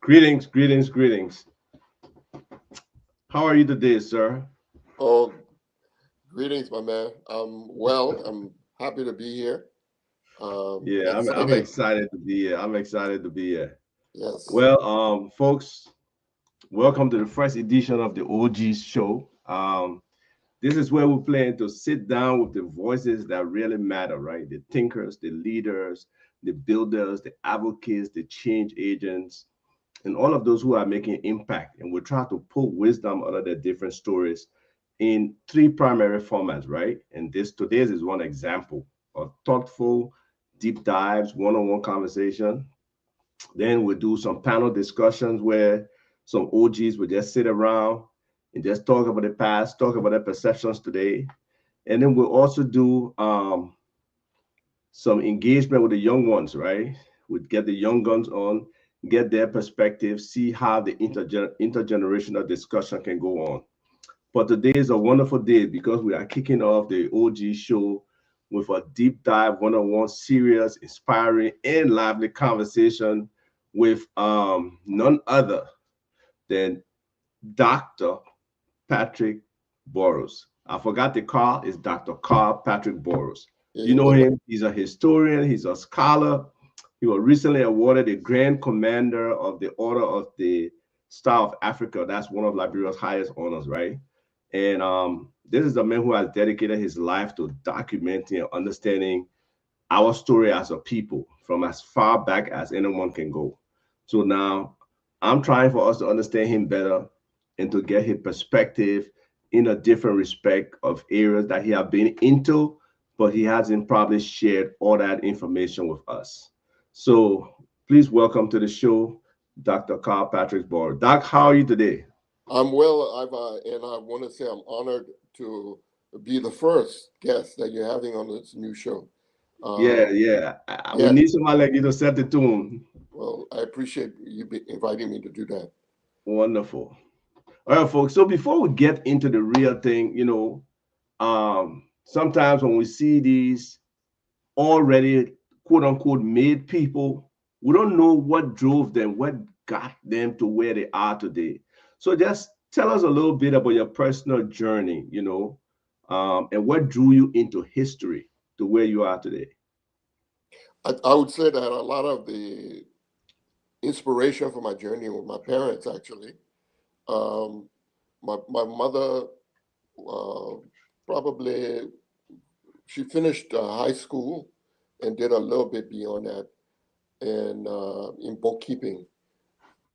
Greetings, greetings, greetings. How are you today, sir? Oh, greetings, my man. I'm well. I'm happy to be here. Yeah, I'm Excited. excited to be here. I'm excited to be here. Yes. Well, folks, welcome to the first edition of the OGEEs Show. This is where we plan to sit down with the voices that really matter, right? The thinkers, the leaders, the builders, the advocates, the change agents, and all of those who are making impact. And we try to pull wisdom out of their different stories in three primary formats, right? And this today's is one example of thoughtful, deep dives, one-on-one conversation. Then we'll do some panel discussions where some OGs will just sit around and just talk about the past, talk about their perceptions today. And then we'll also do some engagement with the young ones, right? We'd get the young guns on, get their perspective, see how the intergenerational discussion can go on. But today is a wonderful day because we are kicking off the OG show with a deep dive, one-on-one, serious, inspiring, and lively conversation with none other than Dr. Patrick Boros. I forgot the call is Dr. Carl Patrick Boros. You know Well, him, he's a historian, he's a scholar. He was recently awarded the Grand Commander of the Order of the Star of Africa. That's one of Liberia's highest honors, right? And this is a man who has dedicated his life to documenting and understanding our story as a people from as far back as anyone can go. So now I'm trying for us to understand him better and to get his perspective in a different respect of areas that he has been into, but he hasn't probably shared all that information with us. So please welcome to the show, Dr. Carl Patrick Bohr. Doc, how are you today? I'm well. And I want to say I'm honored to be the first guest that you're having on this new show. Yeah, Um, yeah. We yeah. need somebody like you to set the tune. Well, I appreciate inviting me to do that. Wonderful. All right, folks. So before we get into the real thing, sometimes when we see these already quote unquote made people, we don't know what drove them, what got them to where they are today. So just tell us a little bit about your personal journey, and what drew you into history to where you are today. I would say that a lot of the inspiration for my journey were my parents, actually. Um, my mother uh, probably she finished high school and did a little bit beyond that and in bookkeeping.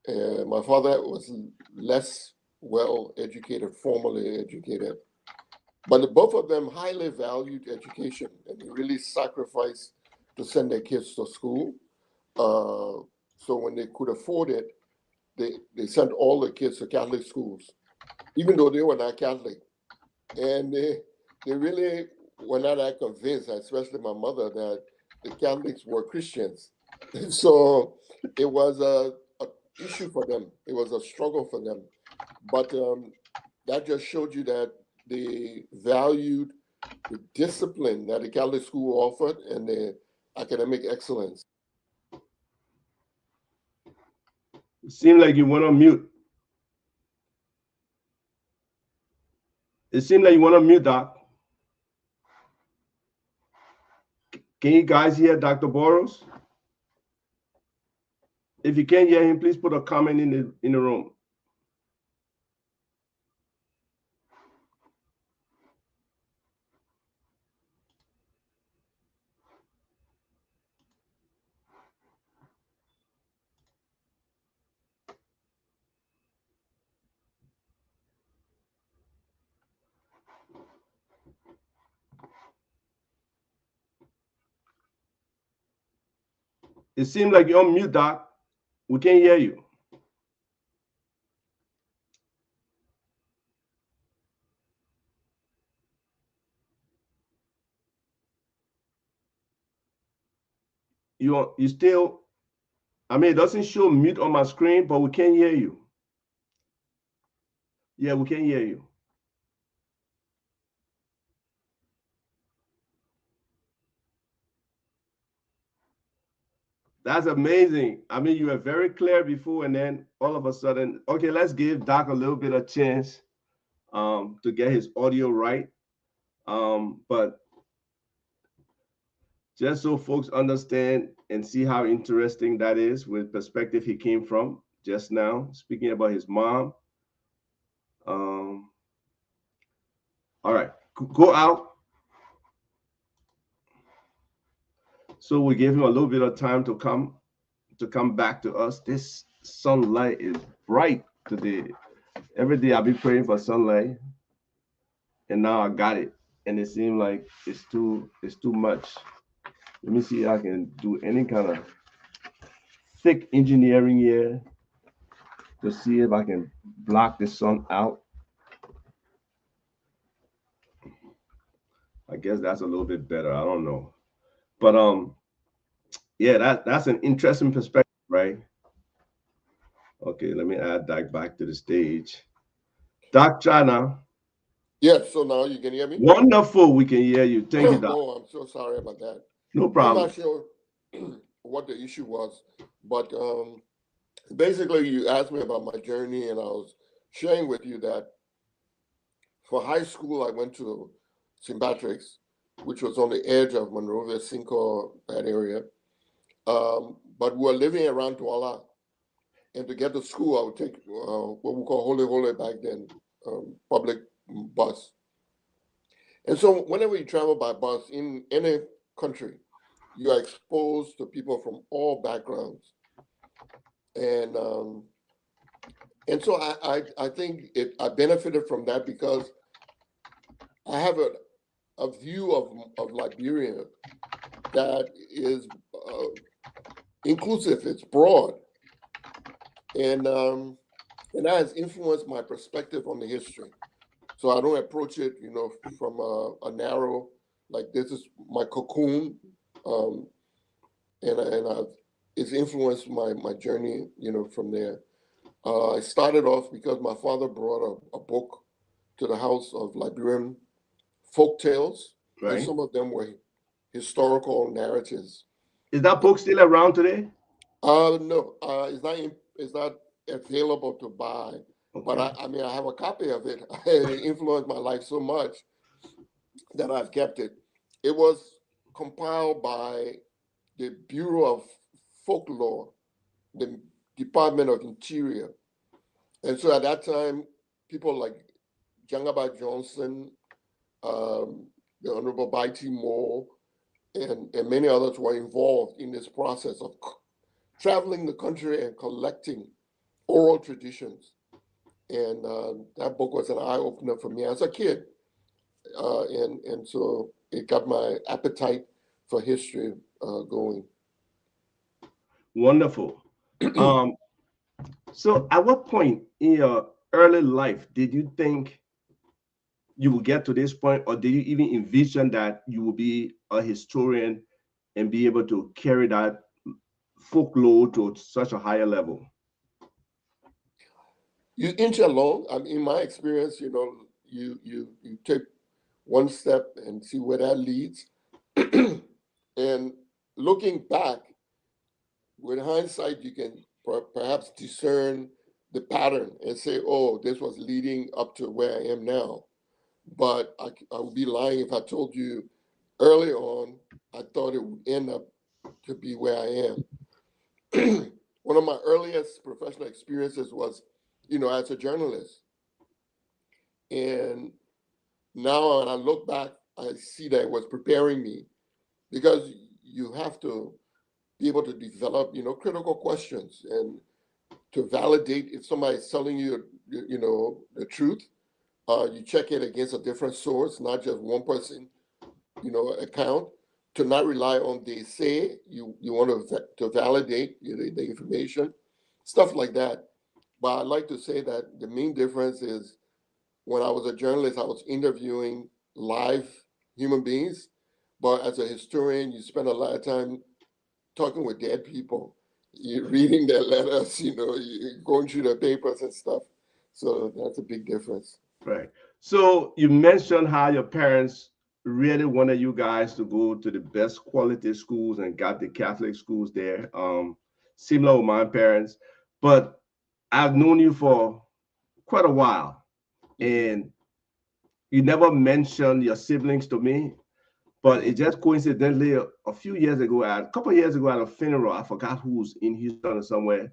And my father was less well educated, formally educated, but both of them highly valued education and they really sacrificed to send their kids to school. Uh, so when they could afford it, they sent all the kids to Catholic schools, even though they were not Catholic. And they really were not that convinced, especially my mother, that the Catholics were Christians. So it was a issue for them. It was a struggle for them. But that just showed you that they valued the discipline that the Catholic school offered and the academic excellence. It seemed like you went on mute. It seemed like you went on mute, Doc. Can you guys hear Dr. Boros? If you can't hear him, please put a comment in the room. It seems like you're on mute, Doc. We can't hear you. You still. I mean, it doesn't show mute on my screen, but we can't hear you. Yeah, we can hear you. That's amazing. I mean, you were very clear before, and then all of a sudden, okay, let's give Doc a little bit of chance to get his audio right. But just so folks understand and see how interesting that is with perspective he came from just now, speaking about his mom. Um, all right, go out. So we gave him a little bit of time to come back to us. This sunlight is bright today. Every day I'll be praying for sunlight, and now I got it, and it seemed like it's too much. Let me see if I can do any kind of thick engineering here to see if I can block the sun out. I guess that's a little bit better. I don't know, but yeah, that's an interesting perspective, right? Okay, let me add that back to the stage. Doc China, Yes, so now you can hear me? wonderful. We can hear you. Thank you, Doc. Oh, I'm so sorry about that. No I'm not problem. sure what the issue was, but basically you asked me about my journey, and I was sharing with you that for high school I went to St. Patrick's, which was on the edge of Monrovia, Cinco, that area. But we were living around Douala, and to get to school, I would take what we call Holy Holy back then, public bus. And so whenever you travel by bus in any country, you are exposed to people from all backgrounds. And so I think I benefited from that because I have a view of Liberia that is inclusive, it's broad, and that has influenced my perspective on the history. So I don't approach it, from a narrow, like this is my cocoon, um, and it's influenced my journey, from there. I started off because my father brought a book to the house of Liberian folk tales, and Right? some of them were historical narratives. Is that book still around today? No, it's not available to buy, but Okay. I mean I have a copy of it. It influenced my life so much that I've kept it. It was compiled by the Bureau of Folklore, the Department of Interior. And so at that time, people like Jangaba Johnson, the Honorable Baiti Moore, and many others were involved in this process of traveling the country and collecting oral traditions. And that book was an eye opener for me as a kid. And so it got my appetite for history going. Wonderful. Um, so at what point in your early life did you think you will get to this point, or did you even envision that you will be a historian and be able to carry that folklore to such a higher level? You inch along. I mean, in my experience, you take one step and see where that leads. And looking back, with hindsight, you can perhaps discern the pattern and say, "Oh, this was leading up to where I am now." But I would be lying if I told you early on I thought it would end up to be where I am. One of my earliest professional experiences was, as a journalist. And now when I look back, I see that it was preparing me because you have to be able to develop, critical questions and to validate if somebody's telling you, the truth. You check it against a different source, not just one person, account. To not rely on they say, you want to validate the information, stuff like that. But I'd like to say that the main difference is when I was a journalist, I was interviewing live human beings. But as a historian, you spend a lot of time talking with dead people, you reading their letters, you going through their papers and stuff. So that's a big difference. Right. So you mentioned how your parents really wanted you guys to go to the best quality schools and got the Catholic schools there. Similar with my parents, but I've known you for quite a while, Mm-hmm. and you never mentioned your siblings to me. But Mm-hmm. it just coincidentally a few years ago, a couple of years ago at a funeral, I forgot who's in Houston or somewhere.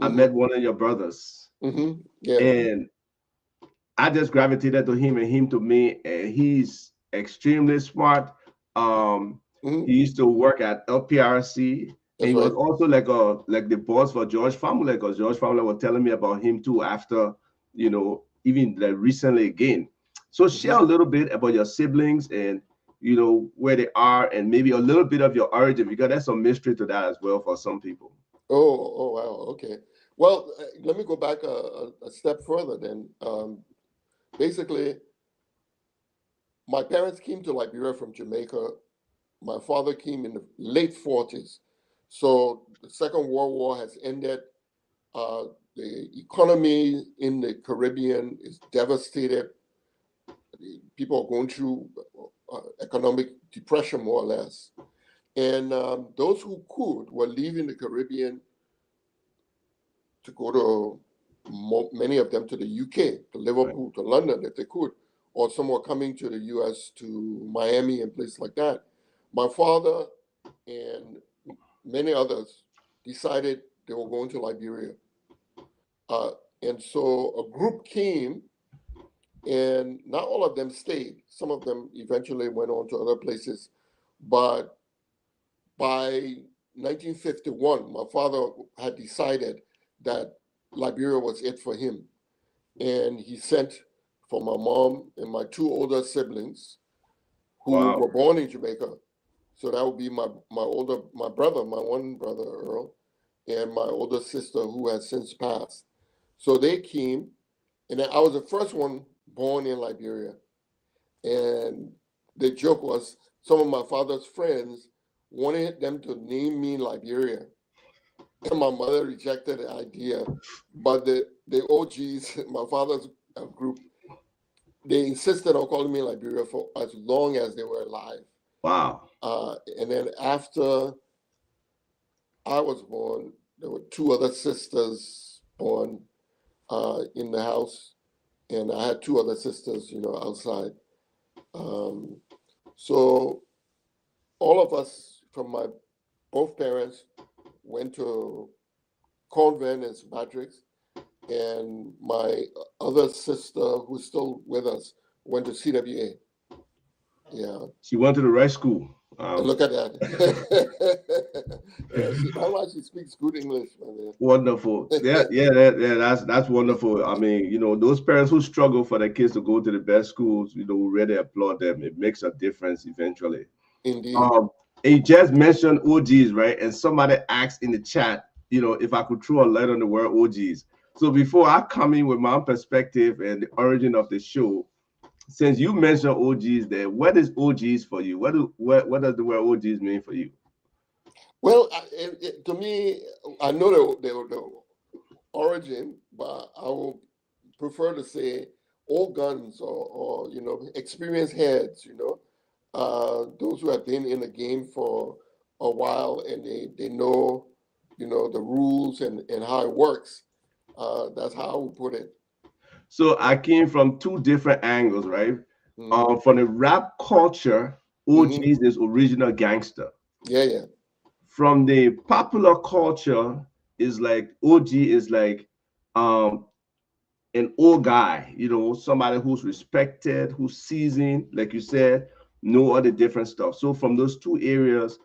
I Mm-hmm. met one of your brothers, Mm-hmm. Yeah. and I just gravitated to him and him to me, and he's extremely smart. Um, Mm-hmm. he used to work at LPRC, and That's he was right. also like the boss for George Family, because George Family was telling me about him too after, even like recently again. So share Mm-hmm. a little bit about your siblings and where they are, and maybe a little bit of your origin, because there's some mystery to that as well for some people. Oh, wow. Okay. Well, let me go back a step further then. Basically, my parents came to Liberia from Jamaica. My father came in the late 40s. So the Second World War has ended. Uh, the economy in the Caribbean is devastated. People are going through economic depression, more or less. And those who could were leaving the Caribbean to go to, many of them to the UK, to Right. Liverpool, to London if they could, or some were coming to the US, to Miami and places like that. My father and many others decided they were going to Liberia. Uh, and so a group came, and not all of them stayed. Some of them eventually went on to other places. But by 1951, my father had decided that Liberia was it for him. And he sent for my mom and my two older siblings who Wow. were born in Jamaica. So that would be my brother, my one brother Earl, and my older sister who has since passed. So they came, and I was the first one born in Liberia. And the joke was some of my father's friends wanted them to name me Liberia, and my mother rejected the idea. But the OGs, my father's group, they insisted on calling me Liberia for as long as they were alive. Wow. And then after I was born, there were two other sisters born in the house, and I had two other sisters, outside. Um, so all of us from my both parents went to convent in St. Patrick's, and my other sister, who's still with us, went to CWA. Yeah, She went to the right school. and look at that. Yeah, that's why she speaks good English, man. Wonderful. Yeah, yeah, that's wonderful. I mean, those parents who struggle for their kids to go to the best schools, we really applaud them. It makes a difference eventually. Indeed. Um, and you just mentioned OGs, right? And somebody asked in the chat, if I could throw a light on the word OGs. So before I come in with my perspective and the origin of the show, since you mentioned OGs there, what is OGs for you? What does the word OGs mean for you? Well, to me, I know the origin, but I will prefer to say old guns, or experienced heads, those who have been in the game for a while, and they know, the rules and how it works. That's how I would put it. So I came from two different angles, right? Mm-hmm. From the rap culture, Mm-hmm. OGs is original gangster. Yeah, yeah. From the popular culture, is like OG is like um an old guy, somebody who's respected, who's seasoned, like you said, know all the different stuff. So from those two areas,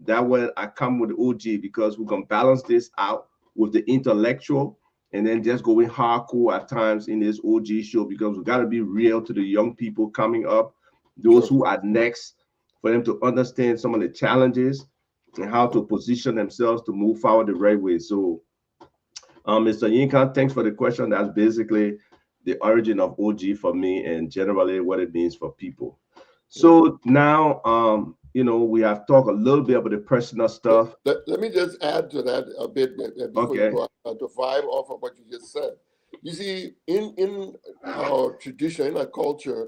that way I come with OG, because we can balance this out with the intellectual, and then just going hardcore at times in this OG show, because we got to be real to the young people coming up, those Sure. who are next, for them to understand some of the challenges and how to position themselves to move forward the right way. So Mr. Yinka, thanks for the question. That's basically the origin of OG for me, and generally what it means for people. Yeah. So now, we have talked a little bit about the personal stuff. Let me just add to that a bit before you Okay. go, to vibe off of what you just said. You see, in our tradition, in our culture,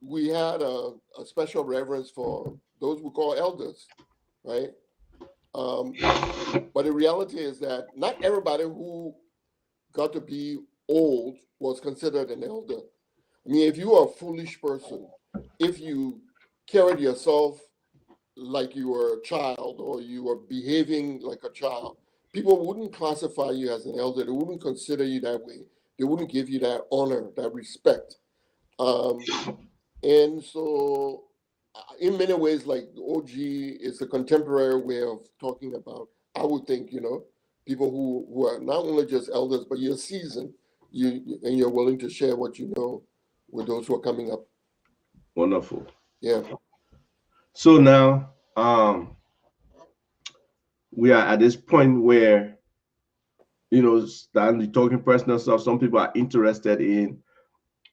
we had a special reverence for those we call elders, right? Um, but the reality is that not everybody who got to be old was considered an elder. I mean, if you are a foolish person, if you carried yourself like you were a child or you were behaving like a child, people wouldn't classify you as an elder. They wouldn't consider you that way. They wouldn't give you that honor, that respect. Um, and so, in many ways, like OG is a contemporary way of talking about, I would think, people who are not only just elders, but you're seasoned, and you're willing to share what you know with those who are coming up. Wonderful. Yeah. So now, we are at this point where, starting talking personal stuff. Some people are interested in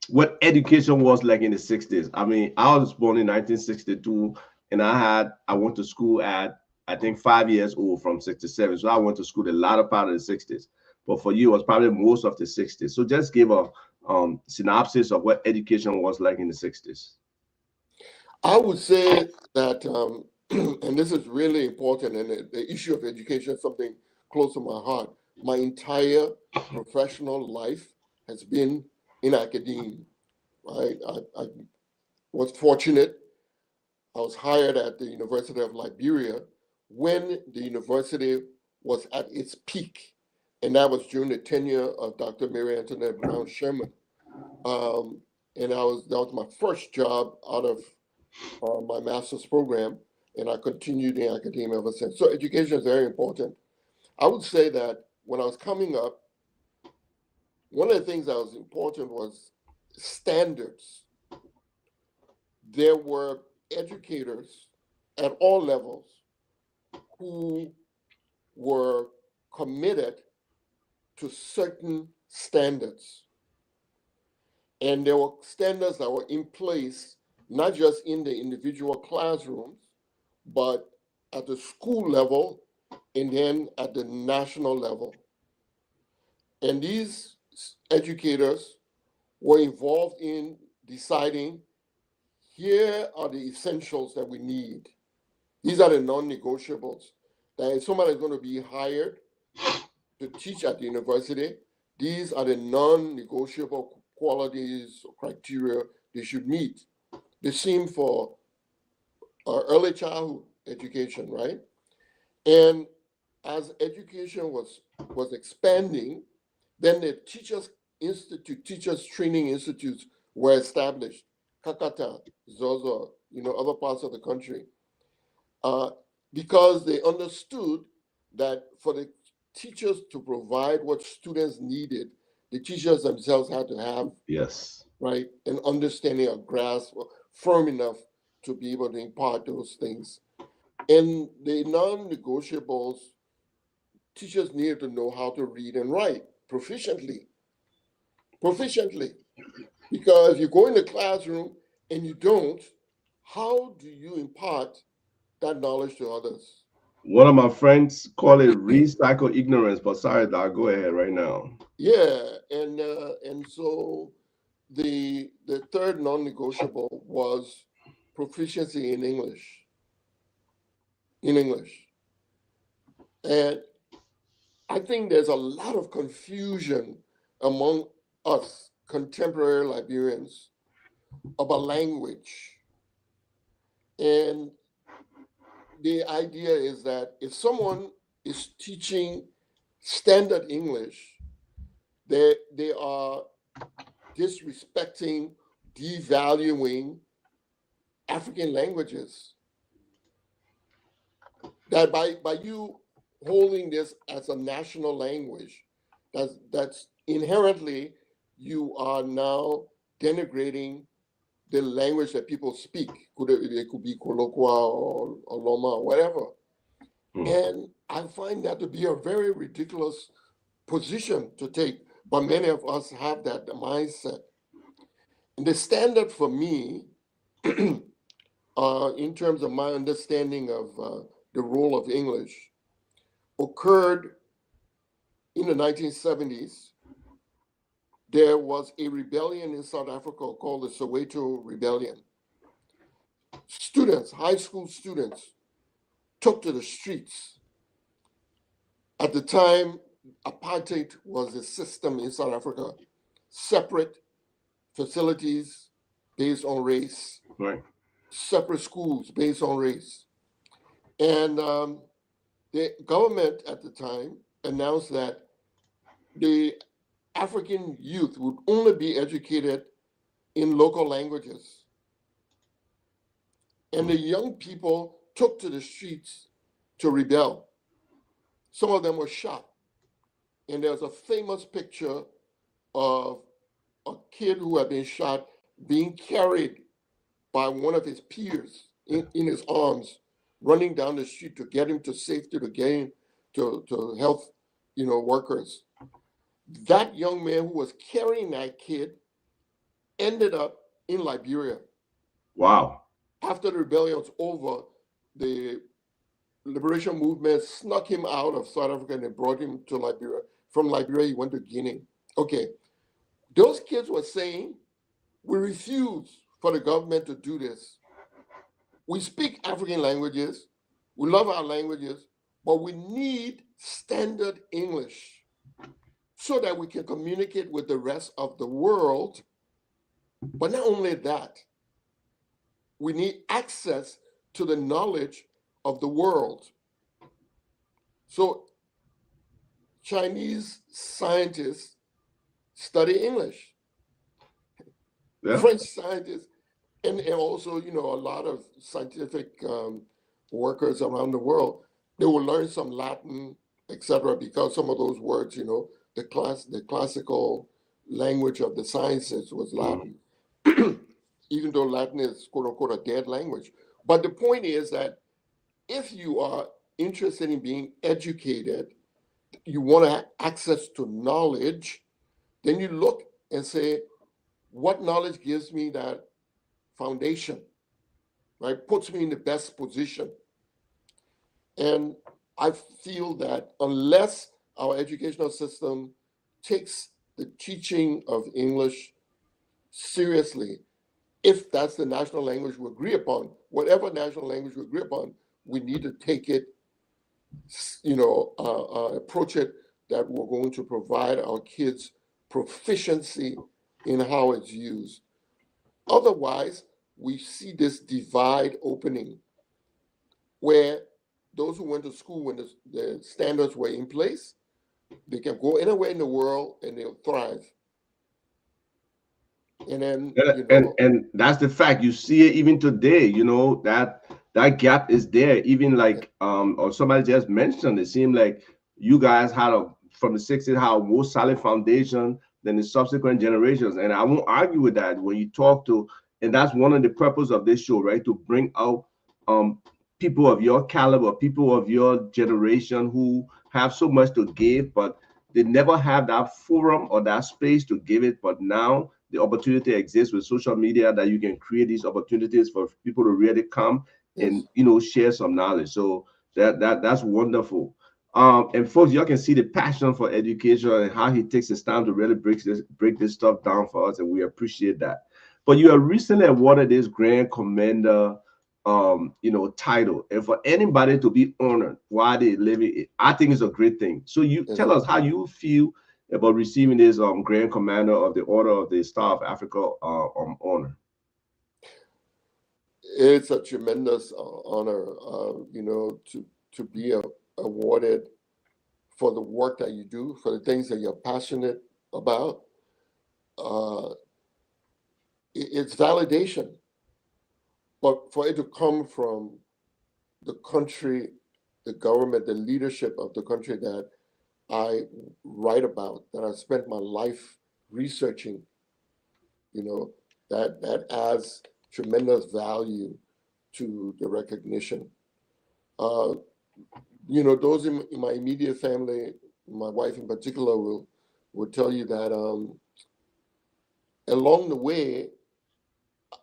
what education was like in the 60s. I mean, I was born in 1962, and I went to school at, I think, 5 years old from 67. So I went to school the latter part of the 60s. But for you, it was probably most of the 60s. So just give a synopsis of what education was like in the 60s. I would say that, and this is really important, and the issue of education is something close to my heart. My entire professional life has been in academia. Right? I was fortunate. I was hired at the University of Liberia when the university was at its peak, and that was during the tenure of Dr. Mary Antoinette Brown Sherman. Um, and that was my first job out of my master's program, and I continued in academia ever since. So education is very important. I would say that when I was coming up, one of the things that was important was standards. There were educators at all levels who were committed to certain standards. And there were standards that were in place, not just in the individual classrooms, but at the school level and then at the national level. And these educators were involved in deciding, here are the essentials that we need. These are the non-negotiables. That if somebody is going to be hired to teach at the university, these are the non-negotiable qualities or criteria they should meet. The same for early childhood education, right? And as education was expanding, then the teachers training institutes were established. Kakata, Zozo, other parts of the country, uh, because they understood that for the teachers to provide what students needed, the teachers themselves had to have, Yes. right, an understanding, a grasp, firm enough to be able to impart those things. And the non-negotiables, teachers needed to know how to read and write proficiently. Proficiently. Because if you go in the classroom and you don't, how do you impart that knowledge to others? One of my friends call it recycle ignorance, but sorry, Doc, go ahead right now. Yeah, and so the third non-negotiable was proficiency in English. In English. And I think there's a lot of confusion among us contemporary Liberians about language. And the idea is that if someone is teaching standard English, they are disrespecting, devaluing African languages. That by you holding this as a national language, that's inherently you are now denigrating the language that people speak. It could be Kolokwa or Loma or whatever. And I find that to be a very ridiculous position to take, but many of us have that mindset. And the standard for me, in terms of my understanding of the role of English, occurred in the 1970s there was a rebellion in South Africa called the Soweto Rebellion. Students, high school students, took to the streets. At the time, apartheid was a system in South Africa, separate facilities based on race, Right. separate schools based on race. And the government at the time announced that the African youth would only be educated in local languages. And the young people took to the streets to rebel. Some of them were shot. And there's a famous picture of a kid who had been shot being carried by one of his peers in his arms, running down the street to get him to safety, to get him to health, workers. That young man who was carrying that kid ended up in Liberia. Wow. After the rebellion was over, the liberation movement snuck him out of South Africa and they brought him to Liberia. From Liberia, he went to Guinea. Okay, those kids were saying, we refuse for the government to do this. We speak African languages, we love our languages, but we need standard English so that we can communicate with the rest of the world. But not only that, we need access to the knowledge of the world. So Chinese scientists study English. Yeah. French scientists, and also, a lot of scientific workers around the world, they will learn some Latin, etc., because some of those words, the classical language of the sciences was Latin, even though Latin is quote unquote a dead language. But the point is that if you are interested in being educated, you want to have access to knowledge, then you look and say, what knowledge gives me that foundation, right? Puts me in the best position. And I feel that unless our educational system takes the teaching of English seriously, if that's the national language we agree upon, whatever national language we agree upon, we need to take it, approach it that we're going to provide our kids proficiency in how it's used. Otherwise, we see this divide opening where those who went to school when the standards were in place, they can go anywhere in the world and they'll thrive. And then, and that's the fact. You see it even today, that gap is there. Even like or somebody just mentioned, it seemed like you guys had from the 60s had a more solid foundation than the subsequent generations. And I won't argue with that when you talk to, and that's one of the purpose of this show, right? To bring out people of your caliber, people of your generation who have so much to give, but they never have that forum or that space to give it. But now the opportunity exists with social media that you can create these opportunities for people to really come and share some knowledge. So that's wonderful. And folks, y'all can see the passion for education and how he takes his time to really break this stuff down for us, and we appreciate that. But you have recently awarded this Grand Commander title, and for anybody to be honored while they living, I think it's a great thing. So you tell us how you feel about receiving this Grand Commander of the Order of the Star of Africa honor. It's a tremendous honor, to be awarded for the work that you do, for the things that you're passionate about. It's validation, but for it to come from the country, the government, the leadership of the country that I write about, that I spent my life researching, that adds tremendous value to the recognition. Those in my immediate family, my wife in particular, will tell you that along the way,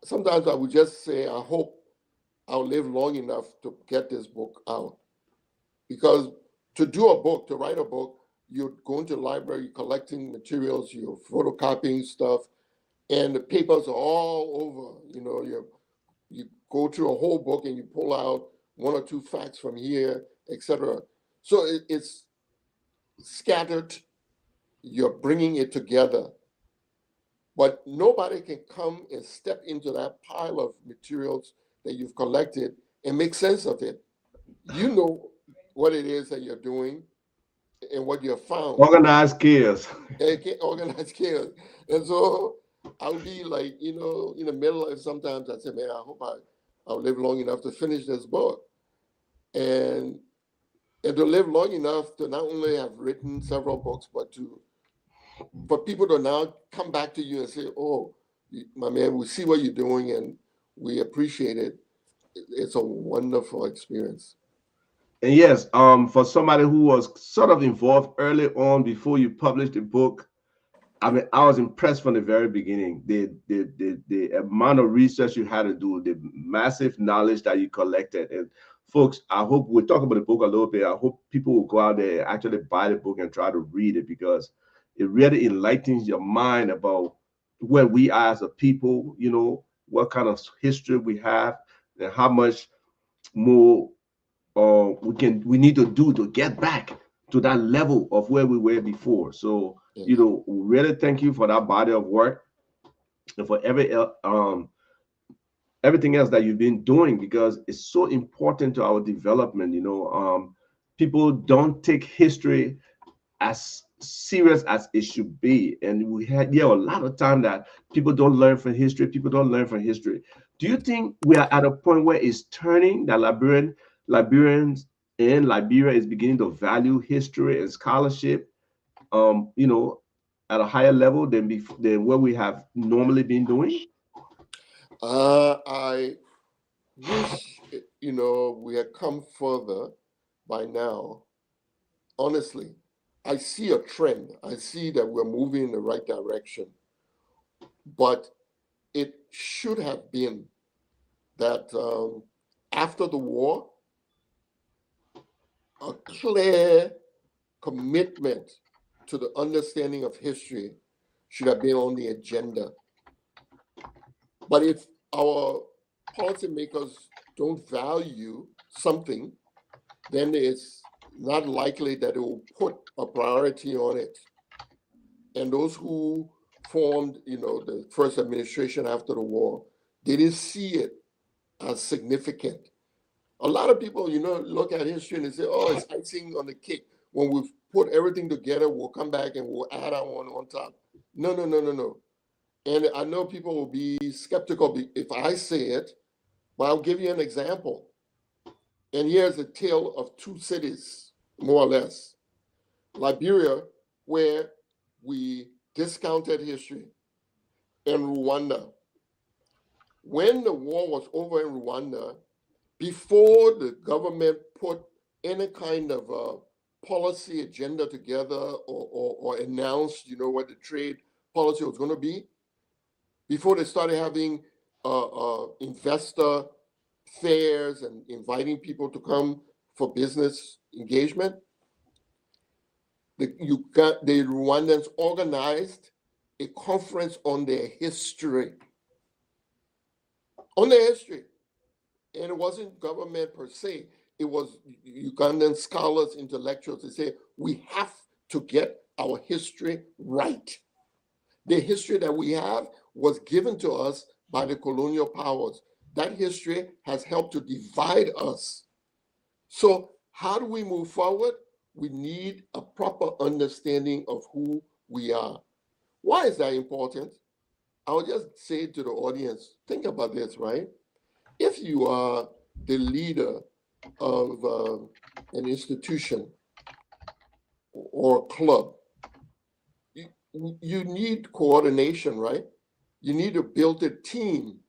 sometimes I would just say, I hope I'll live long enough to get this book out. Because to write a book, you're going to the library, collecting materials, you're photocopying stuff, and the papers are all over. You go through a whole book and you pull out one or two facts from here, etc. So it's scattered. You're bringing it together, but nobody can come and step into that pile of materials that you've collected and make sense of it. You know what it is that you're doing and what you have found. Organized chaos. And can't organize chaos. And so I'll be like, in the middle of sometimes I say, man, I hope I'll live long enough to finish this book. And to live long enough to not only have written several books, but for people to now come back to you and say, oh, my man, we see what you're doing and we appreciate it. It's a wonderful experience. And yes, for somebody who was sort of involved early on before you published the book, I mean, I was impressed from the very beginning. The amount of research you had to do, the massive knowledge that you collected. And folks, I hope we'll talk about the book a little bit. I hope people will go out there and actually buy the book and try to read it, because it really enlightens your mind about where we are as a people, what kind of history we have and how much more we need to do to get back to that level of where we were before. So, Yes. Really thank you for that body of work and for everything else that you've been doing, because it's so important to our development. People don't take history as serious as it should be, and we had a lot of time that people don't learn from history. Do you think we are at a point where it's turning, that Liberians in Liberia is beginning to value history and scholarship, at a higher level than what we have normally been doing? I wish, we had come further by now. Honestly, I see a trend. I see that we're moving in the right direction. But it should have been that after the war, a clear commitment to the understanding of history should have been on the agenda. But if our policymakers don't value something, then it's not likely that it will put a priority on it. And those who formed, the first administration after the war, they didn't see it as significant. A lot of people, look at history and they say, oh, it's icing on the cake. When we've put everything together, we'll come back and we'll add on top. No, no, no, no, no. And I know people will be skeptical if I say it, but I'll give you an example. And here's a tale of two cities, more or less. Liberia, where we discounted history, and Rwanda. When the war was over in Rwanda, before the government put any kind of policy agenda together or announced, what the trade policy was going to be, before they started having investor fairs and inviting people to come for business engagement, the Rwandans organized a conference on their history. On their history. And it wasn't government per se. It was Ugandan scholars, intellectuals. They say, we have to get our history right. The history that we have was given to us by the colonial powers. That history has helped to divide us. So how do we move forward? We need a proper understanding of who we are. Why is that important? I'll just say to the audience, think about this, right? If you are the leader of an institution or a club, you need coordination, right? You need to build a team.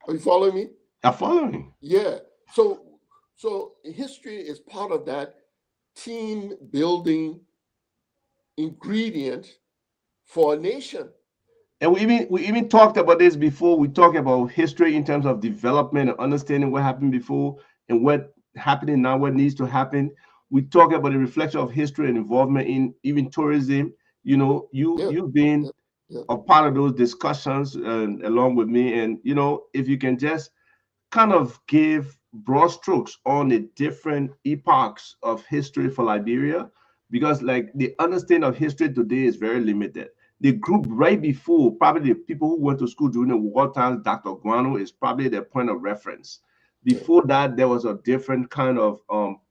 Are you following me? I'm following. Yeah. So history is part of that team building ingredient for a nation. And we even talked about this before. We talked about history in terms of development and understanding what happened before and what happening now, what needs to happen. We talk about the reflection of history and involvement in even tourism. You know, Yeah, you've been yeah, yeah. a part of those discussions along with me, and you know, if you can just kind of give broad strokes on the different epochs of history for Liberia, because like the understanding of history today is very limited. The group right before, probably the people who went to school during the war times, Dr. Guano is probably the point of reference. Yeah, Before that, there was a different kind of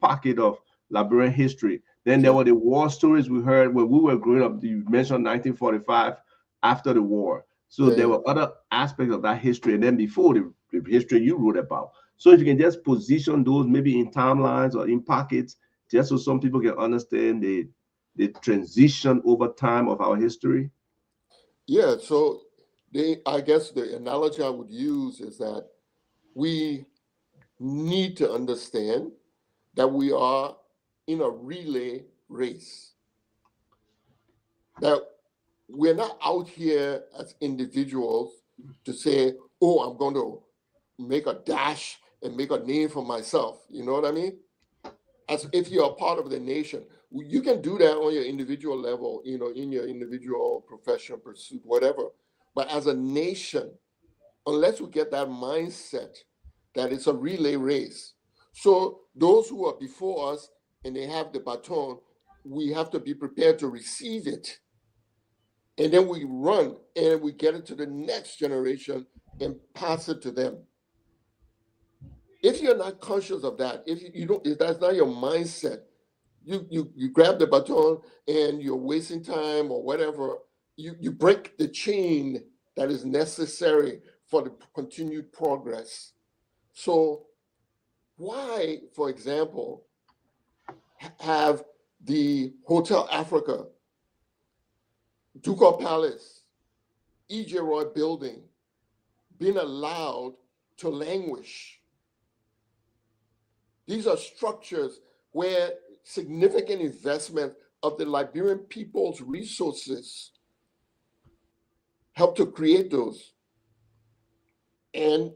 pocket of Liberian history. Then there sure. were the war stories we heard when we were growing up. You mentioned 1945 after the war. So Yeah, there yeah. were other aspects of that history. And then before the history you wrote about. So if you can just position those maybe in timelines or in pockets, just so some people can understand the transition over time of our history. Yeah, so I guess the analogy I would use is that we need to understand that we are in a relay race. That we're not out here as individuals to say, oh, I'm going to make a dash and make a name for myself. You know what I mean? As if you're a part of the nation. You can do that on your individual level, you know, in your individual profession, pursuit, whatever. But as a nation, unless we get that mindset that it's a relay race. So those who are before us and they have the baton, we have to be prepared to receive it. And then we run and we get it to the next generation and pass it to them. If you're not conscious of that, if you don't, if that's not your mindset, you grab the baton and you're wasting time or whatever, you break the chain that is necessary for the continued progress. So why, for example, have the Hotel Africa, Ducal Palace, EJ Roy building been allowed to languish? These are structures where significant investment of the Liberian people's resources helped to create those. And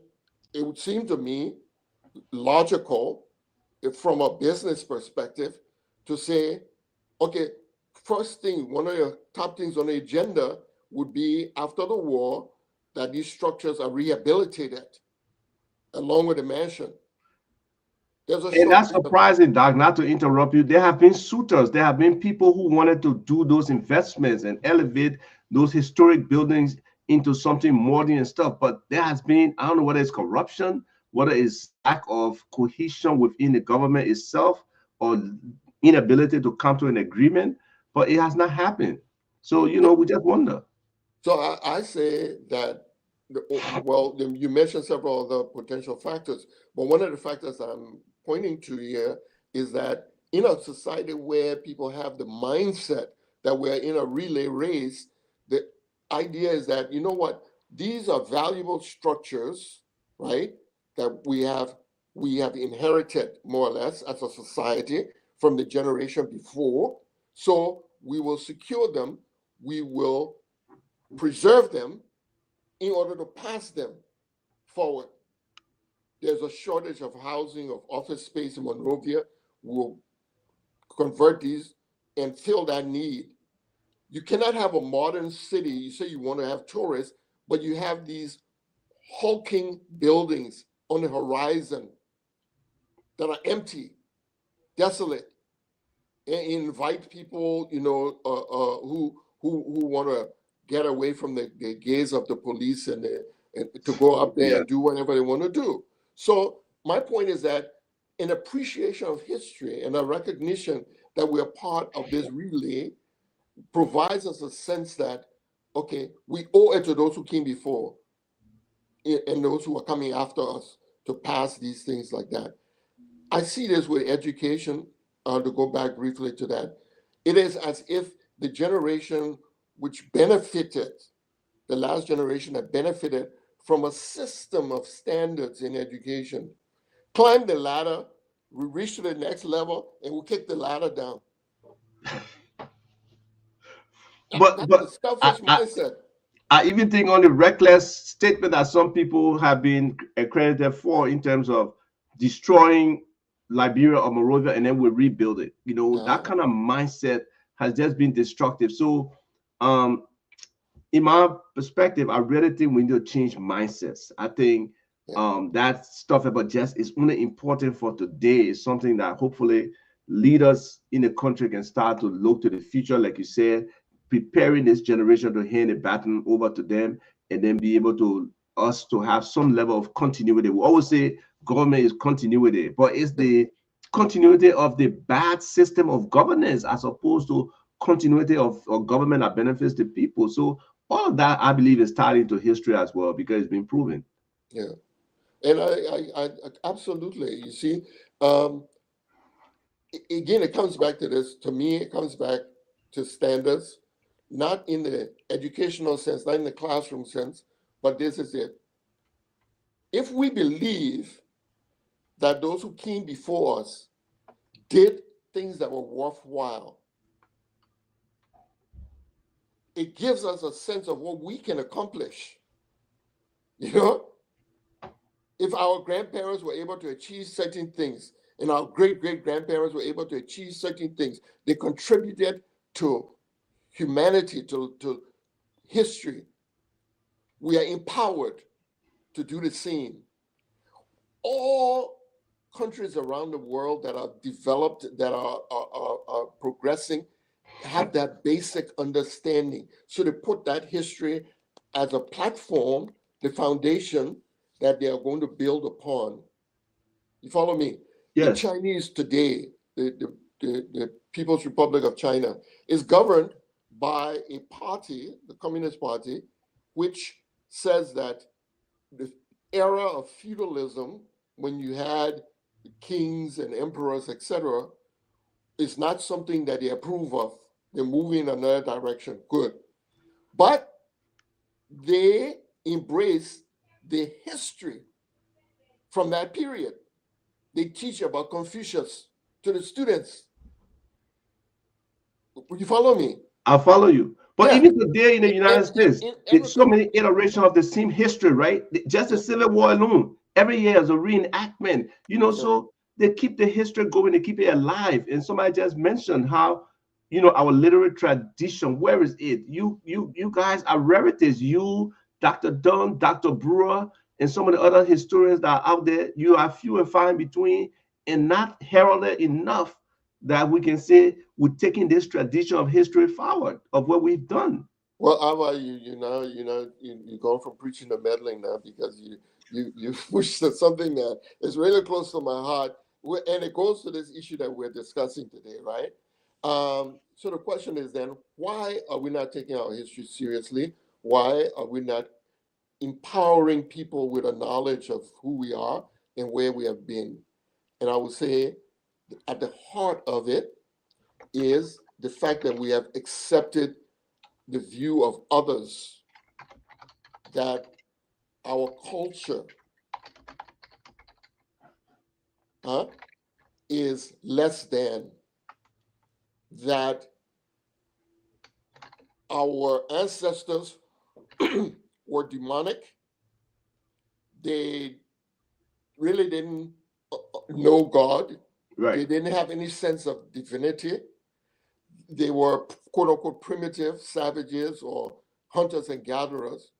it would seem to me logical, from a business perspective, to say, okay, first thing, one of your top things on the agenda would be after the war that these structures are rehabilitated along with the mansion. There's a And that's shortage of, surprising, Doc, not to interrupt you. There have been suitors, there have been people who wanted to do those investments and elevate those historic buildings into something modern and stuff. But there has been, I don't know whether it's corruption, whether it's lack of cohesion within the government itself, or inability to come to an agreement, but it has not happened. So, you yeah. know, we just wonder. So I say that, well, you mentioned several other potential factors, but one of the factors I'm pointing to here is that in a society where people have the mindset that we're in a relay race, the idea is that, you know what, these are valuable structures, right? That we have inherited more or less as a society from the generation before. So we will secure them, we will preserve them in order to pass them forward. There's a shortage of housing, of office space in Monrovia. We'll convert these and fill that need. You cannot have a modern city. You say you want to have tourists, but you have these hulking buildings on the horizon that are empty, desolate, and invite people, who want to get away from the gaze of the police and to go up there Yeah. and do whatever they want to do. So my point is that an appreciation of history and a recognition that we're part of this relay provides us a sense that, okay, we owe it to those who came before and those who are coming after us to pass these things like that. I see this with education, to go back briefly to that. It is as if the generation which benefited, the last generation that benefited from a system of standards in education, climbed the ladder, we reach to the next level, and we kick the ladder down. But That's a I, selfish I, mindset. I even think on the reckless statement that some people have been accredited for in terms of destroying Liberia or Monrovia, and then we rebuild it. Uh, That kind of mindset has just been destructive. So, um, in my perspective, I really think we need to change mindsets. I think yeah, that stuff about just is only important for today. Is something that hopefully leaders in the country can start to look to the future, like you said, preparing this generation to hand the baton over to them, and then be able to us to have some level of continuity. We always say government is continuity, but it's yeah, the continuity of the bad system of governance as opposed to continuity of government that benefits the people. So all of that, I believe, is tied into history as well because it's been proven. yeah. And absolutely. You see, um, again, it comes back to this. To me, it comes back to standards, not in the educational sense, not in the classroom sense, but this is it. If we believe that those who came before us did things that were worthwhile, it gives us a sense of what we can accomplish. You know, if our grandparents were able to achieve certain things and our great great grandparents were able to achieve certain things, they contributed to humanity, to history. We are empowered to do the same. All countries around the world that are developed, that are progressing, have that basic understanding. So they put that history as a platform, the foundation that they are going to build upon. You follow me? The Yes, Chinese today, the People's Republic of China, is governed by a party, the Communist Party, which says that the era of feudalism, when you had kings and emperors, etc., is not something that they approve of. They're moving in another direction. Good. But they embrace the history from that period. They teach about Confucius to the students. Would you follow me? I follow you. But Yeah. even today in the United States, In every it's so country. many iterations of the same history, right? Just the Yeah, Civil War alone, every year is a reenactment, yeah. so they keep the history going, they keep it alive. And somebody just mentioned how, our literary tradition, where is it? You guys are rarities. You, Dr. Dunn, Dr. Brewer, and some of the other historians that are out there, you are few and far in between and not heralded enough that we can say we're taking this tradition of history forward of what we've done. Well, how about you? You're going from preaching to meddling now because you pushed at something that is really close to my heart, and it goes to this issue that we're discussing today, right? So the question is then, why are we not taking our history seriously? Why are we not empowering people with a knowledge of who we are and where we have been? And I would say, at the heart of it is the fact that we have accepted the view of others that our culture huh, is less than, that our ancestors were demonic. They really didn't know God. They Right. didn't have any sense of divinity. They were quote unquote primitive savages or hunters and gatherers.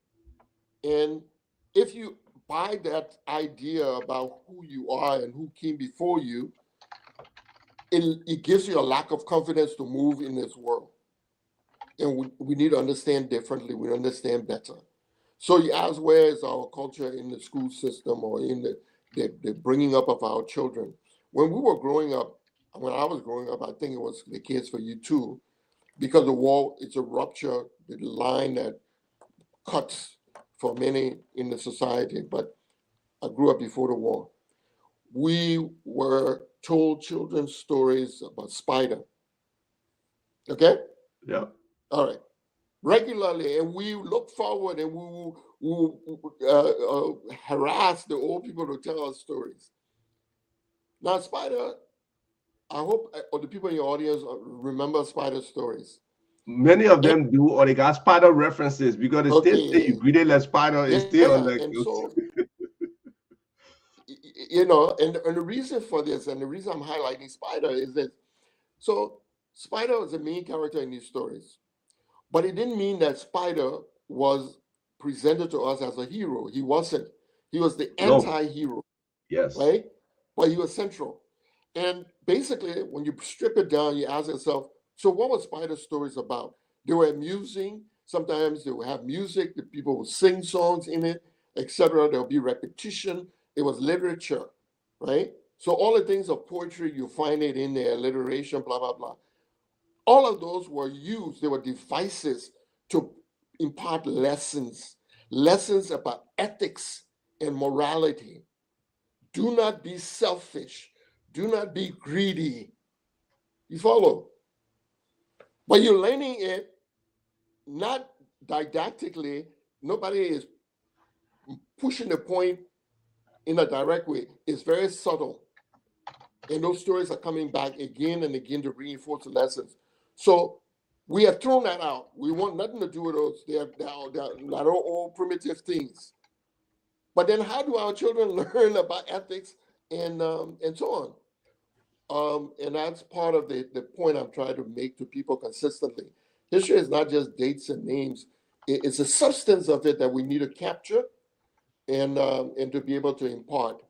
And if you buy that idea about who you are and who came before you, it gives you a lack of confidence to move in this world. And we need to understand differently. We understand better. So you ask, where is our culture in the school system or in the bringing up of our children? When we were growing up, when I was growing up, I think it was the case for you too, because the wall, it's a rupture, the line that cuts for many in the society. But I grew up before the war. We were told children's stories about spider. Okay? Yeah. All right. Regularly, and we look forward and we harass the old people to tell us stories. Now, Spider, I hope or the people in your audience remember Spider stories. Many of And, them do, or they got spider references because they still say you okay, greeted like spider is still on yeah, the. and so you know, and the reason for this, and the reason I'm highlighting Spider is that, so Spider was the main character in these stories, but it didn't mean that Spider was presented to us as a hero. He wasn't. He was the No. anti-hero, Yes. right? But he was central. And basically, when you strip it down, you ask yourself, so what was Spider stories about? They were amusing. Sometimes they would have music, the people would sing songs in it, etc. There'll be repetition. It was literature, right? So all the things of poetry, you find it in there, alliteration, blah, blah, blah. All of those were used, they were devices to impart lessons, lessons about ethics and morality. Do not be selfish. Do not be greedy. You follow? But you're learning it not didactically. Nobody is pushing the point in a direct way. It's very subtle. And those stories are coming back again and again to reinforce the lessons. So we have thrown that out. We want nothing to do with those. They're not all primitive things. But then how do our children learn about ethics and so on? And that's part of the point I'm trying to make to people consistently. History is not just dates and names. It's the substance of it that we need to capture and to be able to impart.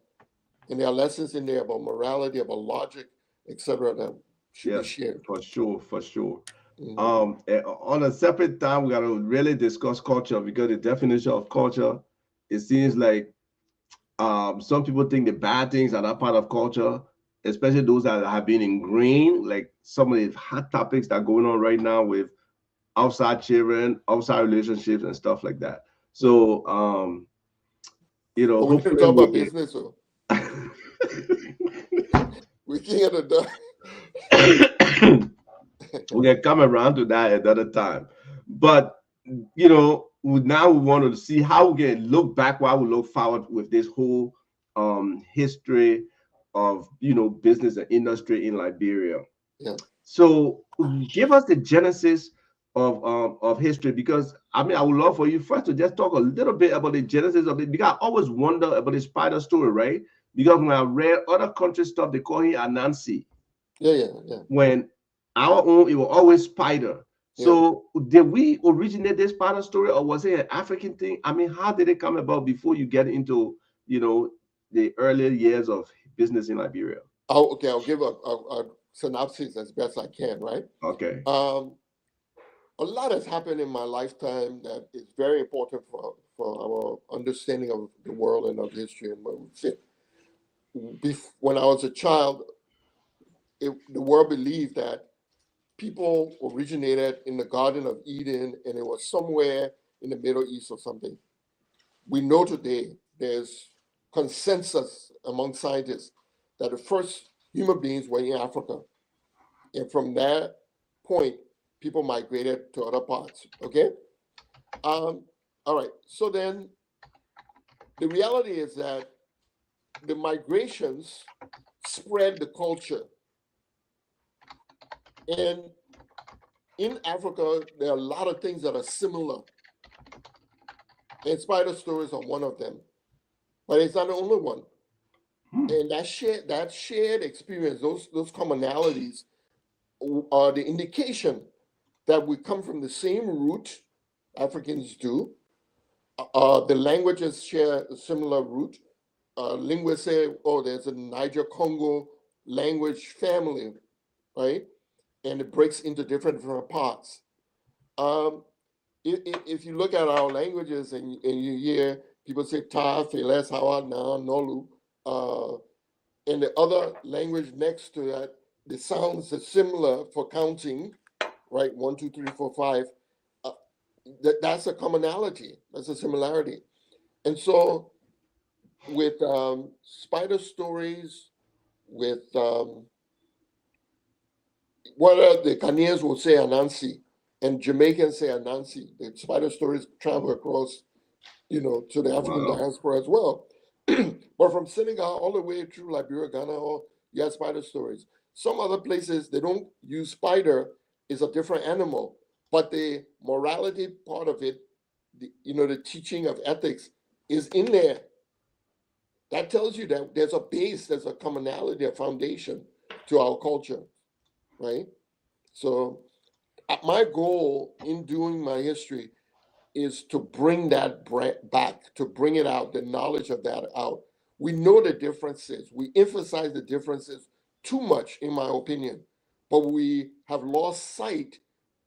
And there are lessons in there about morality, about logic, etc. that should be Yes, shared. for sure, for sure. Mhm. On a separate time, we got to really discuss culture because the definition of culture, it seems like some people think the bad things are not part of culture, especially those that have been ingrained, like some of the hot topics that are going on right now with outside children, outside relationships, and stuff like that. So, But we need to hopefully talk we'll about get. business, though. We can't have done. We can come around to that another time. But now we want to see how we can look back while we look forward with this whole history of business and industry in Liberia. Yeah. So give us the genesis of history, because I mean I would love for you first to just talk a little bit about the genesis of it, because I always wonder about the spider story, right? Because when I read other country stuff, they call him Anansi. Yeah. When our own, it was always spider. Yeah. So did we originate this spider story, or was it an African thing? I mean, how did it come about before you get into the earlier years of business in Liberia? I'll give a synopsis as best I can, right? Okay. Um, a lot has happened in my lifetime that is very important for our understanding of the world and of history and where we fit. When I was a child, the world believed that people originated in the Garden of Eden and it was somewhere in the Middle East or something. We know today there's consensus among scientists that the first human beings were in Africa. And from that point, people migrated to other parts. Okay? All right. So then the reality is that the migrations spread the culture. And in Africa, there are a lot of things that are similar. And spider stories are one of them. But it's not the only one. Hmm. And that shared experience, those commonalities are the indication that we come from the same root, Africans do. The languages share a similar root. Linguists say, oh, there's a Niger-Congo language family, right? And it breaks into different parts. Um, if you look at our languages and you hear people say Ta, Feles, Hawa, Na, Nolu, and the other language next to that, the sounds are similar for counting, right? 1, 2, 3, 4, 5. That's a commonality. That's a similarity. And so with spider stories, with what the Ghanaians will say Anansi, and Jamaicans say Anansi. The spider stories travel across, to the African Wow. diaspora as well. But from Senegal all the way through Liberia, Ghana, you have spider stories. Some other places they don't use spider; it's a different animal. But the morality part of it, the teaching of ethics is in there. that tells you that there's a base, there's a commonality, a foundation to our culture, right? So my goal in doing my history is to bring that back, to bring it out, the knowledge of that out. We know the differences. We emphasize the differences too much, in my opinion, but we have lost sight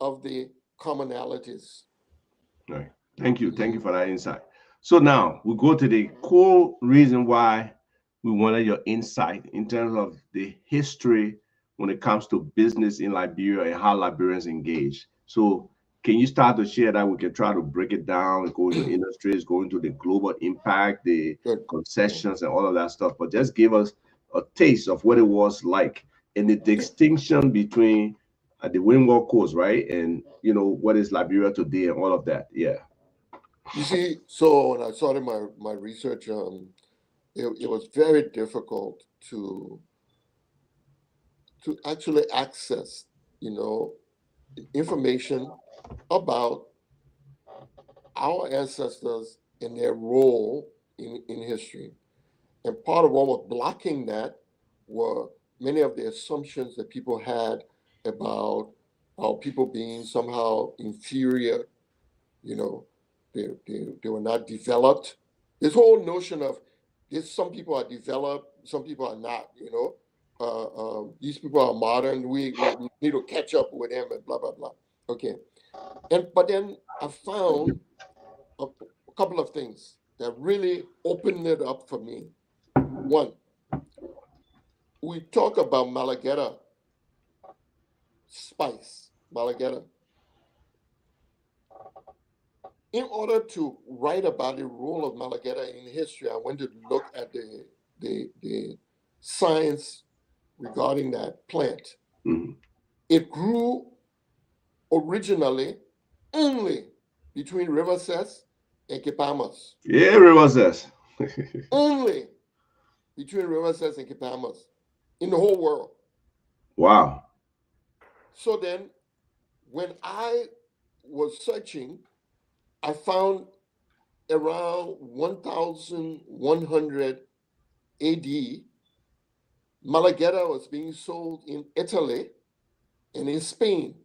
of the commonalities. Right. Thank you. Thank you for that insight. So now we go to the core reason why we wanted your insight in terms of the history when it comes to business in Liberia and how Liberians engage. So can you start to share that? We can try to break it down, go into industries, go into the global impact, the Good. concessions and all of that stuff. But just give us a taste of what it was like and the distinction between the Windward Coast, right? And what is Liberia today and all of that. Yeah. You see, so when I started my research, it was very difficult to actually access, information about our ancestors and their role in history. And part of what was blocking that were many of the assumptions that people had about our people being somehow inferior, you know, they were not developed. This whole notion of this, some people are developed, some people are not, these people are modern, we need to catch up with them and blah, blah, blah. Okay. But then I found a couple of things that really opened it up for me. One, we talk about Malagueta spice, Malagueta. In order to write about the role of Malagueta in history, I went to look at the science regarding that plant. Mhm. It grew originally only between River Cess and Kipamas. Yeah, Rivers. Only between River Cess and Kipamas in the whole world. Wow. So then, when I was searching, I found around 1100 AD, Malagueta was being sold in Italy and in Spain.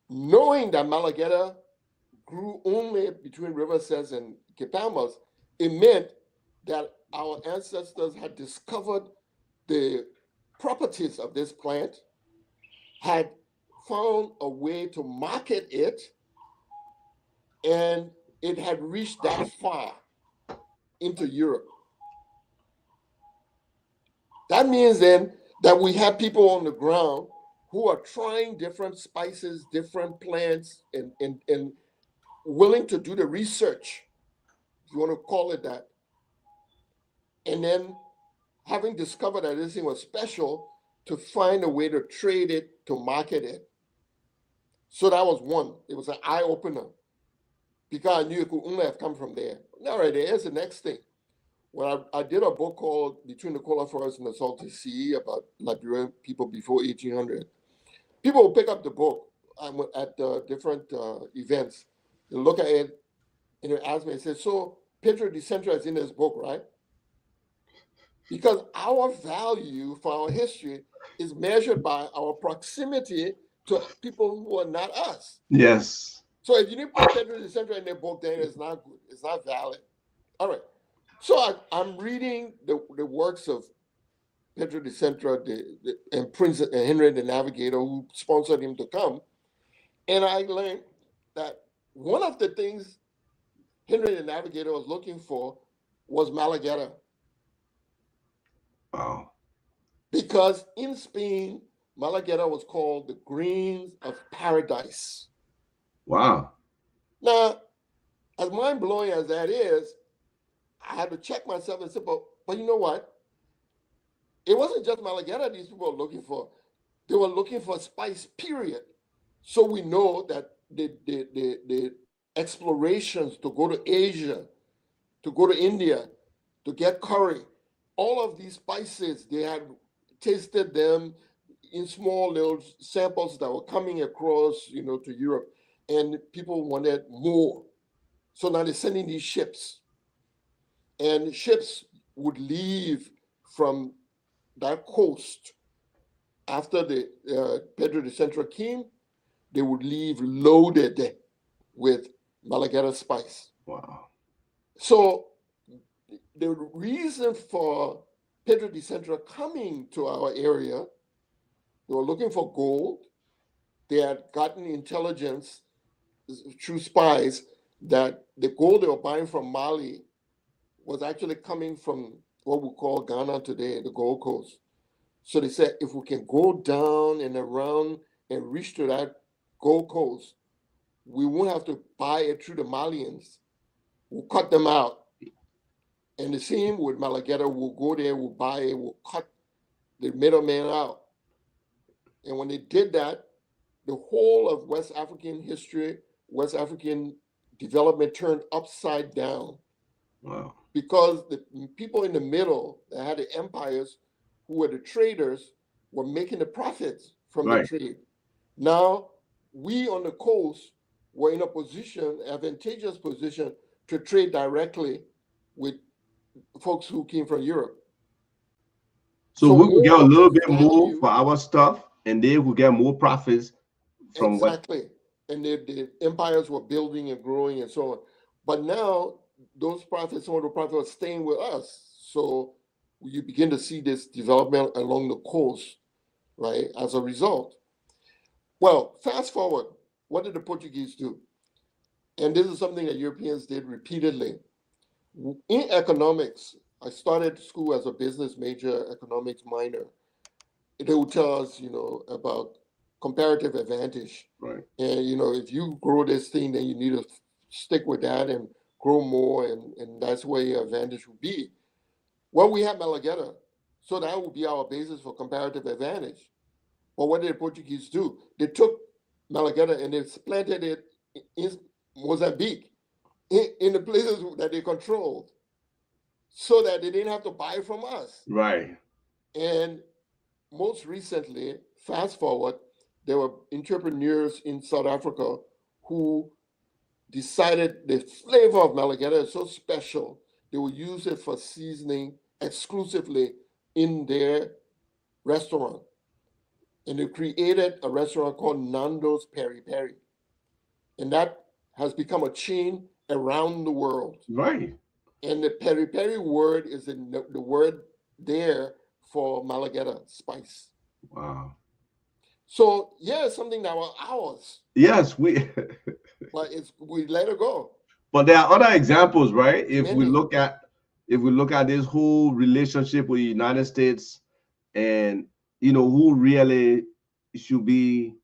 Knowing that Malagueta grew only between River Cess and Kipamas, it meant that our ancestors had discovered the properties of this plant, had found a way to market it, and it had reached that far into Europe. That means then that we have people on the ground who are trying different spices, different plants, and willing to do the research, if you want to call it that. And then having discovered that this thing was special, to find a way to trade it, to market it. So that was one. It was an eye opener because I knew it could only have come from there. All right, here's the next thing. When I did a book called Between the Cola Forest and the Salty Sea about Liberian people before 1800, people will pick up the book at different events. They look at it and they ask me, they say, so Pedro de Centra is in this book, right? Because our value for our history is measured by our proximity to people who are not us. Yes. So if you didn't put Pedro de Centra in their book, then it's not good. It's not valid. All right. So I'm reading the works of Pedro de Centra and Prince Henry the Navigator, who sponsored him to come. And I learned that one of the things Henry the Navigator was looking for was Malagueta. Wow. Because in Spain, Malagueta was called the greens of paradise. Wow. Now, as mind-blowing as that is, I had to check myself and say, but you know what? It wasn't just Malagueta these people were looking for. They were looking for spice, period. So we know that the explorations to go to Asia, to go to India, to get curry, all of these spices, they had tasted them in small little samples that were coming across, to Europe, and people wanted more. So now they're sending these ships. And ships would leave from that coast after the Pedro de Centro came. They would leave loaded with Malagueta spice. Wow. So the reason for Pedro de Centro coming to our area, they were looking for gold. They had gotten intelligence through spies that the gold they were buying from Mali was actually coming from what we call Ghana today, the Gold Coast. So they said, if we can go down and around and reach to that Gold Coast, we won't have to buy it through the Malians. We'll cut them out. And the same with Malagueta, we'll go there, we'll buy it, we'll cut the middleman out. And when they did that, the whole of West African history, West African development turned upside down. Wow. Because the people in the middle that had the empires, who were the traders, were making the profits from the trade. Now, we on the coast were in a position, advantageous position, to trade directly with folks who came from Europe. So we would get a little bit more for our stuff, and they would get more profits from exactly. And the empires were building and growing and so on. But now those profits, some of the profits are staying with us. So you begin to see this development along the coast, right, as a result. Well, fast forward, what did the Portuguese do? And this is something that Europeans did repeatedly. In economics, I started school as a business major, economics minor. They would tell us, about comparative advantage. Right. And, if you grow this thing, then you need to stick with that and grow more, and that's where your advantage will be. Well, we have Malagueta, so that would be our basis for comparative advantage. But what did the Portuguese do? They took Malagueta and they planted it in Mozambique, in the places that they controlled, so that they didn't have to buy from us. Right. And most recently, fast forward, there were entrepreneurs in South Africa who decided the flavor of Malagueta is so special, they will use it for seasoning exclusively in their restaurant. And they created a restaurant called Nando's Peri Peri. And that has become a chain around the world. Right. And the peri peri word is the word there for Malagueta spice. Wow. So yeah, it's something that was ours. Yes, but we let it go. But there are other examples, right? If we look at this whole relationship with the United States, and who really should be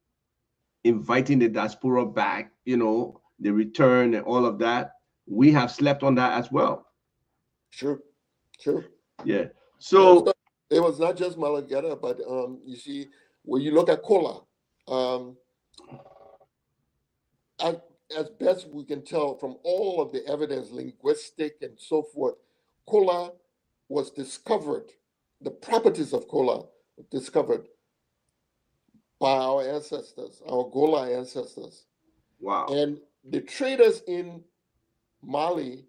inviting the diaspora back, the return and all of that, we have slept on that as well. Sure. Yeah. So it was not just Malagueta, but you see, when you look at cola, as best we can tell from all of the evidence, linguistic and so forth, cola was discovered. The properties of cola were discovered by our ancestors, our Gola ancestors. Wow. And the traders in Mali,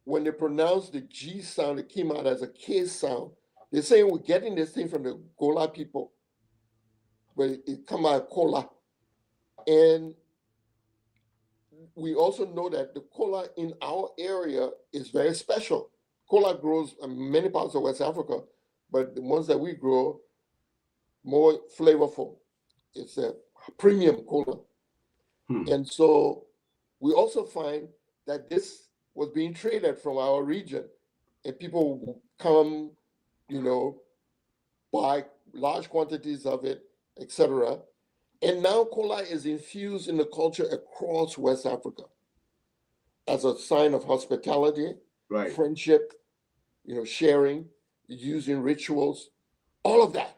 when they pronounced the G sound, it came out as a K sound. They're saying we're getting this thing from the Gola people, but it come out cola. And we also know that the cola in our area is very special. Cola grows in many parts of West Africa, but the ones that we grow, more flavorful. It's a premium cola. And so we also find that this was being traded from our region, and people will come, buy large quantities of it, etc. And now cola is infused in the culture across West Africa as a sign of hospitality, right, friendship, sharing, using rituals, all of that.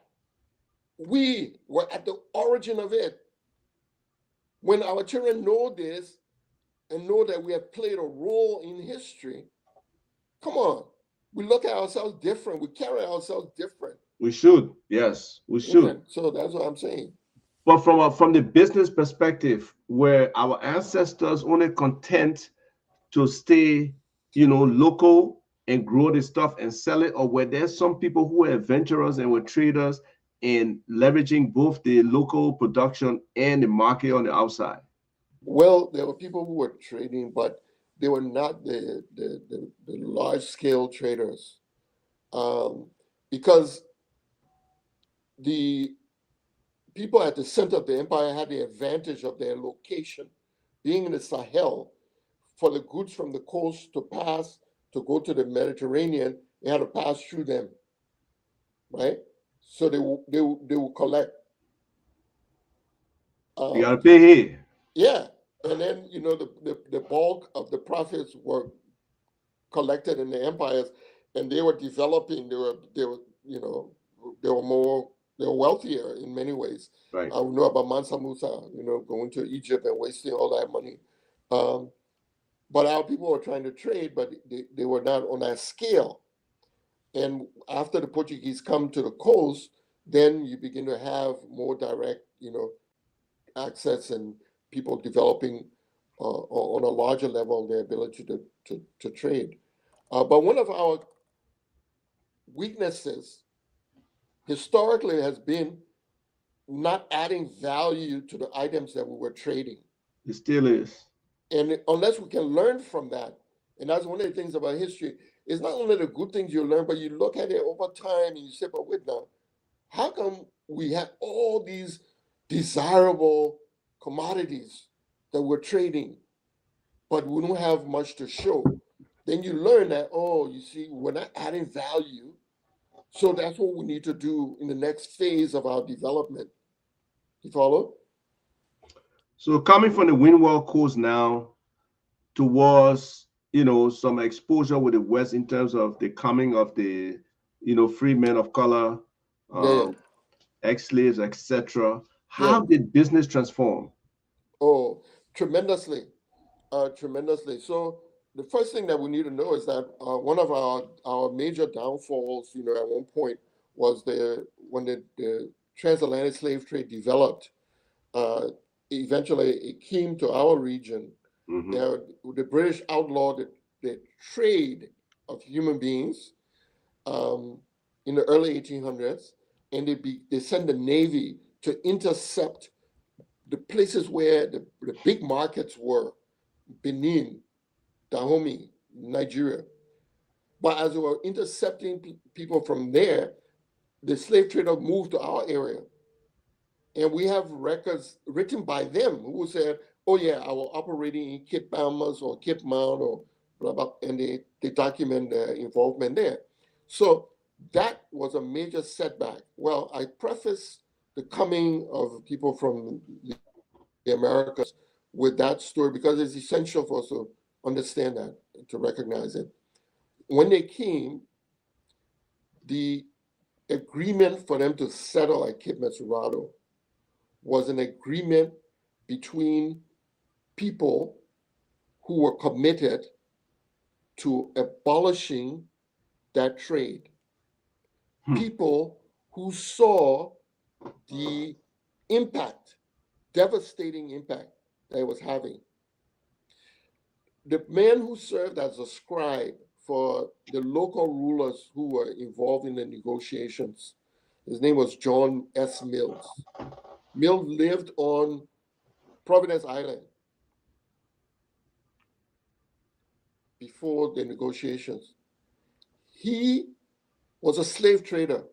We were at the origin of it. When our children know this and know that we have played a role in history, come on, we look at ourselves different. We carry ourselves different. We should. Yes, we should. Okay. So that's what I'm saying. But from the business perspective, where our ancestors only content to stay local and grow the stuff and sell it, or were there some people who were adventurers and were traders in leveraging both the local production and the market on the outside? Well, there were people who were trading, but they were not the large scale traders, um, because the people at the center of the empire had the advantage of their location, being in the Sahel. For the goods from the coast to pass to go to the Mediterranean, they had to pass through them, right? So they will collect. You got Um, to pay here. yeah, and then the bulk of the profits were collected in the empires, and they were developing. They were they were more they were wealthier in many ways. Right. We know about Mansa Musa, going to Egypt and wasting all that money. Um, but our people were trying to trade, but they were not on that scale. And after the Portuguese come to the coast, then you begin to have more direct, access and people developing on a larger level their ability to trade. But one of our weaknesses historically has been not adding value to the items that we were trading. It still is. And unless we can learn from that, and that's one of the things about history, it's not only the good things you learn, but you look at it over time and you say, but wait now, how come we have all these desirable commodities that we're trading, but we don't have much to show? Then you learn that, oh, you see, we're not adding value. So that's what we need to do in the next phase of our development. You follow? So coming from the Windward Coast now towards, some exposure with the West in terms of the coming of the, free men of color, Yeah, yeah. um, ex-slaves, etc. Yeah. How did business transform? Oh, tremendously. Tremendously. So the first thing that we need to know is that one of our major downfalls, at one point was when the transatlantic slave trade developed. Uh, Eventually, it came to our region. Hmm. The British outlawed the trade of human beings um, in the early 1800s, and they sent the Navy to intercept the places where the big markets were: Benin, Dahomey, Nigeria. But as we were intercepting people from there, the slave trader moved to our area. And we have records written by them who said, oh, yeah, I was operating in Cape Palmas or Cape Mount or blah, blah, and they document their involvement there. So that was a major setback. Well, I preface the coming of people from the Americas with that story because it's essential for us to understand that, to recognize it. When they came, the agreement for them to settle at Cape Mesurado was an agreement between people who were committed to abolishing that trade, Hmm. people who saw the impact, devastating impact that it was having. The man who served as a scribe for the local rulers who were involved in the negotiations, his name was John S. Mills. Mills lived on Providence Island before the negotiations. He was a slave trader.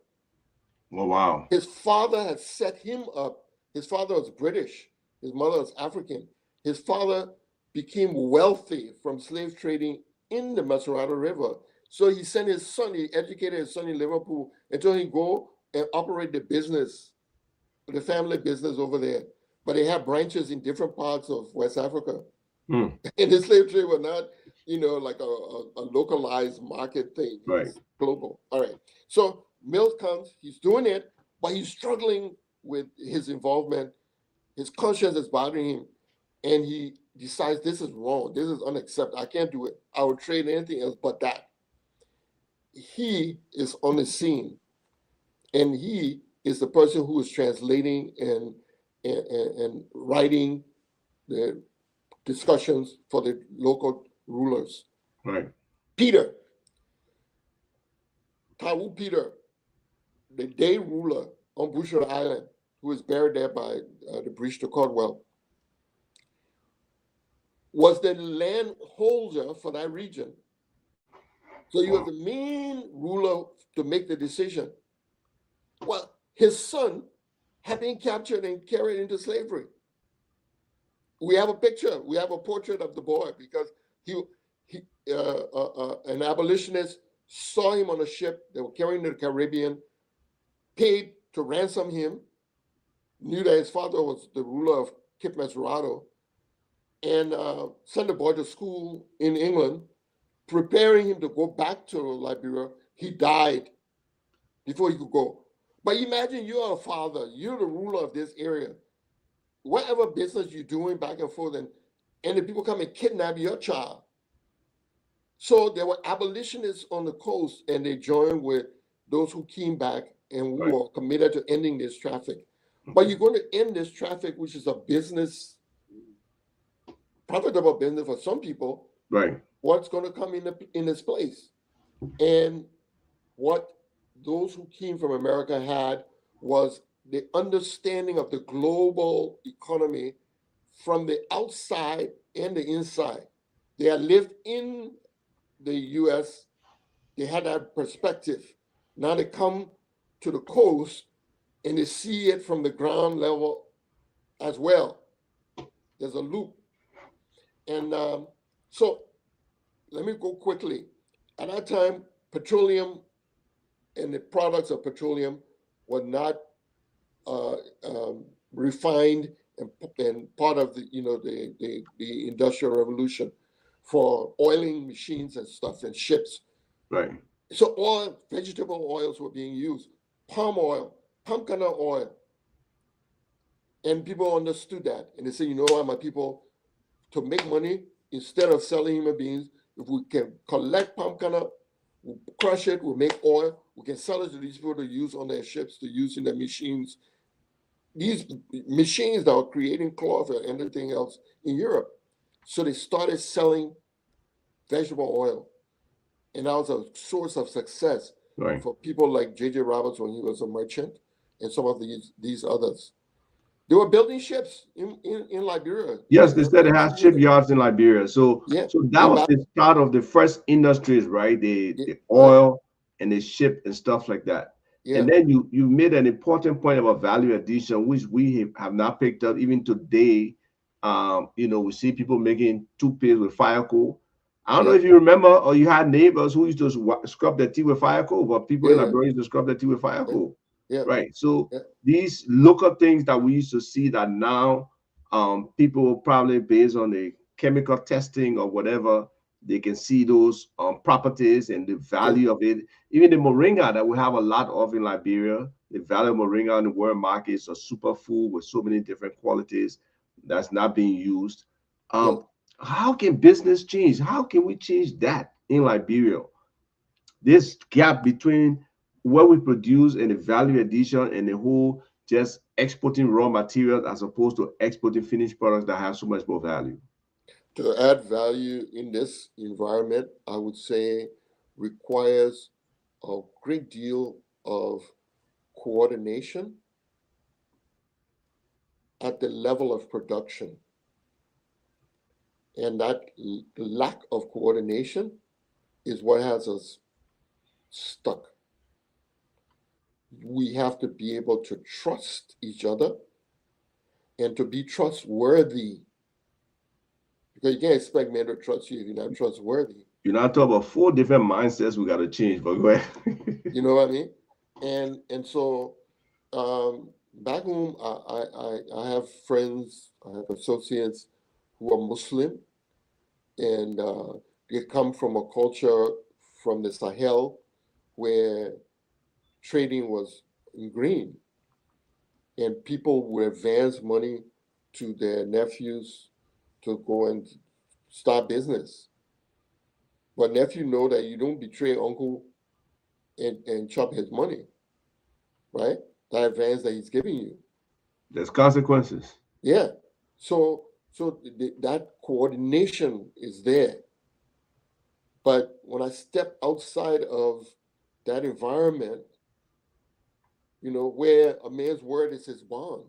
Oh, wow. His father had set him up. His father was British, his mother was African. His father became wealthy from slave trading in the Maserati River. So he sent his son, he educated his son in Liverpool and told him go and operate the business, the family business over there. But they have branches in different parts of West Africa. Hmm. And the slave trade was not, like a localized market thing. It Right. was global. All right. So Mills comes, he's doing it, but he's struggling with his involvement. His conscience is bothering him. And he decides this is wrong. This is unacceptable. I can't do it. I would trade anything else but that. He is on the scene, and he is the person who is translating and writing the discussions for the local rulers. Right. Peter, Tawu Peter, the day ruler on Busher Island, who was buried there by the British to Caldwell, was the landholder for that region. So he was the main ruler to make the decision. Well, his son had been captured and carried into slavery. We have a picture, we have a portrait of the boy because he an abolitionist saw him on a ship. They were carrying to the Caribbean, paid to ransom him, knew that his father was the ruler of Cape Mesurado, and sent the boy to school in England, preparing him to go back to Liberia. He died before he could go. But imagine you're a father, you're the ruler of this area. Whatever business you're doing back and forth, and the people come and kidnap your child. So there were abolitionists on the coast, and they joined with those who came back and who were committed to ending this traffic. But you're going to end this traffic, which is a business, profitable business for some people. Right. What's going to come in its place? And what those who came from America had was the understanding of the global economy from the outside and the inside. They had lived in the US, they had that perspective. Now they come to the coast and they see it from the ground level as well. There's a loop. And so let me go quickly. At that time, petroleum and the products of petroleum were not refined and part of the industrial revolution for oiling machines and stuff and ships. Right. So oil, vegetable oils were being used, palm oil, palm kernel oil. And people understood that. And they said, you know what, my people, to make money, instead of selling human beings, if we can collect palm kernel, we'll crush it, we'll make oil, we can sell it to these people to use on their ships, to use in their machines. These machines that were creating cloth and everything else in Europe. So they started selling vegetable oil. And that was a source of success for people like J.J. Roberts when he was a merchant and some of these others. They were building ships in Liberia. Yes, they said they had shipyards in Liberia. So that was the start of the first industries, right? The oil and the ship and stuff like that. Yeah. And then you made an important point about value addition, which we have not picked up even today. We see people making toothpaste with fire coal. I don't know if you remember, or you had neighbors who used to scrub their teeth with fire coal, but people in Liberia used to scrub their teeth with fire coal. Yeah. Right. So these local things that we used to see that now people probably based on the chemical testing or whatever, they can see those properties and the value of it. Even the moringa that we have a lot of in Liberia, the value of moringa in the world market is a superfood with so many different qualities that's not being used. How can business change? How can we change that in Liberia? This gap between what we produce and the value addition and the whole just exporting raw materials as opposed to exporting finished products that have so much more value. To add value in this environment, I would say requires a great deal of coordination at the level of production. And that lack of coordination is what has us stuck. We have to be able to trust each other and to be trustworthy. Because you can't expect men to trust you if you're not trustworthy. You're not talking about 4 different mindsets we got to change, but go ahead. You know what I mean? And so back home, I have friends, I have associates who are Muslim, and they come from a culture from the Sahel where trading was in green, and people would advance money to their nephews to go and start business. But nephew know that you don't betray uncle and chop his money, right? That advance that he's giving you. There's consequences. Yeah. So that coordination is there. But when I step outside of that environment, where a man's word is his bond,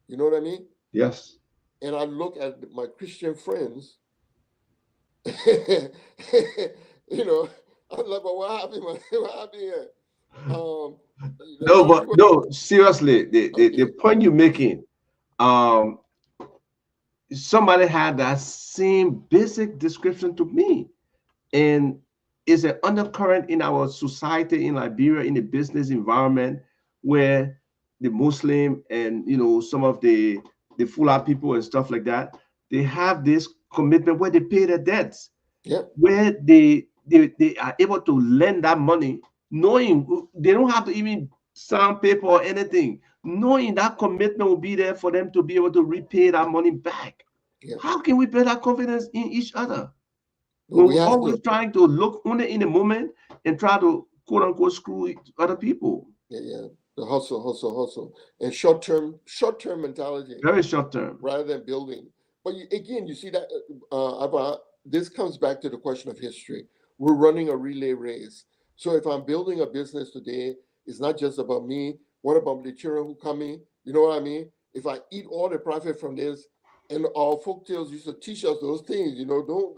you know what I mean? Yes. And I look at my Christian friends, you know, I'm like, but what happened? What happened here? Um, a No, lot of but people, no, seriously, the okay, point you're making, um, somebody had that same basic description to me. And it's an undercurrent in our society in Liberia, in the business environment, where the Muslim and some of the Fula people and stuff like that, they have this commitment where they pay their debts, yeah, where they are able to lend that money, knowing they don't have to even sign paper or anything, knowing that commitment will be there for them to be able to repay that money back. yeah. How can we build that confidence in each other No, when we we're have to, always trying to look only in the moment and try to quote unquote screw other people? yeah, yeah. The hustle, hustle, hustle, and short term mentality Very short term. rather than building. But again, you see that this comes back to the question of history. We're running a relay race. So if I'm building a business today, it's not just about me. What about the children who come in? You know what I mean? If I eat all the profit from this, and our folk tales used to teach us those things, don't,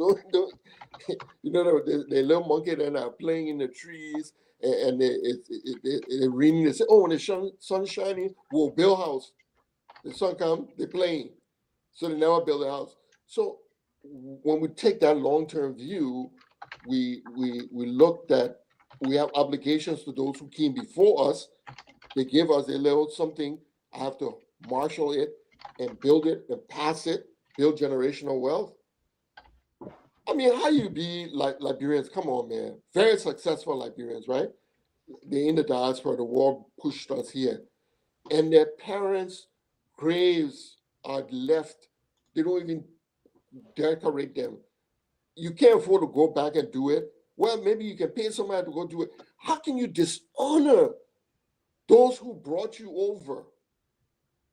the little monkey that are playing in the trees, and they reading. They say, oh, when the sun shining, we'll build house. The sun come, they playing. So they never build a house. So when we take that long-term view, we looked at we have obligations to those who came before us. They give us a little something. I have to marshal it and build it and pass it, build generational wealth. I mean, how you be like Liberians? Come on, man. Very successful Liberians, right? They're in the diaspora. The war pushed us here, and their parents' graves are left. They don't even decorate them. You can't afford to go back and do it. Well, maybe you can pay somebody to go do it. How can you dishonor those who brought you over,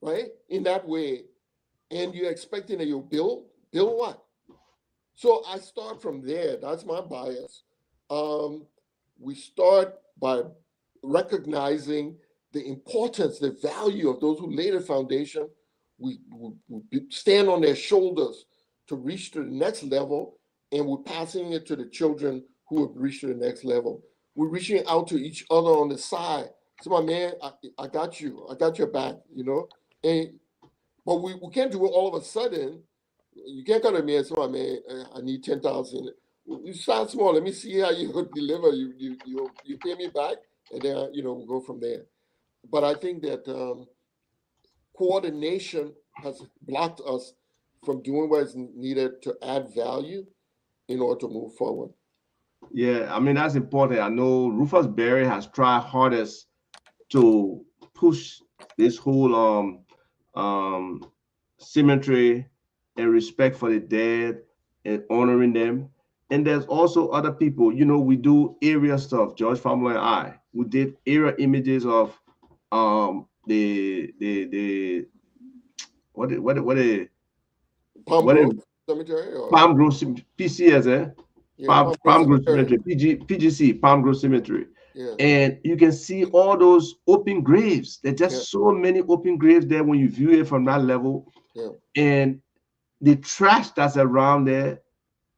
right? In that way, and you're expecting that you'll build what? So I start from there. That's my bias. Um, we start by recognizing the importance, the value of those who laid the foundation. We stand on their shoulders to reach to the next level, and we're passing it to the children who have reached to the next level. We're reaching out to each other on the side. So, my man, I got you. I got your back, And but we can't do it all of a sudden. You can't come to me and say, "Oh, man, I need 10,000." You start small. Let me see how you deliver. You pay me back, and then we'll go from there. But I think that coordination has blocked us from doing what is needed to add value in order to move forward. Yeah, I mean that's important. I know Rufus Berry has tried hardest to push this whole symmetry and respect for the dead and honoring them. And there's also other people, we do area stuff, George Family and I. We did area images of the Palm what Grove is Cemetery, or Palm Grove PCS, yeah, Palm Grove Palm Grove Cemetery. Cemetery, PGC, Palm Grove Cemetery. Yeah, And you can see all those open graves. There's yeah, just so many open graves there when you view it from that level. yeah, And the trash that's around there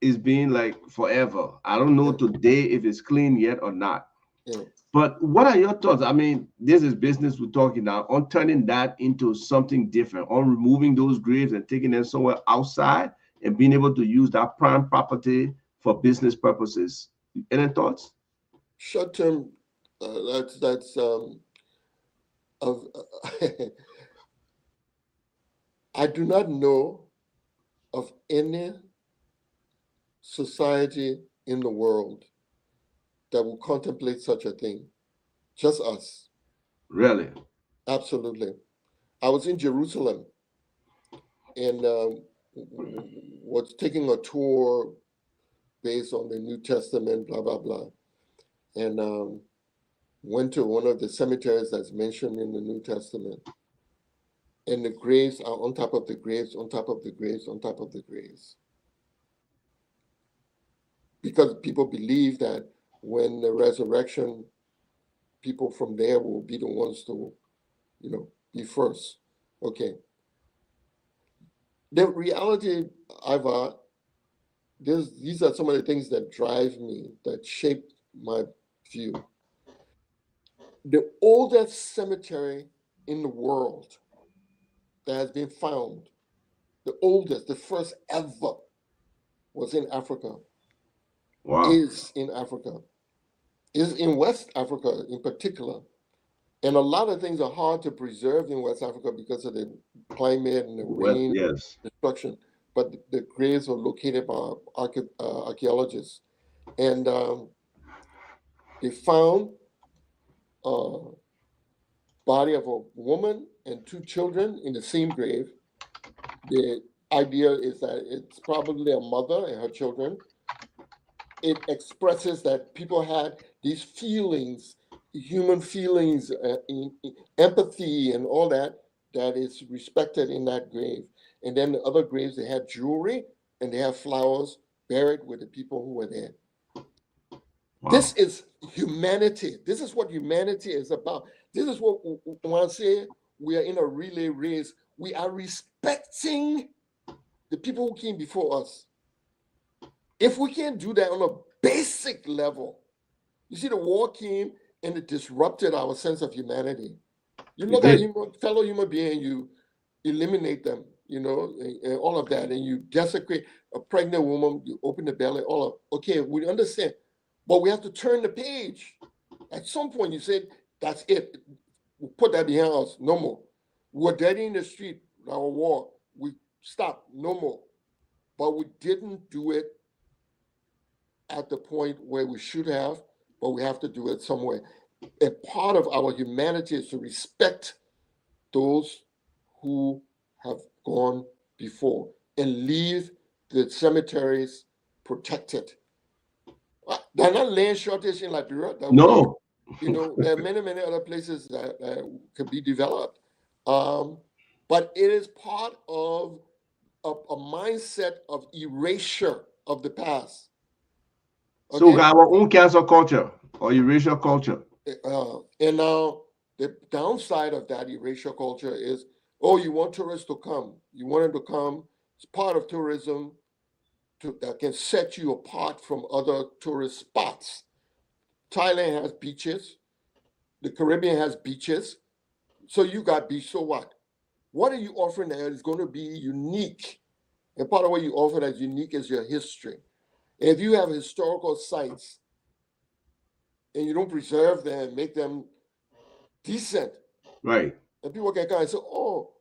is being like forever. I don't know yeah, today if it's clean yet or not. yeah. But what are your thoughts? I mean, this is business we're talking now on turning that into something different, on removing those graves and taking them somewhere outside and being able to use that prime property for business purposes. Any thoughts? Short term, that's of. I do not know of any society in the world that will contemplate such a thing. Just us. Really? Absolutely. I was in Jerusalem and was taking a tour based on the New Testament, blah, blah, blah. And went to one of the cemeteries that's mentioned in the New Testament. And the graves are on top of the graves, on top of the graves, on top of the graves. because people believe that when the resurrection, people from there will be the ones to, be first. Okay. The reality, Iva, these are some of the things that drive me, that shape my view. The oldest cemetery in the world that has been found, the oldest, the first ever, was in Africa, Wow. is in Africa, is in West Africa in particular. And a lot of things are hard to preserve in West Africa because of the climate and the Well, rain, yes. destruction. But the graves are located by archaeologists. And they found a body of a woman and two children in the same grave. The idea is that it's probably a mother and her children. It expresses that people had these feelings, human feelings, empathy, and all that, that is respected in that grave. And then the other graves, they had jewelry and they have flowers buried with the people who were there. This Wow. is humanity. This is what humanity is about. This is what, when I say we are in a relay race, we are respecting the people who came before us. If we can't do that on a basic level, you see, the war came and it disrupted our sense of humanity. You It look at did. fellow human being, you eliminate them, and all of that, and you desecrate a pregnant woman, you open the belly, all of, okay, we understand, but we have to turn the page. At some point, you said, that's it. We put that behind us, no more. We're dead in the street, our war. We stopped, no more. But we didn't do it at the point where we should have, but we have to do it somewhere. A part of our humanity is to respect those who have gone before and leave the cemeteries protected. There are not land shortage in Liberia that we need. No. There are many, many other places that could be developed. But it is part of a mindset of erasure of the past. So we Okay? got our own cancel culture or erasure culture. And now the downside of that erasure culture is, oh, you want tourists to come. You want them to come. It's part of tourism that can set you apart from other tourist spots. Thailand has beaches. The Caribbean has beaches. So you got beach. So what? What are you offering that is going to be unique? And part of what you offer that's unique is your history. And if you have historical sites and you don't preserve them, make them decent, Right. and people can come and say, oh,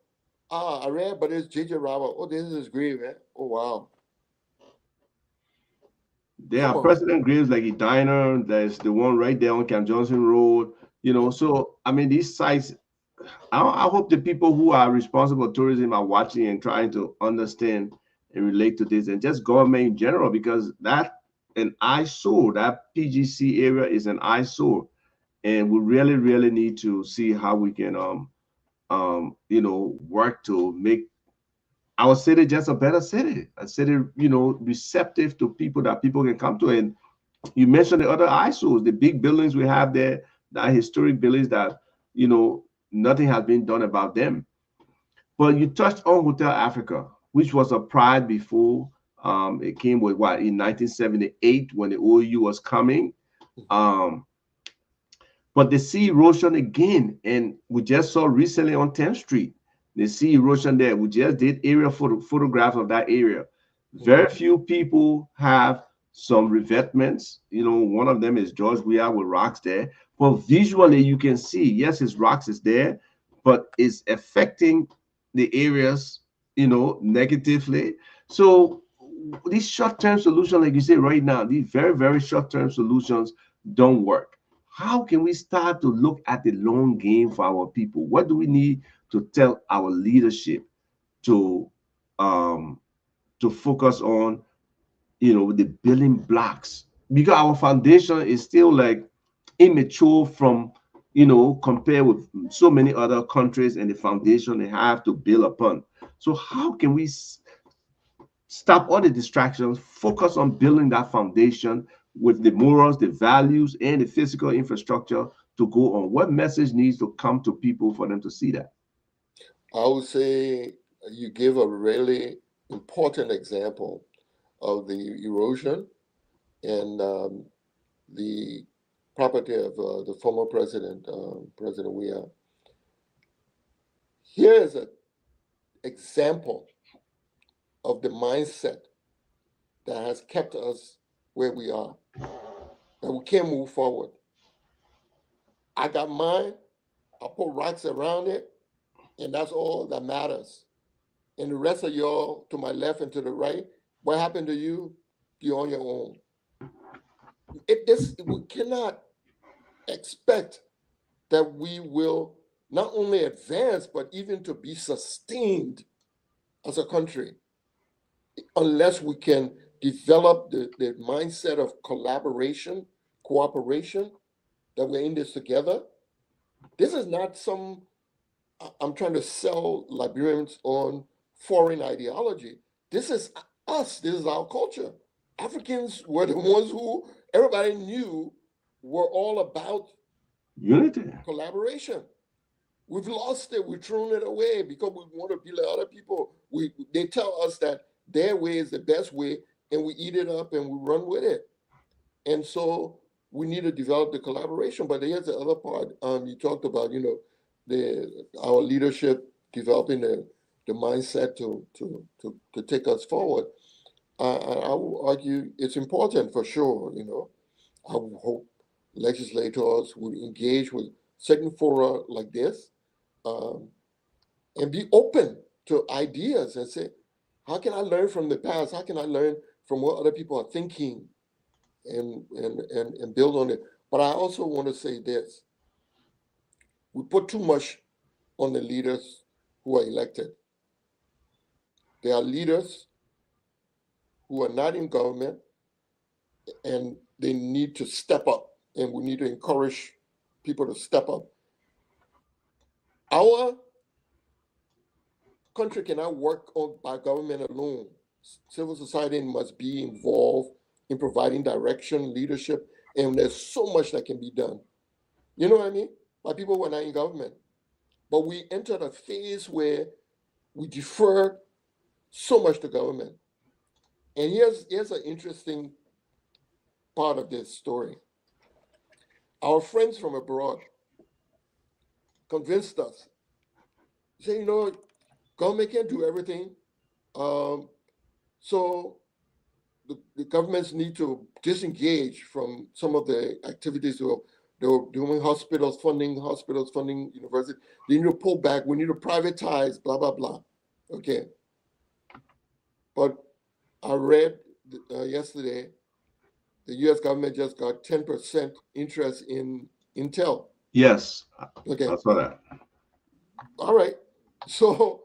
I read, but it's J.J. Robert. Oh, this is great, man. Oh, wow. There Come are on. president graves like Edina. There's the one right there on Camp Johnson Road. So I mean, these sites. I hope the people who are responsible for tourism are watching and trying to understand and relate to this, and just government in general, because that an eyesore. That PGC area is an eyesore, and we really, really need to see how we can work to make our city just a better city, a city, receptive to people that people can come to. And you mentioned the other eyesores, the big buildings we have there, that historic buildings that, nothing has been done about them. But you touched on Hotel Africa, which was a pride before. It came with what in 1978 when the OU was coming. Um, but the sea erosion again, and we just saw recently on 10th Street, the sea erosion there. We just did area photographs of that area. Very few people have some revetments. One of them is George Weah with rocks there. But visually, you can see, yes, his rocks is there, but it's affecting the areas, negatively. So these short-term solutions, like you say right now, these very, very short-term solutions don't work. How can we start to look at the long game for our people? What do we need to tell our leadership to um to focus on, the building blocks? Because our foundation is still like immature from, compared with so many other countries and the foundation they have to build upon. So how can we Stop all the distractions, focus on building that foundation with the morals, the values, and the physical infrastructure to go on. What message needs to come to people for them to see that? I would say you give a really important example of the erosion and the property of the former president, President Weah. Here is an example of the mindset that has kept us where we are, that we can't move forward. I got mine, I put rocks around it, and that's all that matters. And the rest of y'all to my left and to the right, what happened to you? You're on your own. We cannot expect that we will not only advance, but even to be sustained as a country, unless we can develop the mindset of collaboration, cooperation, that we're in this together. This is not I'm trying to sell Liberians on foreign ideology. This is us, this is our culture. Africans were the ones who everybody knew were all about Unity. collaboration. We've lost it. We've thrown it away because we want to be like other people. They tell us that their way is the best way, and we eat it up and we run with it. And so we need to develop the collaboration. But here's the other part. You talked about, our leadership developing the mindset to take us forward. I will argue it's important for sure. I would hope legislators would engage with certain fora like this, and be open to ideas and say, how can I learn from the past? How can I learn from what other people are thinking and build on it? But I also want to say this. We put too much on the leaders who are elected. There are leaders who are not in government, and they need to step up, and we need to encourage people to step up. Our country cannot work by government alone. Civil society must be involved in providing direction, leadership, and there's so much that can be done. You know what I mean? By people who are not in government. But we entered a phase where we defer so much to government. And here's an interesting part of this story. Our friends from abroad convinced us, say, government can't do everything. So the governments need to disengage from some of the activities they were doing, hospitals funding universities. They need to pull back. We need to privatize, blah, blah, blah. Okay. But I read yesterday, the U.S. government just got 10% interest in Intel. Yes. Okay. I saw that. All right. So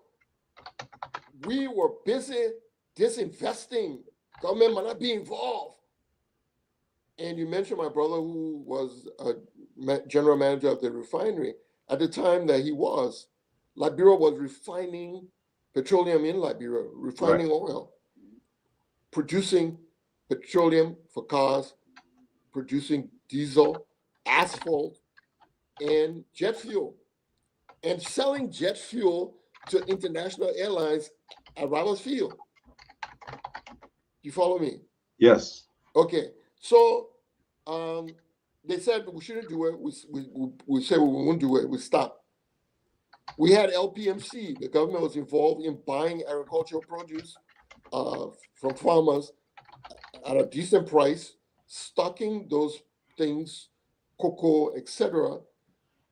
we were busy disinvesting. Government might not be involved. And you mentioned my brother who was a general manager of the refinery. At the time that he was, Liberia was refining petroleum in Liberia, refining oil, producing petroleum for cars, producing diesel, asphalt, and jet fuel, and selling jet fuel to international airlines at Ramos Field. You follow me? Yes. Okay. So they said we shouldn't do it. We said we won't do it. We stopped. We had LPMC. The government was involved in buying agricultural produce from farmers at a decent price, stocking those things, cocoa, etc.,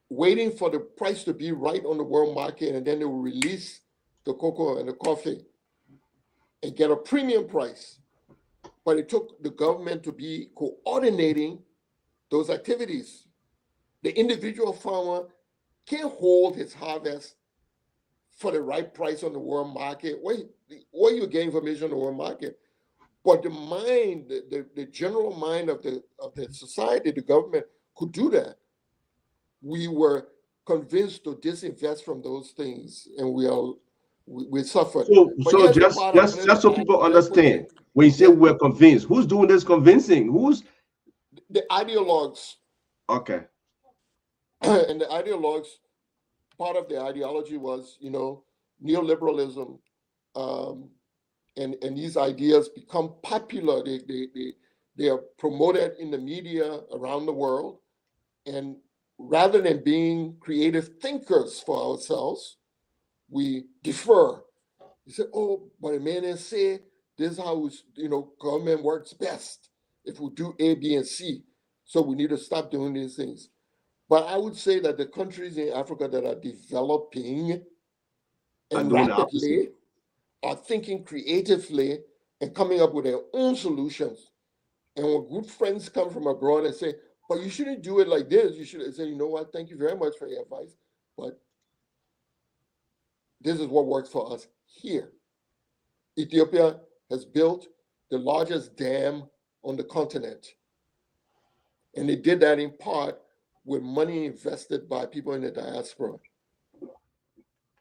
waiting for the price to be right on the world market, and then they will release the cocoa and the coffee and get a premium price. But it took the government to be coordinating those activities. The individual farmer can't hold his harvest for the right price on the world market. Where you get information on the world market? But the mind, the general mind of the society, the government could do that. We were convinced to disinvest from those things, and we are we suffered. So, But so here's the just part I just wanted just to so add people very quickly. understand, when you say Yeah, we're convinced, who's doing this convincing? Who's the ideologues okay? and the ideologues, part of the ideology was, neoliberalism, um, and these ideas become popular. They are promoted in the media around the world, and rather than being creative thinkers for ourselves, we defer. You say, "Oh, but a man has said this is how government works best. If we do A, B, and C, so we need to stop doing these things." But I would say that the countries in Africa that are developing I'm and doing the opposite. rapidly are thinking creatively and coming up with their own solutions. And when good friends come from abroad and say, "But you shouldn't do it like this," you should say, "You know what? Thank you very much for your advice, but this is what works for us here." Ethiopia has built the largest dam on the continent. And they did that in part with money invested by people in the diaspora.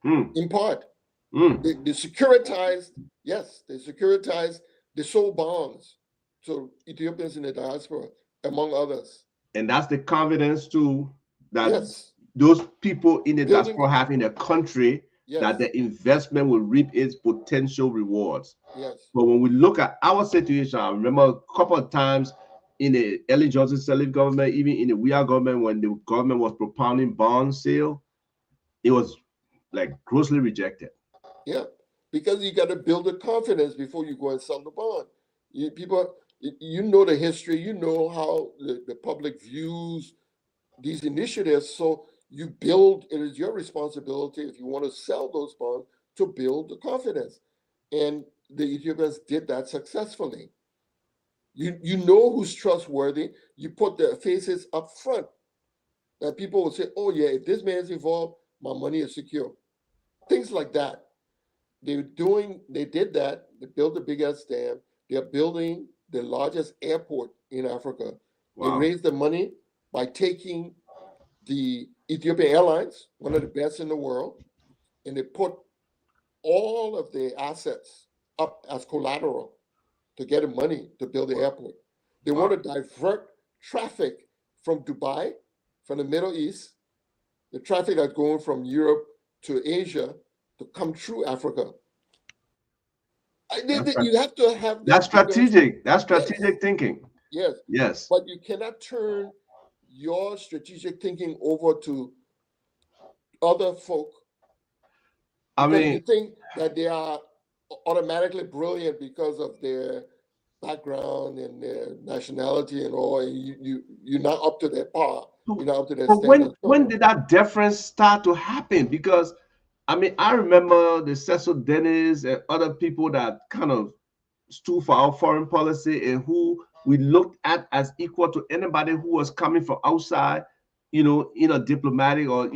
Hmm. In part, Hmm. they securitized, yes, they securitized, they sold bonds to Ethiopians in the diaspora, among others. And that's the confidence too that Yes, those people in the building, diaspora have in their country, that yes, the investment will reap its potential rewards. yes, But when we look at our situation, I remember a couple of times in the Ellen Johnson Sirleaf government, even in the Weah government, when the government was propounding bond sale, it was like grossly rejected. yeah, because you got to build the confidence before you go and sell the bond. People, you know the history, you know how the public views these initiatives. So you build, it is your responsibility if you want to sell those bonds to build the confidence. And the Ethiopians did that successfully. You know who's trustworthy. You put their faces up front. That people will say, "Oh yeah, if this man's involved, my money is secure." Things like that. They did that. They built the biggest dam. They're building the largest airport in Africa. They Wow. raised the money by taking the Ethiopian Airlines, one of the best in the world, and they put all of the assets up as collateral to get the money to build the airport. They want Wow. to divert traffic from Dubai, from the Middle East, the traffic that's going from Europe to Asia to come through Africa. That's, You have to have that's that bigger, strategic. That's yes, strategic thinking. yes, Yes. but you cannot turn your strategic thinking over to other folk I because you mean, think that they are automatically brilliant because of their background and their nationality and all, and you're not up to their par, but you're not up to their but when standard. when So did that difference start to happen? Because I mean, I remember the Cecil Dennis and other people that kind of stood for our foreign policy and who we looked at as equal to anybody who was coming from outside, in a diplomatic or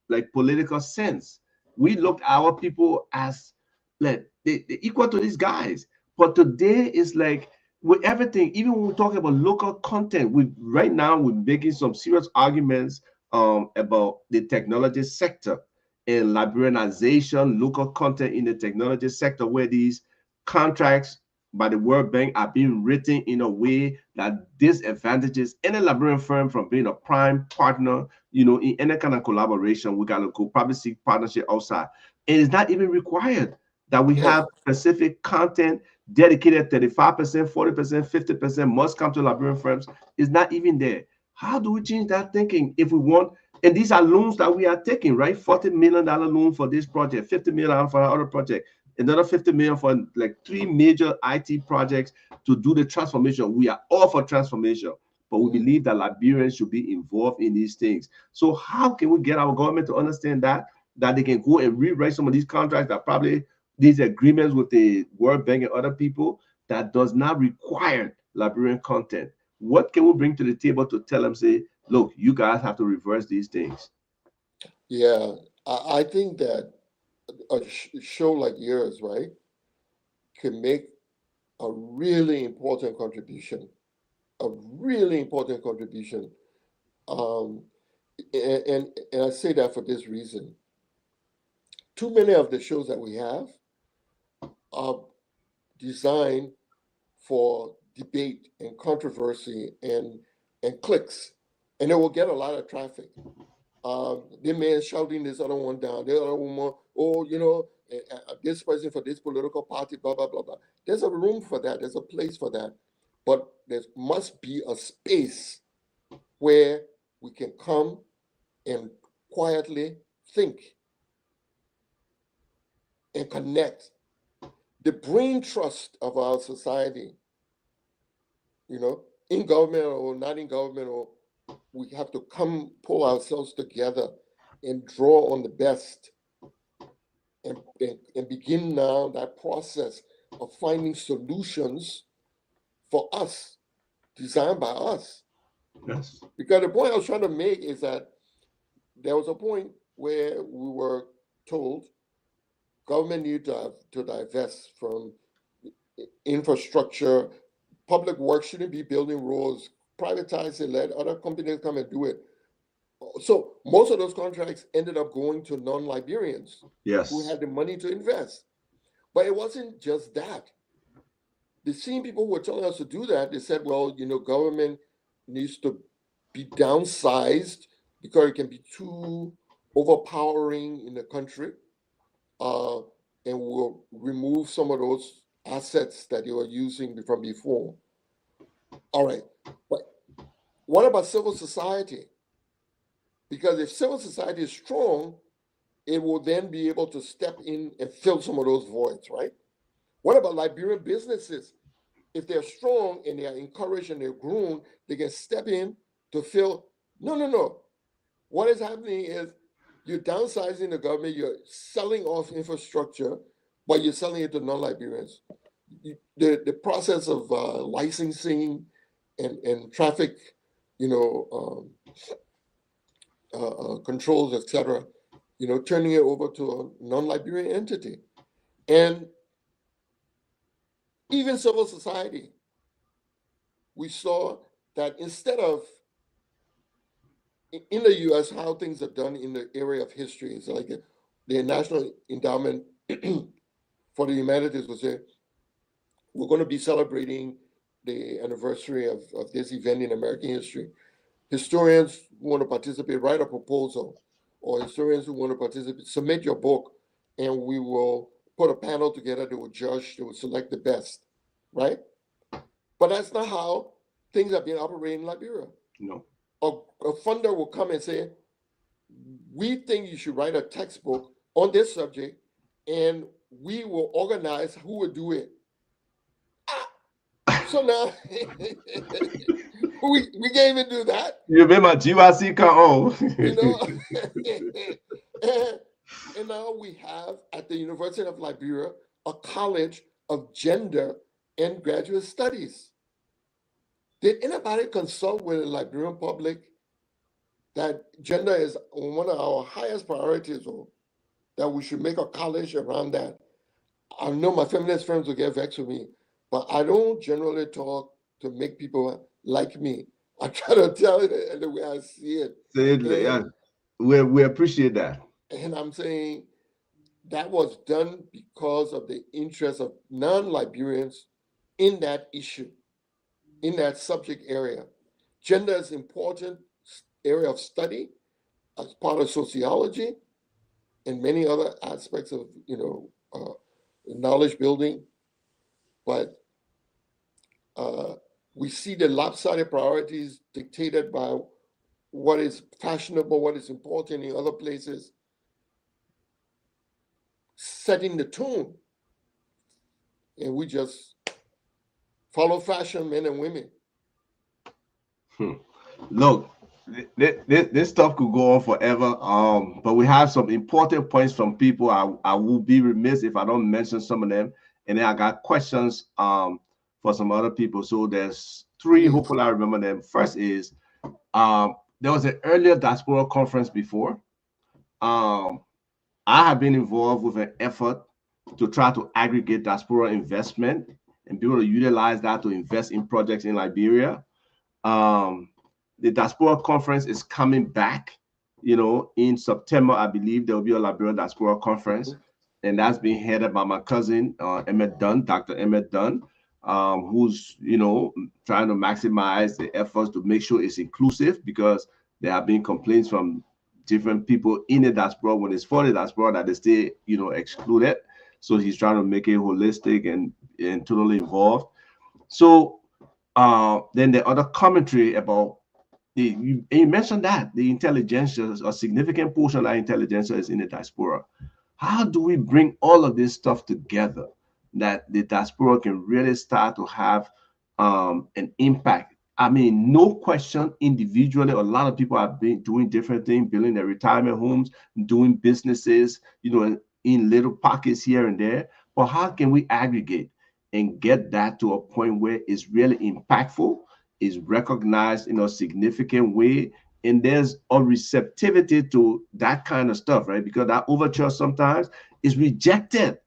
like political sense. We looked at our people as like they equal to these guys. But today it's like with everything, even when we're talking about local content, we right now we're making some serious arguments about the technology sector and liberalization, local content in the technology sector, where these contracts by the World Bank are being written in a way that disadvantages any Liberian firm from being a prime partner, in any kind of collaboration. We got to go probably seek partnership outside. And it's not even required that we yes, have specific content dedicated 35%, 40%, 50% must come to Liberian firms. It's not even there. How do we change that thinking if we want? And these are loans that we are taking, right? $40 million loan for this project, $50 million for another project, another 50 million for like three major IT projects to do the transformation. We are all for transformation, but we mhm, believe that Liberians should be involved in these things. So how can we get our government to understand that they can go and rewrite some of these contracts, that probably these agreements with the World Bank and other people, that does not require Liberian content? What can we bring to the table to tell them, say, look, you guys have to reverse these things? yeah. I think that a show like yours, right, can make a really important contribution, a really important contribution. Um, and I say that for this reason. too many of the shows that we have are designed for debate and controversy and clicks, and it will get a lot of traffic. The man shouting this other one down, the other one, oh, this person for this political party, blah blah blah blah. There's a room for that. There's a place for that, but there must be a space where we can come and quietly think and connect. The brain trust of our society, in government or not in government, or we have to pull ourselves together and draw on the best and begin now that process of finding solutions for us, designed by us. Yes. Because the point I was trying to make is that there was a point where we were told government needed to divest from infrastructure. Public works shouldn't be building roads, privatize it, let other companies come and do it. So most of those contracts ended up going to non-Liberians Yes. who had the money to invest. But it wasn't just that. The same people who were telling us to do that, they said, well, government needs to be downsized because it can be too overpowering in the country, and will remove some of those assets that they were using from before. All right, but what about civil society? Because if civil society is strong, it will then be able to step in and fill some of those voids, right? What about Liberian businesses? If they're strong and they are encouraged and they're grown, they can step in to fill. No. What is happening is you're downsizing the government, you're selling off infrastructure, but you're selling it to non-Liberians. The process of licensing and traffic, controls, etc., turning it over to a non-Liberian entity. And even civil society, we saw that instead of, in the US, how things are done in the area of history, it's like the National Endowment for the Humanities will say, we're going to be celebrating the anniversary of this event in American history. Historians who want to participate, write a proposal, or historians who want to participate, submit your book, and we will put a panel together that will judge, that will select the best, right? But that's not how things have been operating in Liberia. No. A funder will come and say, we think you should write a textbook on this subject, and we will organize who will do it. So now we can't even do that. You be my GYC come on. And now we have at the University of Liberia a college of gender and graduate studies. Did anybody consult with the Liberian public that gender is one of our highest priorities, or that we should make a college around that? I know my feminist friends will get vexed with me, but I don't generally talk to make people like me. I try to tell it the way I see it. Yeah, we appreciate that. And I'm saying that was done because of the interest of non-Liberians in that issue, in that subject area. Gender is an important area of study as part of sociology and many other aspects of knowledge building. But we see the lopsided priorities dictated by what is fashionable, what is important in other places, setting the tone. And we just follow fashion, men and women. Look, this stuff could go on forever. But we have some important points from people. I will be remiss if I don't mention some of them. And then I got questions for some other people. So there's three. Hopefully I remember them. First is there was an earlier diaspora conference before. I have been involved with an effort to try to aggregate diaspora investment and be able to utilize that to invest in projects in Liberia. The diaspora conference is coming back. in September, I believe there will be a Liberia Diaspora Conference, Mhm. and that's being headed by my cousin, Emmett Dunn, Dr. Emmett Dunn, who's, trying to maximize the efforts to make sure it's inclusive, because there have been complaints from different people in the diaspora when it's for the diaspora that they stay, excluded. So he's trying to make it holistic and totally involved. So then the other commentary about you mentioned that the intelligentsia, a significant portion of that intelligentsia is in the diaspora. How do we bring all of this stuff together that the diaspora can really start to have an impact? I mean, no question, individually, a lot of people have been doing different things, building their retirement homes, doing businesses, in little pockets here and there. But how can we aggregate and get that to a point where it's really impactful, is recognized in a significant way, and there's a receptivity to that kind of stuff, right? Because that overture sometimes is rejected.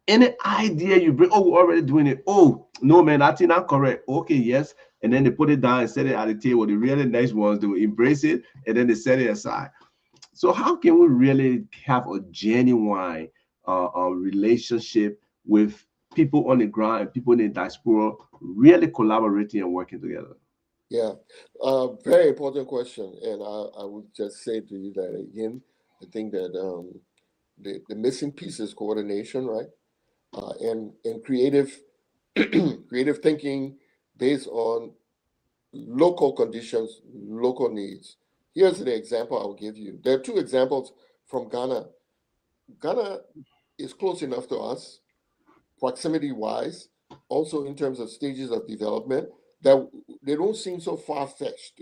Any idea you bring, oh, we're already doing it. Oh, no, man, that's not correct. Okay, yes. And then they put it down and set it at the table. The really nice ones, they will embrace it and then they set it aside. So how can we really have a genuine relationship with people on the ground and people in the diaspora really collaborating and working together? Yeah, very important question, and I would just say to you that again, I think that the missing piece is coordination, right? And creative creative thinking based on local conditions, local needs. Here's the example I'll give you. There are two examples from Ghana. Ghana is close enough to us, proximity wise, also in terms of stages of development, that they don't seem so far fetched.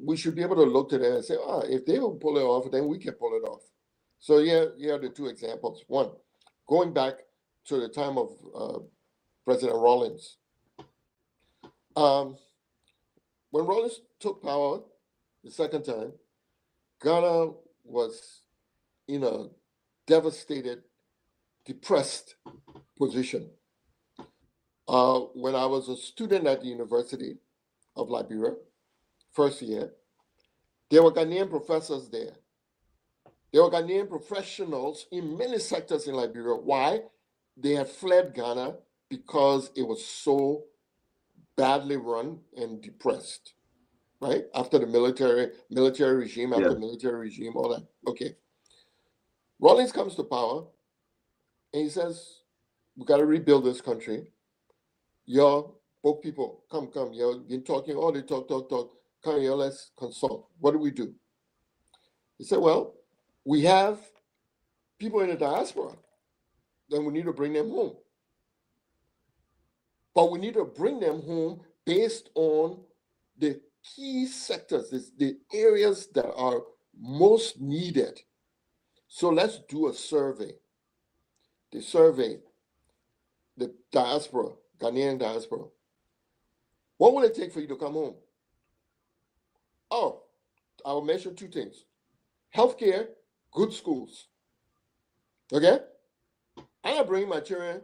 We should be able to look to them and say, if they will pull it off, then we can pull it off. So, yeah, here are the two examples. One, going back to the time of President Rawlings. When Rawlings took power the second time, Ghana was in a devastated, depressed position. When I was a student at the University of Liberia, first year, there were Ghanaian professors there. There were Ghanaian professionals in many sectors in Liberia. Why? They had fled Ghana because it was so badly run and depressed, right? After the military regime, Yeah. after military regime, all that. Okay. Rawlings comes to power and he says, we got to rebuild this country. Y'all, both people, come. Y'all been talking, all they talk. Come here, let's consult. What do we do? He said, well, we have people in the diaspora, then we need to bring them home. But we need to bring them home based on the key sectors, the areas that are most needed. So let's do a survey. The survey, the diaspora, Ghanaian diaspora. What will it take for you to come home? Oh, I will mention two things: healthcare, good schools. Okay? I'm not bringing my children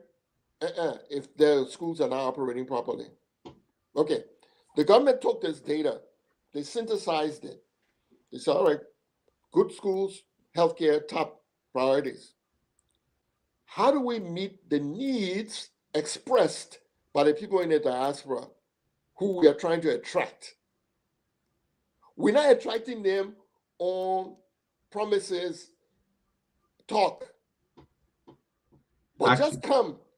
if their schools are not operating properly. Okay. The government took this data, they synthesized it. They said, all right, good schools, healthcare, top priorities. How do we meet the needs expressed by the people in the diaspora who we are trying to attract? We're not attracting them on promises, talk. But Actually,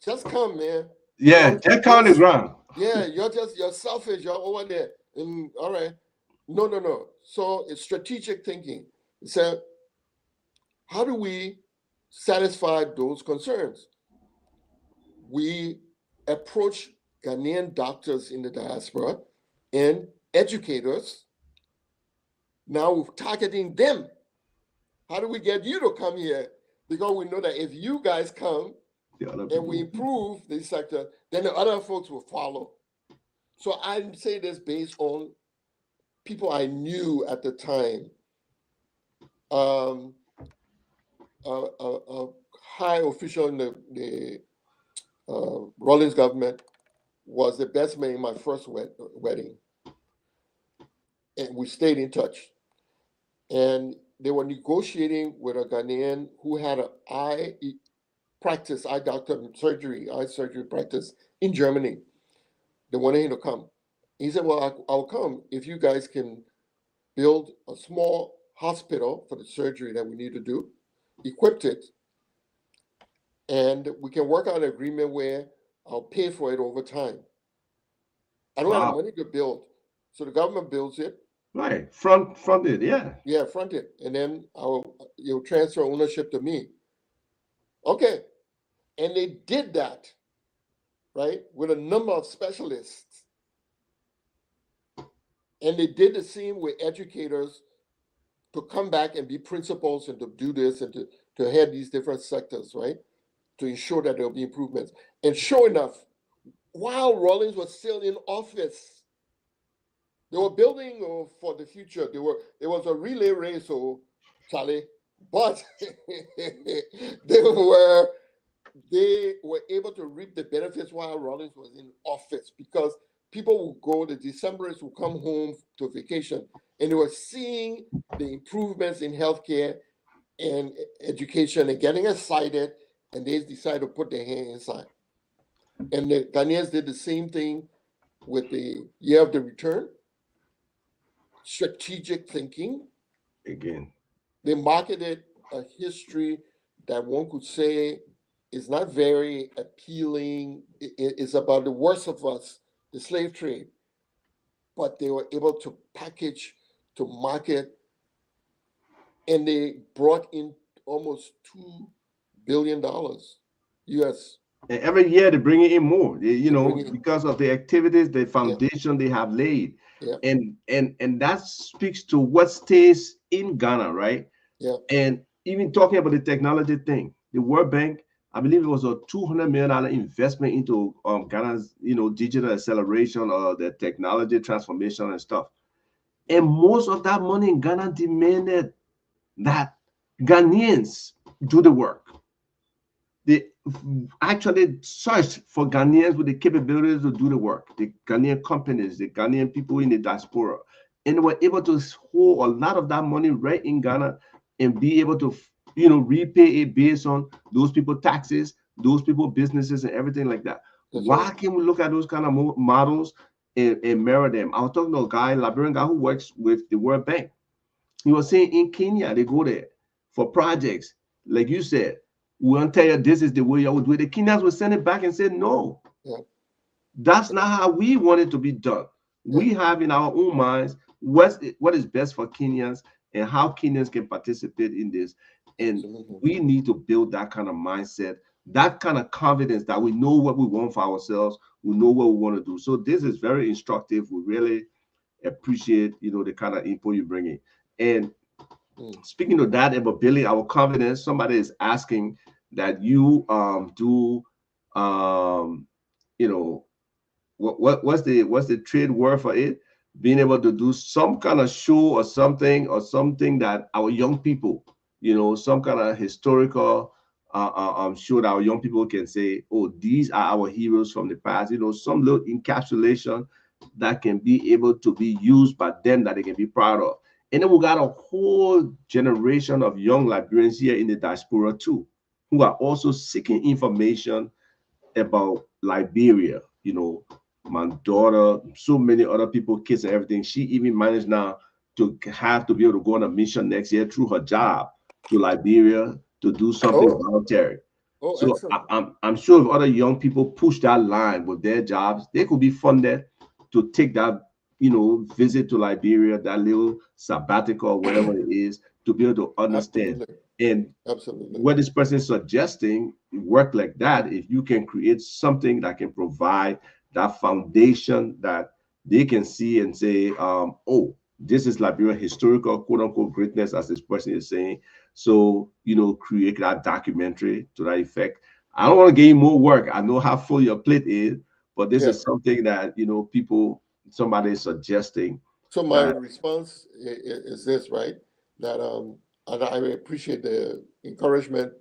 just come, man. yeah, just count the ground. Yeah, you're selfish, you're over there. And all right. No. So it's strategic thinking. So how do we satisfy those concerns? We approach Ghanaian doctors in the diaspora and educators. Now we're targeting them. How do we get you to come here? Because we know that if you guys come and we improve this sector, then the other folks will follow. So I say this based on people I knew at the time. A high official in the Rawlings government was the best man in my first wedding. And we stayed in touch. And they were negotiating with a Ghanaian who had an eye doctor eye surgery practice in Germany. They wanted him to come. He said, "Well, I'll come if you guys can build a small hospital for the surgery that we need to do, equipped it, and we can work out an agreement where I'll pay for it over time. I don't have Wow. money to build, so the government builds it, Right. Fronted. Yeah. yeah, front it, and then you'll transfer ownership to me." Okay, and they did that, right, with a number of specialists, and they did the same with educators to come back and be principals and to do this and to head these different sectors, right, to ensure that there'll be improvements. And sure enough, while Rawlings was still in office, they were building for the future. There was a relay race, Charlie, but were they were able to reap the benefits while Rawlings was in office, because people would go, the Decemberists would come home to vacation, and they were seeing the improvements in healthcare and education and getting excited, and they decided to put their hand inside. And the Ghanaians did the same thing with the year of the return, strategic thinking. Again. They marketed a history that one could say is not very appealing. It's about the worst of us, the slave trade. But they were able to package, to market, and they brought in almost $2 billion US. And every year they bring in more, They bring in, because of the activities, the yeah, foundation they have laid. yeah, And that speaks to what stays in Ghana, right? yeah. And even talking about the technology thing, the World Bank, I believe it was a $200 million investment into Ghana's, digital acceleration or the technology transformation and stuff. And most of that money in Ghana demanded that Ghanaians do the work. They actually searched for Ghanaians with the capabilities to do the work, the Ghanaian companies, the Ghanaian people in the diaspora. And they were able to hold a lot of that money right in Ghana and be able to, repay it based on those people taxes, those people businesses, and everything like that. That's Why right. can't we look at those kind of models and mirror them? I was talking to a guy, Liberian guy who works with the World Bank. He was saying in Kenya, they go there for projects. Like you said, we want to tell you this is the way you would do it. The Kenyans will send it back and say, no, Yeah, that's not how we want it to be done. yeah, We have in our own minds what is best for Kenyans and how Kenyans can participate in this. And absolutely. we need to build that kind of mindset, that kind of confidence that we know what we want for ourselves, we know what we want to do. So this is very instructive. We really appreciate, the kind of input you bring in. And speaking of that, about building our confidence, somebody is asking that you do you know what's the trade word for it? Being able to do some kind of show or something that our young people, some kind of historical show that our young people can say, oh, these are our heroes from the past. Some little encapsulation that can be able to be used by them that they can be proud of. And then we got a whole generation of young Liberians here in the diaspora too, who are also seeking information about Liberia. My daughter, so many other people, kids and everything. She even managed now to have to be able to go on a mission next year through her job to Liberia to do something Oh, voluntary. oh, So excellent. I'm sure if other young people push that line with their jobs, they could be funded to take that, visit to Liberia, that little sabbatical or whatever it is, to be able to understand. Absolutely, And absolutely. what this person is suggesting, work like that, if you can create something that can provide that foundation that they can see and say, oh, this is Liberia historical quote unquote greatness, as this person is saying. So, create that documentary to that effect. I don't want to give you more work. I know how full your plate is, but this Yeah. is something that, somebody is suggesting So my that. response is this, right? That and I appreciate the encouragement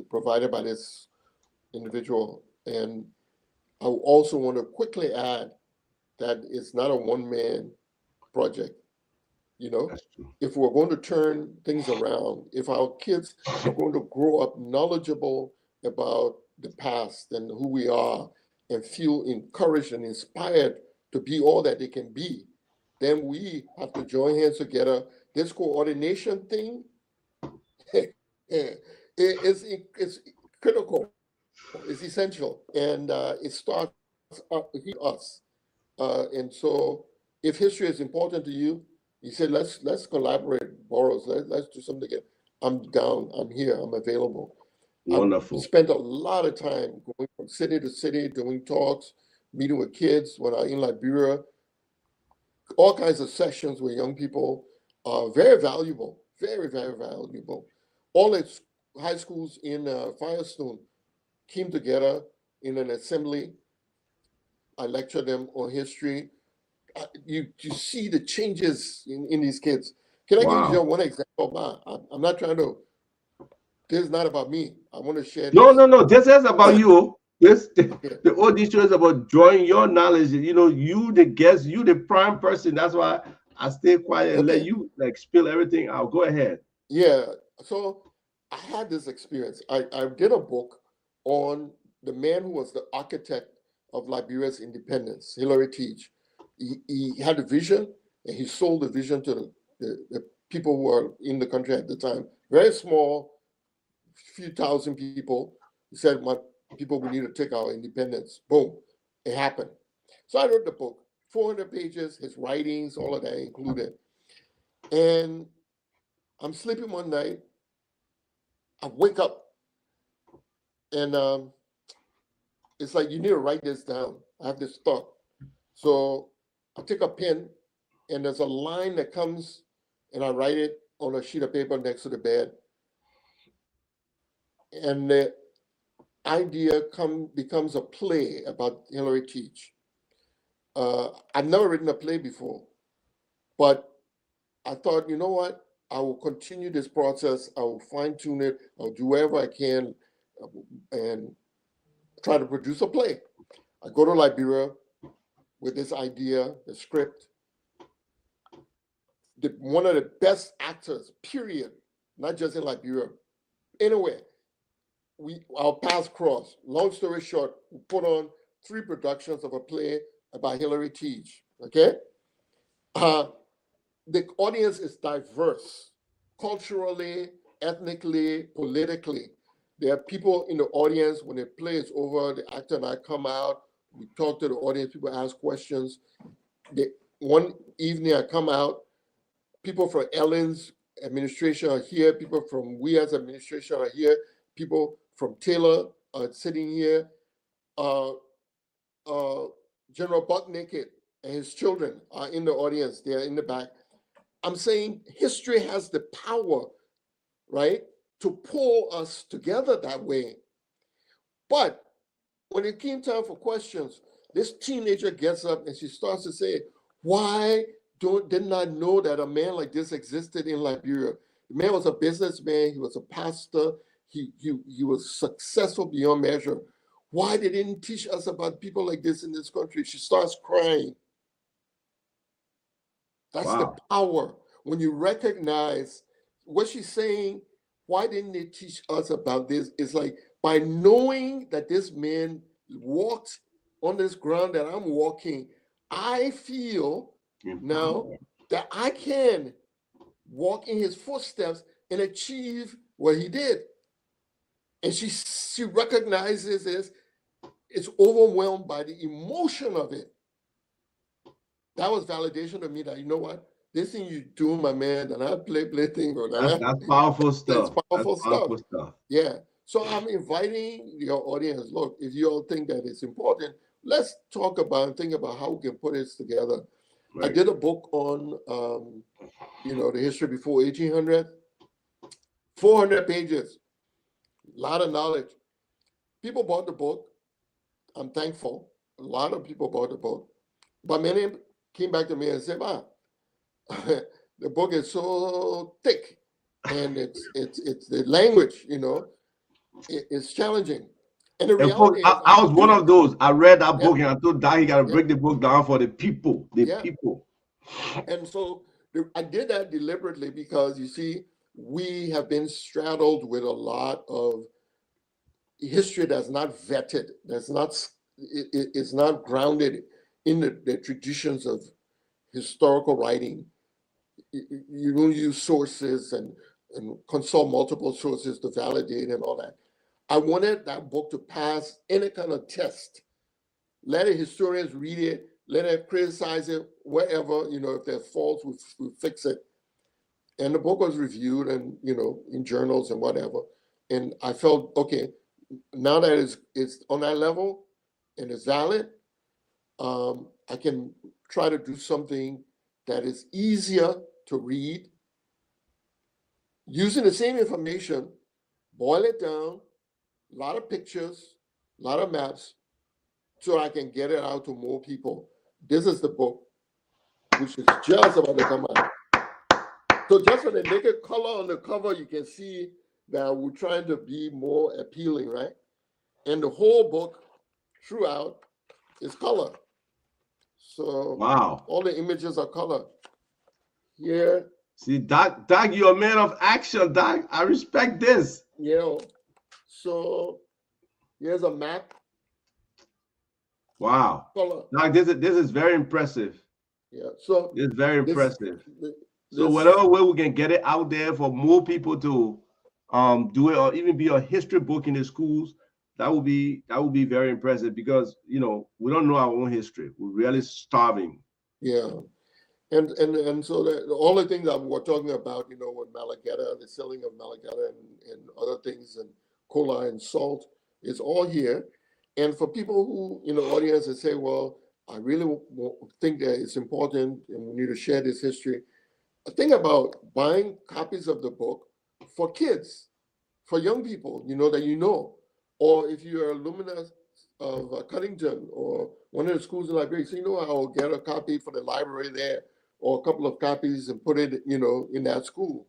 provided by this individual, and I also want to quickly add that it's not a one-man project. You know, That's true. if we're going to turn things around, if our kids are going to grow up knowledgeable about the past and who we are and feel encouraged and inspired to be all that they can be, then we have to join hands together. This coordination thing it's critical, it's essential, and it starts up with us. And so, if history is important to you, you say let's collaborate, Boros. Let's do something together. I'm down. I'm here. I'm available. I've Wonderful. spent a lot of time going from city to city, doing talks, meeting with kids when I'm in Liberia, all kinds of sessions with young people. Very valuable, very, very valuable. All its high schools in Firestone came together in an assembly. I lectured them on history. You see the changes in these kids. Can I give you Wow. just one example? I'm not trying to, this is not about me. I want to share No, this. no, no. This is about you. This Yeah. the OGEEs Show is about drawing your knowledge. You know, you the guest, you the prime person. That's why I stay quiet and let Okay. you like spill everything out. Go ahead. Yeah. So I had this experience. I did a book on the man who was the architect of Liberia's independence, Hillary Teach. He had a vision and he sold the vision to the people who were in the country at the time. Very small, few thousand people. He said, "My people, we need to take our independence." Boom, it happened. So I wrote the book, 400 pages, his writings, all of that included. And I'm sleeping one night. I wake up and it's like, you need to write this down. I have this thought. So I take a pen and there's a line that comes and I write it on a sheet of paper next to the bed. And the idea becomes a play about Hillary Teach. I've never written a play before, but I thought, you know what? I will continue this process. I will fine tune it. I'll do whatever I can and try to produce a play. I go to Liberia with this idea, the script. One of the best actors, period, not just in Liberia, anywhere. Our paths crossed. Long story short, we put on 3 productions of a play about Hillary Teach. Okay, the audience is diverse, culturally, ethnically, politically. There are people in the audience when the play is over. The actor and I come out. We talk to the audience. People ask questions. One evening I come out. People from Ellen's administration are here. People from We as administration are here. People from Taylor are sitting here. Uh, General Buck Naked and his children are in the audience. They are in the back. I'm saying history has the power, right, to pull us together that way. But when it came time for questions, this teenager gets up and she starts to say, why didn't I know that a man like this existed in Liberia? The man was a businessman. He was a pastor. He was successful beyond measure. Why they didn't teach us about people like this in this country? She starts crying. That's the Wow. power. When you recognize what she's saying, why didn't they teach us about this? It's like, by knowing that this man walked on this ground that I'm walking, I feel now that I can walk in his footsteps and achieve what he did. And she recognizes this, is overwhelmed by the emotion of it. That was validation to me that, you know what, this thing you do, my man, and I play thing, or That's powerful that's stuff. powerful That's stuff. powerful stuff. Yeah. So I'm inviting your audience. Look, if you all think that it's important, let's talk about and think about how we can put this together. Right. I did a book on, the history before 1800, 400 pages, a lot of knowledge. People bought the book. I'm thankful. A lot of people bought the book, but many came back to me and said, "Ah, the book is so thick, and it's the language, it's challenging." And the And folks, reality is, I was one of those. I read that yeah, book and I told Dad he got to yeah, break the book down for the people. The yeah. people. And so I did that deliberately because you see, we have been straddled with a lot of history that's not vetted, that's not it's not grounded in the traditions of historical writing. You don't use sources and consult multiple sources to validate and all that. I wanted that book to pass any kind of test. Let the historians read it, let them criticize it, wherever, if there's faults, we fix it. And the book was reviewed and, in journals and whatever. And I felt, okay, now that it's on that level and it's valid, I can try to do something that is easier to read, using the same information, boil it down, a lot of pictures, a lot of maps, so I can get it out to more people. This is the book, which is just about to come out. So just for the naked color on the cover, you can see that we're trying to be more appealing, right? And the whole book throughout is color. So Wow. all the images are color. Here, See, Doc, you're a man of action, Doc. I respect this. So here's a map. Wow. Color. Doc, this is very impressive. Yeah. So it's very impressive. So this, whatever way we can get it out there for more people to do it, or even be a history book in the schools, that would be very impressive, because we don't know our own history. We're really starving. Yeah. And so all the things that we're talking about, with Malagueta, the selling of Malagueta and other things, and cola and salt, is all here. And for people who in the audience that say, well, I really think that it's important and we need to share this history, think about buying copies of the book for kids, for young people, that. Or if you're alumnus of Cuttington or one of the schools in Liberia, so I'll get a copy for the library there, or a couple of copies, and put it, in that school.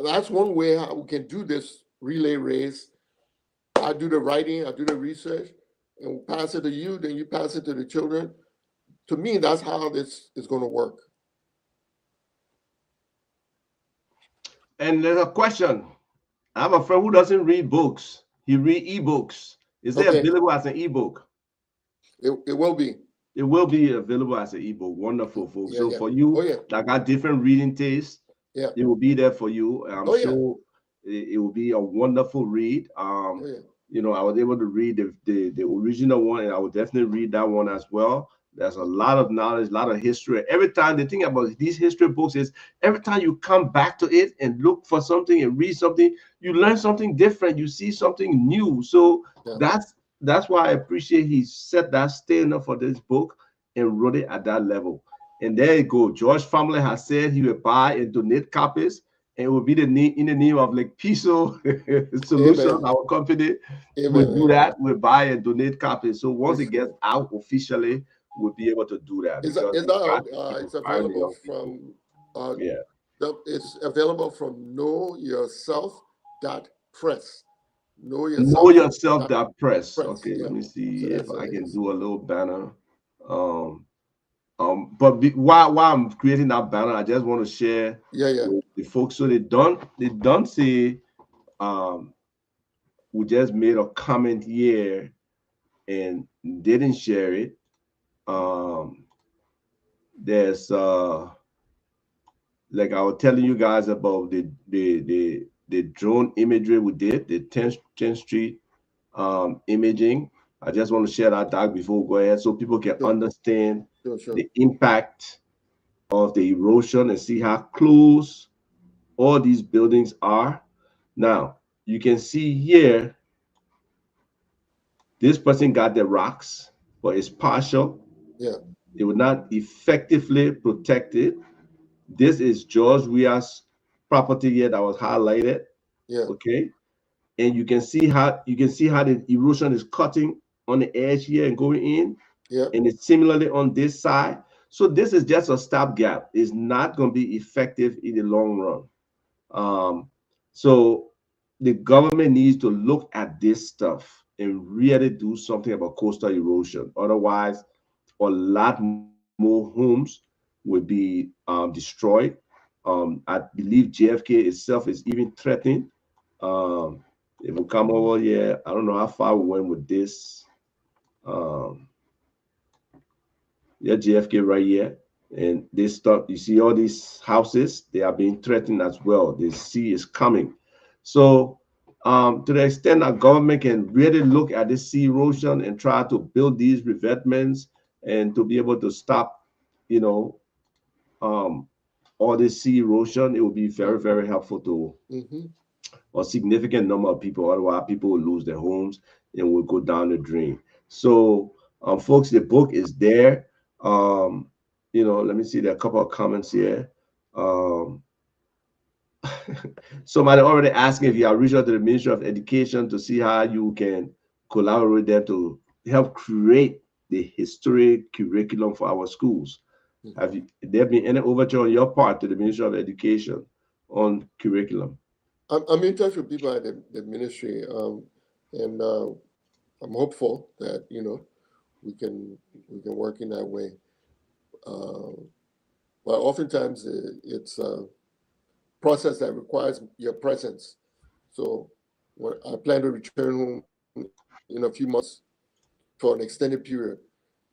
That's one way how we can do this relay race. I do the writing, I do the research, and we'll pass it to you, then you pass it to the children. To me, that's how this is going to work. And there's a question. I have a friend who doesn't read books. He reads ebooks. Is it available as an ebook? It will be. It will be available as an ebook. Wonderful, folks. Yeah, so yeah. for you yeah. that got different reading tastes, yeah, it will be there for you. I'm sure it will be a wonderful read. yeah. I was able to read the original one, and I will definitely read that one as well. There's a lot of knowledge, a lot of history. Every time, the thing about these history books is every time you come back to it and look for something and read something, you learn something different. You see something new. So that's why I appreciate he set that standard for this book and wrote it at that level. And there you go. George family has said he will buy and donate copies, and it will be in the name of like Piso Solutions, our company. We'll do that. We'll buy and donate copies. So once it gets out officially, we'll be able to do that. It's available from it's available from knowyourself.press. Knowyourself.press. Okay, let me see if I can do a little banner. But while I'm creating that banner, I just want to share with the folks. So they don't say we just made a comment here and didn't share it. There's like I was telling you guys about the drone imagery we did, the 10th Street imaging. I just want to share that, Doc, before we go ahead, so people can understand the impact of the erosion and see how close all these buildings are. Now, you can see here, this person got the rocks, but it's partial. It would not effectively protect it. This is George Ria's property here that was highlighted. Okay. And you can see how the erosion is cutting on the edge here and going in. And it's similarly on this side. So this is just a stopgap. It's not going to be effective in the long run. So the government needs to look at this stuff and really do something about coastal erosion. Otherwise, a lot more homes will would be destroyed. I believe JFK itself is even threatened. If we come over here, I don't know how far we went with this. Um, yeah, JFK right here. And this stuff, you see all these houses, they are being threatened as well. The sea is coming. So, to the extent that government can really look at this sea erosion and try to build these revetments and to be able to stop, you know, um, all this sea erosion, it would be very, very helpful to a significant number of people. Otherwise, people will lose their homes and will go down the drain. So, folks, the book is there. Um, let me see. There are a couple of comments here. Um, somebody already asking if you are reaching out to the Ministry of Education to see how you can collaborate with them to help create the history curriculum for our schools. Have there been any overture on your part to the Ministry of Education on curriculum? I'm in touch with people at the ministry, and I'm hopeful that we can work in that way. But oftentimes it's a process that requires your presence. So I plan to return home in a few months for an extended period,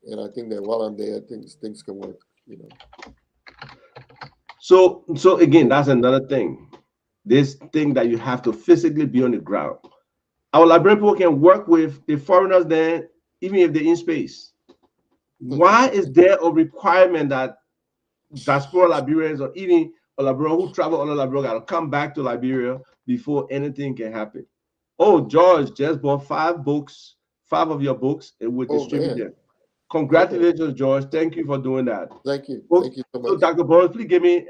and I think that while I'm there, things can work. So again, that's another thing. This thing that you have to physically be on the ground. Our librarian people can work with the foreigners then, even if they're in space. Why is there a requirement that diaspora Liberians or even a Liberian who travel on a Liberia got to come back to Liberia before anything can happen? Oh, George just bought 5 books, 5 of your books, and will distribute them. Congratulations, George. Thank you for doing that. Thank you. Books, Thank you so much. So, Dr. Boris, please give me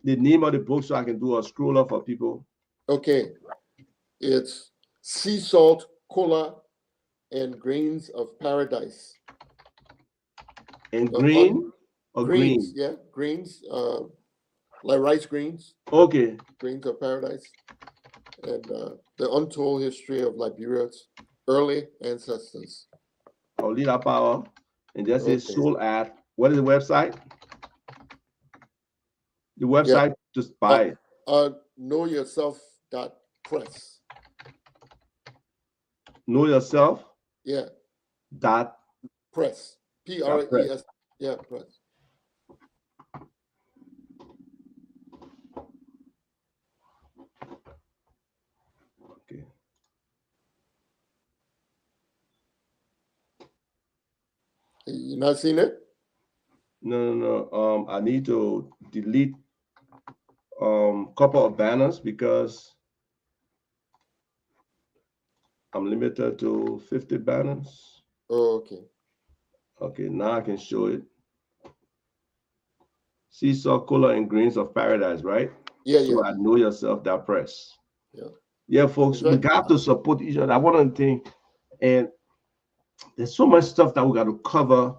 the name of the book so I can do a scroll up for people. Okay. It's Sea Salt, Cola, and Grains of Paradise. And green or greens, green? Yeah, greens, like rice greens. Okay. Grains of Paradise. And the untold history of Liberia's early ancestors. I'll leave that power and just say soul at. What is the website? The website, just buy it. Knowyourself.press. Know yourself. Yeah. Dot press. PRES. Yeah, press. Okay. You not seen it? No. I need to delete couple of banners because I'm limited to 50 banners. Oh, okay. Okay, now I can show it. Seesaw, Color, and Grains of Paradise, right? Yeah, so yeah. I know yourself that press. Yeah. Yeah, folks, we got to support each other. I want to think, and there's so much stuff that we got to cover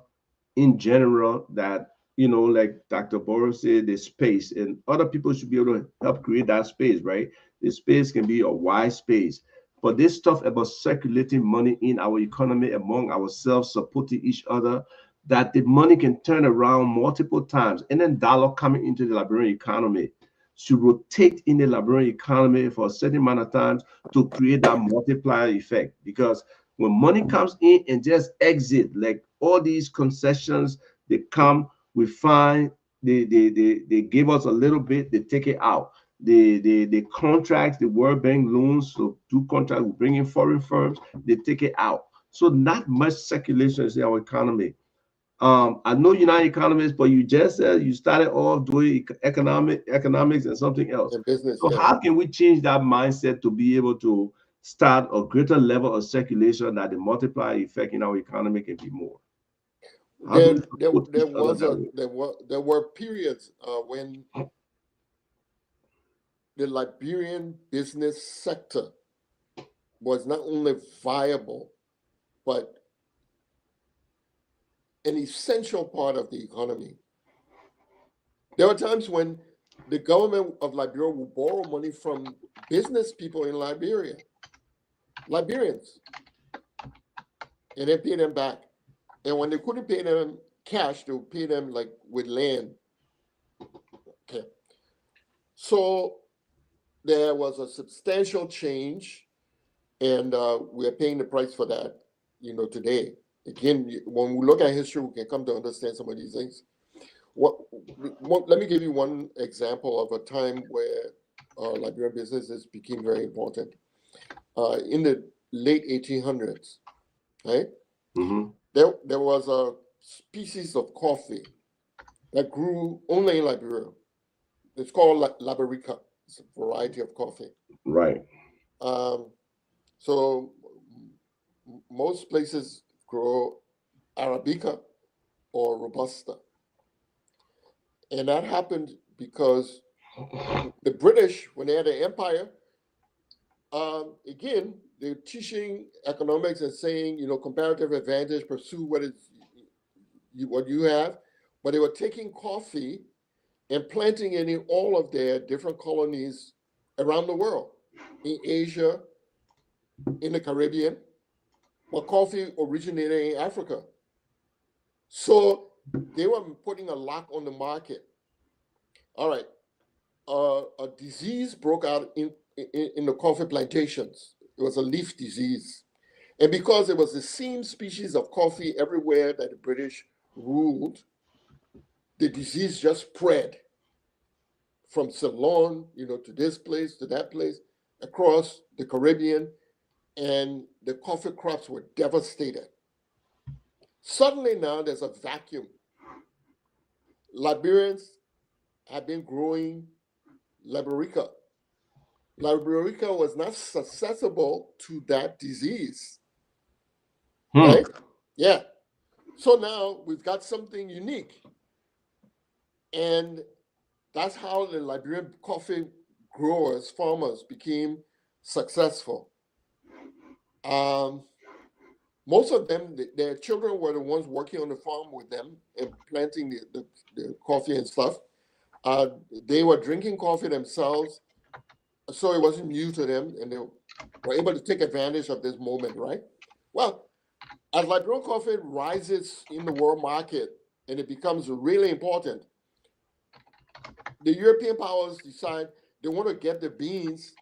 in general that, like Dr. Boris said, the space, and other people should be able to help create that space, right? The space can be a wide space. But this stuff about circulating money in our economy among ourselves, supporting each other, that the money can turn around multiple times, and then dollar coming into the Liberian economy should rotate in the Liberian economy for a certain amount of times to create that multiplier effect. Because when money comes in and just exit, like all these concessions, they come, we find they give us a little bit, they take it out. The contracts, the World Bank loans, so do contracts, we bring in foreign firms, they take it out. So not much circulation is in our economy. I know you're not an economist, but you just said you started off doing economics and something else. And business. So how can we change that mindset to be able to start a greater level of circulation that the multiplier effect in our economy can be more? There were periods when the Liberian business sector was not only viable, but an essential part of the economy. There were times when the government of Liberia would borrow money from business people in Liberia, Liberians, and then pay them back. And when they couldn't pay them cash. They would pay them like with land. Okay. So there was a substantial change, and we're paying the price for that, today. Again, when we look at history, we can come to understand some of these things. Let me give you one example of a time where Liberian businesses became very important. In the late 1800s, right? Mm-hmm. There was a species of coffee that grew only in Liberia. It's called Liberica. It's a variety of coffee. Right. Um, so most places grow Arabica or Robusta. And that happened because the British, when they had an empire, again, they're teaching economics and saying, comparative advantage, pursue what you have. But they were taking coffee and planting it in all of their different colonies around the world, in Asia, in the Caribbean, but coffee originated in Africa. So they were putting a lock on the market. All right, a disease broke out in the coffee plantations. It was a leaf disease. And because it was the same species of coffee everywhere that the British ruled, the disease just spread from Ceylon, to this place, to that place, across the Caribbean, and the coffee crops were devastated. Suddenly now there's a vacuum. Liberians have been growing Liberica. Liberica was not susceptible to that disease, Hmm. right? Yeah. So now we've got something unique. And that's how the Liberian coffee growers, farmers became successful. Um, Most of them, their children were the ones working on the farm with them and planting the coffee and stuff. They were drinking coffee themselves, so it wasn't new to them, and they were able to take advantage of this moment, right? Well, as Liberian coffee rises in the world market and it becomes really important, the European powers decide they want to get the beans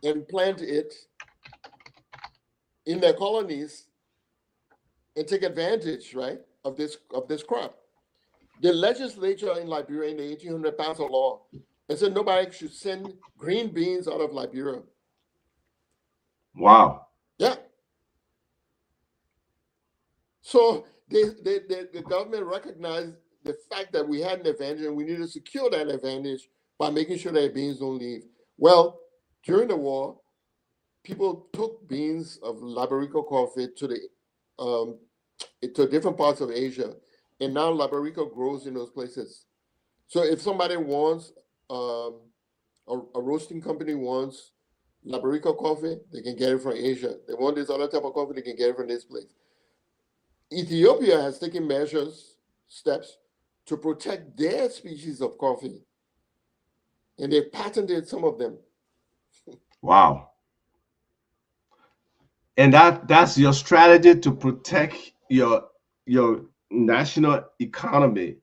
and plant it in their colonies and take advantage, right, of this crop. The legislature in Liberia in the 1800 passed a law and said nobody should send green beans out of Liberia. Wow. Yeah. So the government recognized the fact that we had an advantage and we need to secure that advantage by making sure that beans don't leave. Well, during the war, people took beans of Liberica coffee um, to different parts of Asia, and now Liberica grows in those places. So if somebody wants um, a roasting company wants Liberica coffee, they can get it from Asia. They want this other type of coffee, they can get it from this place. Ethiopia has taken steps to protect their species of coffee, and they've patented some of them. Wow. And that's your strategy to protect your national economy.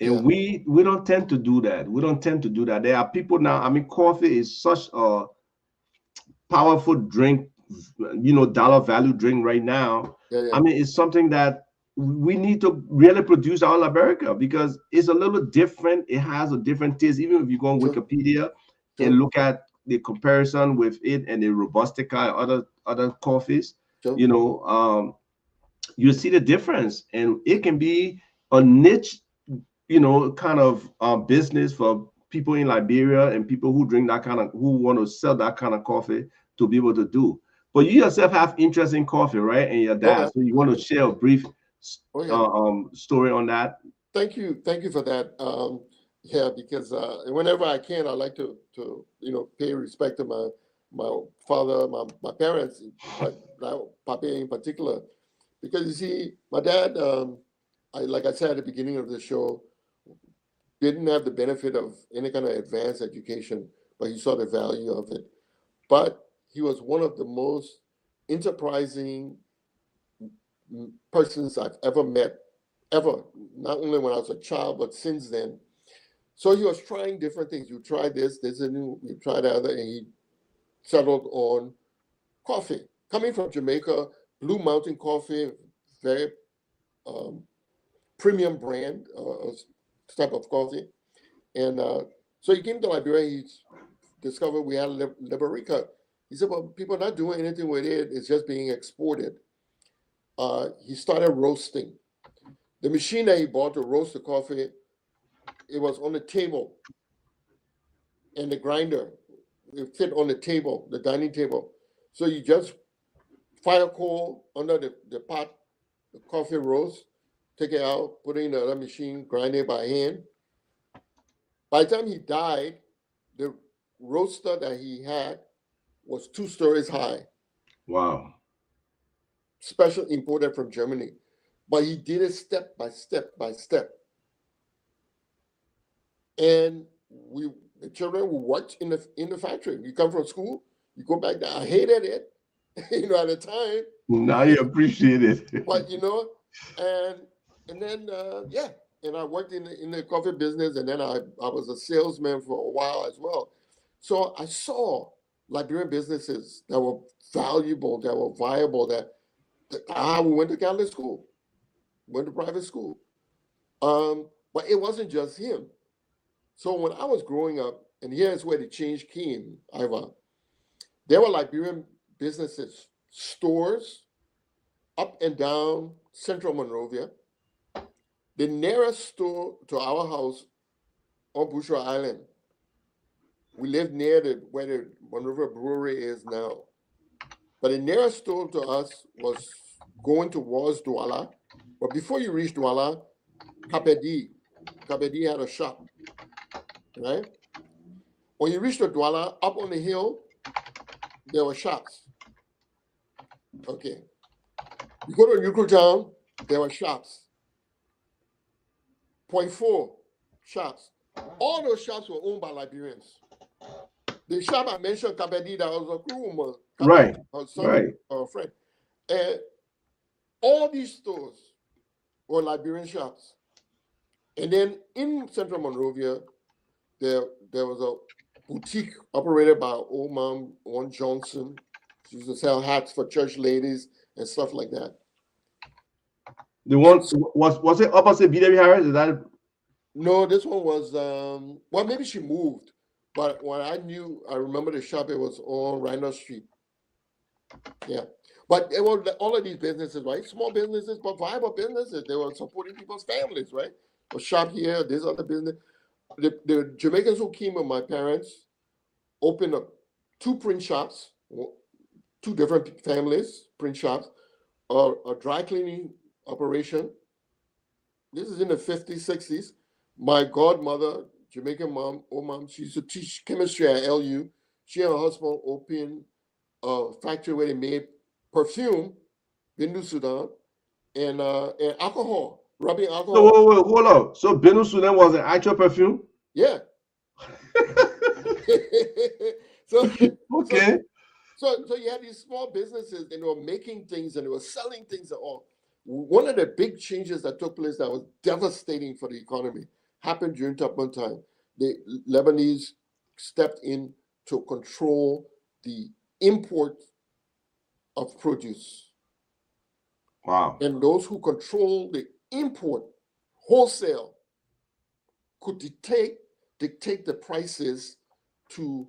Yeah, And we don't tend to do that. We don't tend to do that. There are people now. I mean, coffee is such a powerful drink, dollar value drink right now. yeah, I yeah. mean, it's something that we need to really produce our America because it's a little different. It has a different taste. Even if you go on Sure, Wikipedia and sure, look at the comparison with it and the Robustica and other coffees, sure. you know, you see the difference, and it can be a niche, kind of business for people in Liberia and people who drink that kind of, who want to sell that kind of coffee to be able to do. But you yourself have interest in coffee, right? And your Oh, dad. So you want to absolutely. share a brief Oh, yeah. story on that? Thank you for that. Yeah, because whenever I can, I like to pay respect to my father, my parents, but now Papa in particular, because you see, my dad, like I said at the beginning of the show, didn't have the benefit of any kind of advanced education, but he saw the value of it. But he was one of the most enterprising persons I've ever met ever. Not only when I was a child, but since then. So he was trying different things. You try this, there's a new, you try the other, and he settled on coffee. Coming from Jamaica, Blue Mountain Coffee, very um, premium brand type of coffee. And so he came to Liberia. He discovered we had Liberica. He said, well, people are not doing anything with it. It's just being exported. He started roasting. The machine that he bought to roast the coffee, it was on the table. And the grinder, it fit on the table, the dining table. So you just fire coal under the pot, the coffee roast, take it out, put it in the other machine, grind it by hand. By the time he died, the roaster that he had was 2 stories high. Wow. Special imported from Germany. But he did it step by step by step. And the children would watch in the factory. You come from school, you go back there. I hated it, at the time. Now you appreciate it. But and then and I worked in the coffee business, and then I was a salesman for a while as well. So I saw Liberian businesses that were valuable, that were viable, that I went to Catholic school, went to private school. But it wasn't just him. So when I was growing up, and here's where the change came, Ivan, there were Liberian businesses, stores up and down Central Monrovia. The nearest store to our house on Bushra Island, we lived near where the Monrovia Brewery is now. But the nearest store to us was going towards Douala. But before you reach Douala, Kapedi had a shop, right? When you reach the Douala, up on the hill, there were shops. Okay. You go to Yuko Town, there were shops. Point 4, shops. All those shops were owned by Liberians. The shop I mentioned, Kapedi, that was a crew woman. Right. Her son, her friend. And all these stores were Liberian shops. And then in Central Monrovia, there was a boutique operated by old mom, One Johnson. She used to sell hats for church ladies and stuff like that. The one was it opposite BW Harris? Is that? No, this one was well, maybe she moved, but when I remember the shop. It was on Rhino Street. Yeah, but it was all of these businesses, right? Small businesses, but viable businesses. They were supporting people's families, right? A shop here, this other business. The Jamaicans who came with my parents opened up 2 print shops, 2 different families, print shops, a dry cleaning operation. This is in the 50s, 60s. My godmother, Jamaican mom, old mom, she used to teach chemistry at LU. She and her husband opened a factory where they made perfume, Bindu Sudan, and alcohol, rubbing alcohol. So wait, hold up. So Bindu Sudan was an actual perfume? Yeah. So okay. So you had these small businesses, and they were making things and they were selling things and all. One of the big changes that took place that was devastating for the economy happened during Tubman time. The Lebanese stepped in to control the import of produce. Wow. And those who control the import wholesale could dictate the prices to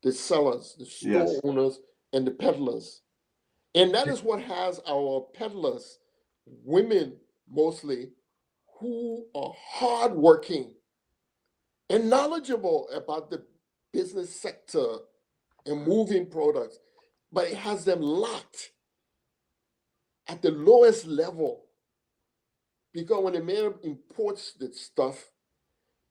the sellers, the store owners, and the peddlers. And that is what has our peddlers, women mostly, who are hardworking and knowledgeable about the business sector and moving products, but it has them locked at the lowest level. Because when a man imports the stuff,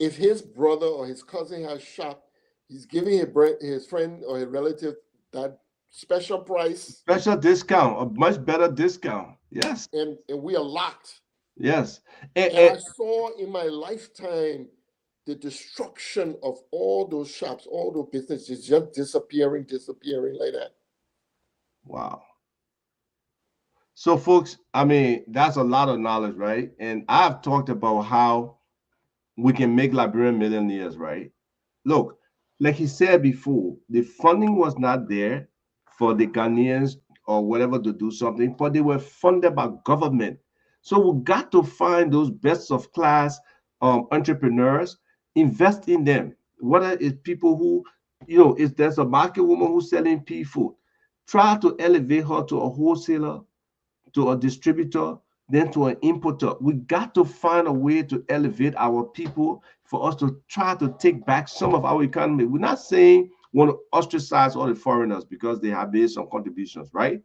if his brother or his cousin has shop, he's giving his friend or his relative that special price. Special discount, a much better discount. Yes. And we are locked. Yes. And I saw in my lifetime the destruction of all those shops, all those businesses just disappearing like that. Wow. So, folks, I mean, that's a lot of knowledge, right? And I've talked about how we can make Liberian millionaires, right? Look, like he said before, the funding was not there for the Ghanaians or whatever to do something, but they were funded by government. So we got to find those best of class entrepreneurs, invest in them. Whether it's people who, if there's a market woman who's selling pea food, try to elevate her to a wholesaler, to a distributor, then to an importer. We got to find a way to elevate our people for us to try to take back some of our economy. We're not saying we want to ostracize all the foreigners because they have made some contributions, right?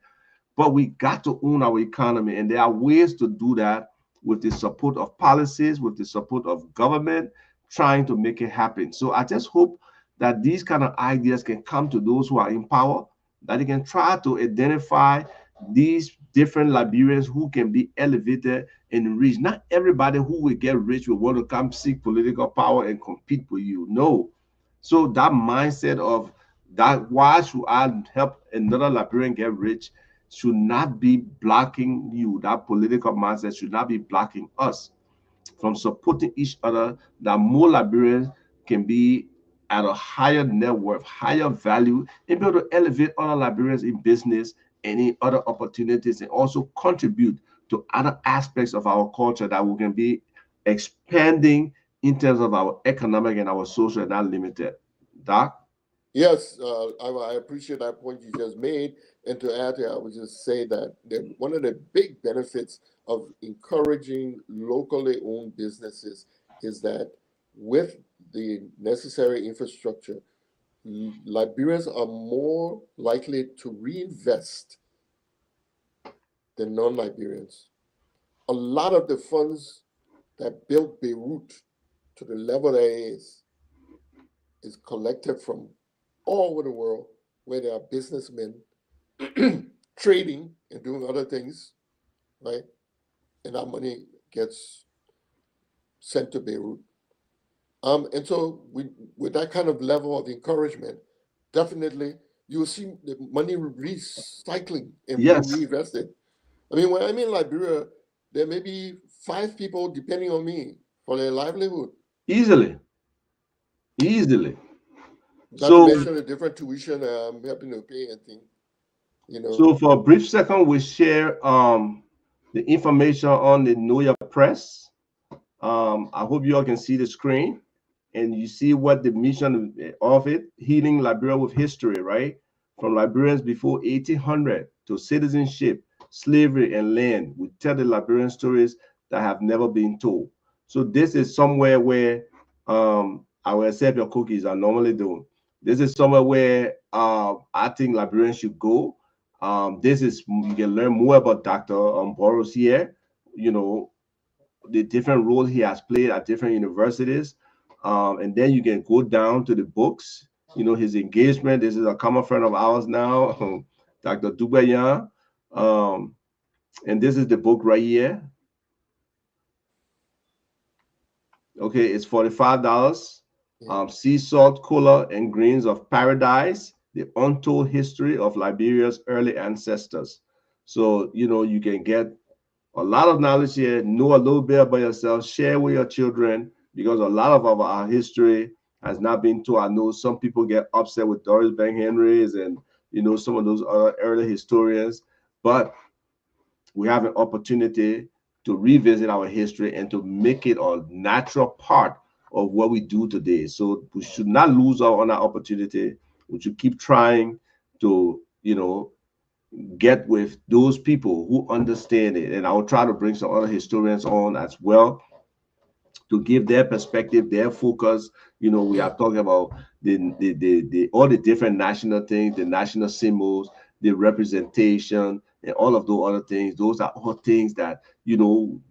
But we got to own our economy, and there are ways to do that with the support of policies, with the support of government, trying to make it happen. So I just hope that these kind of ideas can come to those who are in power, that they can try to identify these different Liberians who can be elevated and rich. Not everybody who will get rich will want to come seek political power and compete with you. No. So that mindset of that, why should I help another Liberian get rich, should not be blocking you. That political mindset should not be blocking us from supporting each other, that more Liberians can be at a higher net worth, higher value, and be able to elevate other Liberians in business and in other opportunities, and also contribute to other aspects of our culture that we can be expanding in terms of our economic and our social and not limited. Doc? Yes, I appreciate that point you just made. And to add to it, I would just say that one of the big benefits of encouraging locally owned businesses is that with the necessary infrastructure, Liberians are more likely to reinvest than non-Liberians. A lot of the funds that built Beirut to the level that it is collected from all over the world where there are businessmen trading and doing other things, right? And that money gets sent to Beirut. And so with that kind of level of encouragement, definitely you'll see the money recycling and being Yes, reinvested. I mean, when I'm in Liberia, there may be 5 people depending on me for their livelihood. easily, easily. Not to So, mention the different tuition I'm helping to pay and things, you know. so for a brief second, we share the information on the Know Your Press. I hope you all can see the screen and you see what the mission of it, healing Liberia with history, right? From Liberians before 1800 to citizenship, slavery, and land. We tell the Liberian stories that have never been told. So this is somewhere where I will accept your cookies I normally do. This is somewhere where I think Liberians should go. This is, you can learn more about Dr. Boros here, you know, the different role he has played at different universities. And then you can go down to the books, his engagement. This is a common friend of ours now, Dr. Dubayan. Um, and this is the book right here. Okay, it's $45. Yeah. Sea salt, color, and greens of paradise, the untold history of Liberia's early ancestors. So, you can get a lot of knowledge here, know a little bit about yourself, share with your children, because a lot of our history has not been told. I know some people get upset with Doris Bank Henrys and some of those other early historians, but we have an opportunity to revisit our history and to make it a natural part of what we do today. So we should not lose out on that opportunity. We should keep trying to, get with those people who understand it. And I'll try to bring some other historians on as well to give their perspective, their focus. We are talking about the all the different national things, the national symbols, the representation, and all of those other things. Those are all things that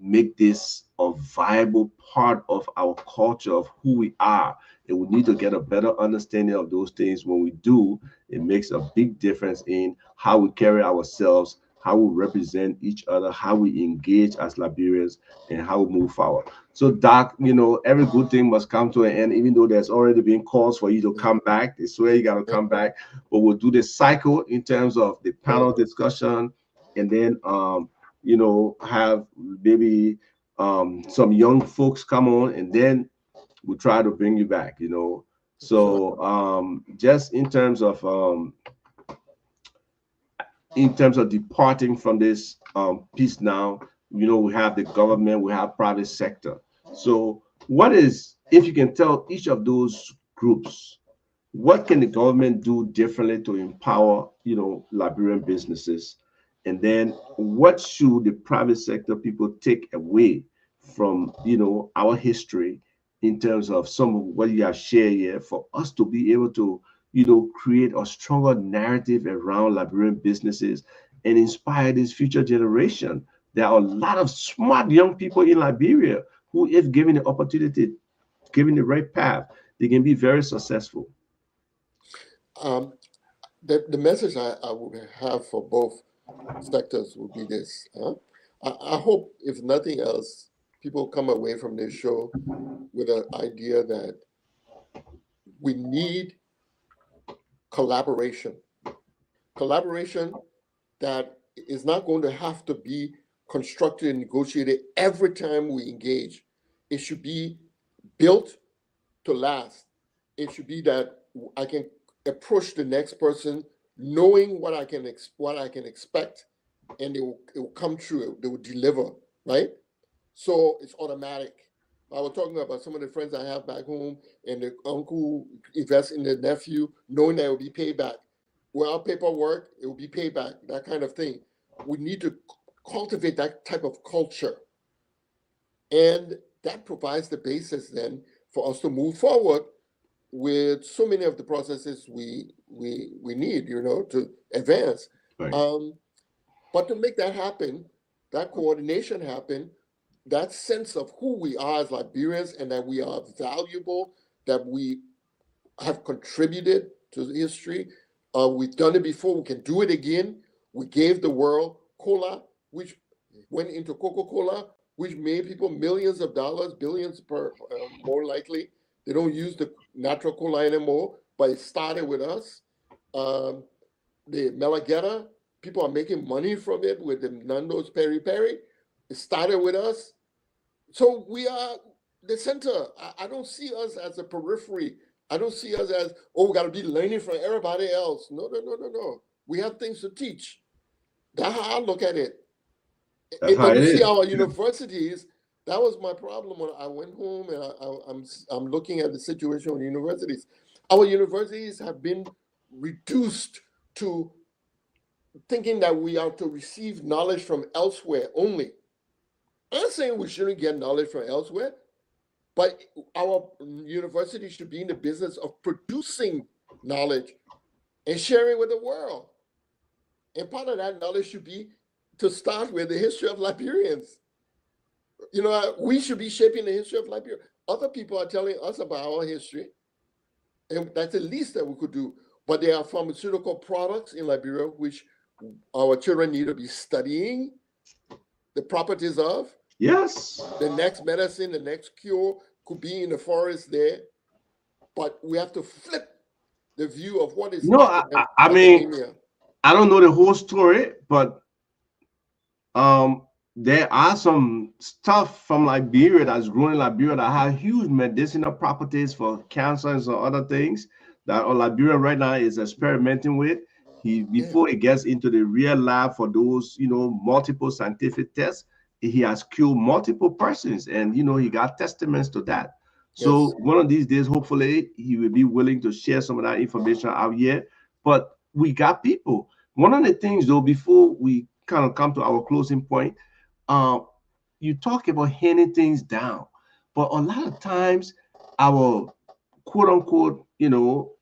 make this a viable part of our culture of who we are. And we need to get a better understanding of those things. When we do, it makes a big difference in how we carry ourselves, how we represent each other, how we engage as Liberians, and how we move forward. So, Doc, every good thing must come to an end, even though there's already been calls for you to come back. They swear you got to come back. But we'll do the cycle in terms of the panel discussion, and then have maybe some young folks come on, and then we'll try to bring you back. Sure. So just in terms of departing from this piece now, we have the government, we have private sector. So what is, if you can tell each of those groups, what can the government do differently to empower, Liberian businesses? And then what should the private sector people take away from, our history in terms of some of what you have shared here for us to be able to, create a stronger narrative around Liberian businesses and inspire this future generation? There are a lot of smart young people in Liberia who, if given the opportunity, given the right path, they can be very successful. Um, the message I would have for both sectors would be this. I hope, if nothing else, people come away from this show with an idea that we need collaboration. Collaboration that is not going to have to be constructed and negotiated every time we engage. It should be built to last. It should be that I can approach the next person knowing what I can expect, and it will come true. They will deliver, right? So it's automatic. I was talking about some of the friends I have back home, and the uncle invests in the nephew, knowing that it will be paid back. Without paperwork, it will be paid back. That kind of thing. We need to cultivate that type of culture, and that provides the basis then for us to move forward with so many of the processes we need, to advance. Right. Um, but to make that happen, that coordination happen, that sense of who we are as Liberians and that we are valuable, that we have contributed to history. We've done it before. We can do it again. We gave the world cola, which went into Coca-Cola, which made people millions of dollars, billions per, more likely. They don't use the natural cola anymore, but it started with us. Um, the Melagetta, people are making money from it with the Nando's Peri Peri. It started with us. So we are the center. I don't see us as a periphery. I don't see us as, oh, we got to be learning from everybody else. No, no, no, no, no. We have things to teach. That's how I look at it. That's how But it you see, is. our Yeah. universities, that was my problem when I went home and I'm looking at the situation with universities. Our universities have been reduced to thinking that we are to receive knowledge from elsewhere only. I'm not saying we shouldn't get knowledge from elsewhere, but our university should be in the business of producing knowledge and sharing with the world. And part of that knowledge should be to start with the history of Liberians. We should be shaping the history of Liberia. Other people are telling us about our history, and that's the least that we could do. But there are pharmaceutical products in Liberia which our children need to be studying the properties of. Yes. The next medicine, the next cure could be in the forest there, but we have to flip the view of what is No, I mean, academia. I don't know the whole story, but there are some stuff from Liberia that's grown in Liberia that have huge medicinal properties for cancer and some other things that Liberia right now is experimenting with. He Yeah, before it gets into the real lab for those, multiple scientific tests, he has killed multiple persons, and he got testaments to that. So yes, one of these days, hopefully, he will be willing to share some of that information out here. But we got people. One of the things, though, before we kind of come to our closing point, uh, you talk about handing things down, but a lot of times our quote unquote,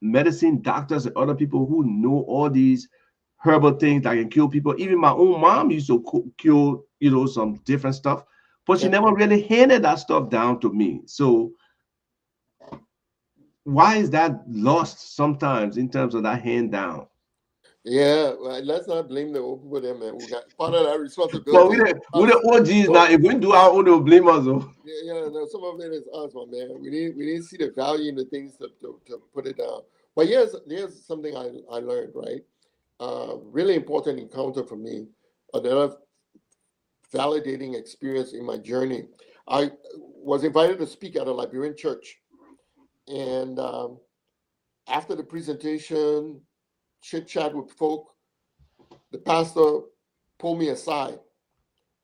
medicine doctors and other people who know all these herbal things that can kill people. Even my own mom used to cure, some different stuff, but she yeah. never really handed that stuff down to me. So why is that lost sometimes in terms of that hand down? Yeah, well, let's not blame the old people there, man. We got part of that Well, responsibility is we the us. OGs now. So, If we do our own, they'll blame us. Oh. no, some of it is us, my man. We need to see the value in the things to put it down. But here's something I learned, right? Really important encounter for me. another validating experience in my journey. I was invited to speak at a Liberian church, and after the presentation, chit chat with folk, the pastor pulled me aside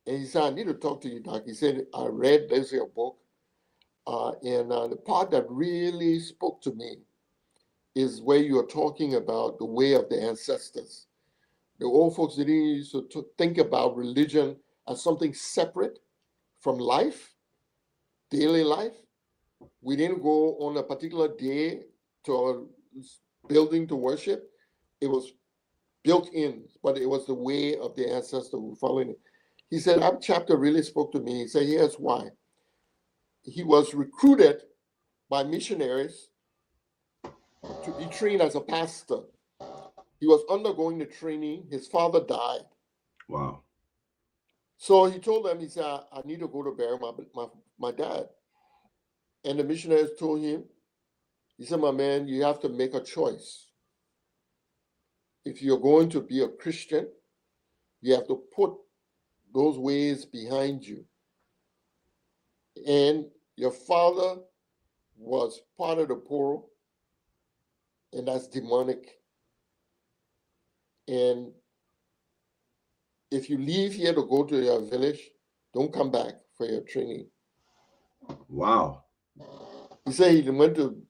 and he said, "I need to talk to you, Doc." He said, "I read this your book, and the part that really spoke to me is where you are talking about the way of the ancestors. The old folks didn't used to think about religion as something separate from life, daily life. We didn't go on a particular day to our building to worship. It was built in, but it was the way of the ancestors who were following it." He said, that chapter really spoke to me. He said, here's why. He was recruited by missionaries to be trained as a pastor. He was undergoing the training. His father died. Wow. So he told them, he said, I need to go to bury my dad. And the missionaries told him, he said, my man, you have to make a choice. If you're going to be a Christian, you have to put those ways behind you. And your father was part of the poor, and that's demonic. And if you leave here to go to your village, don't come back for your training. Wow. He said he went to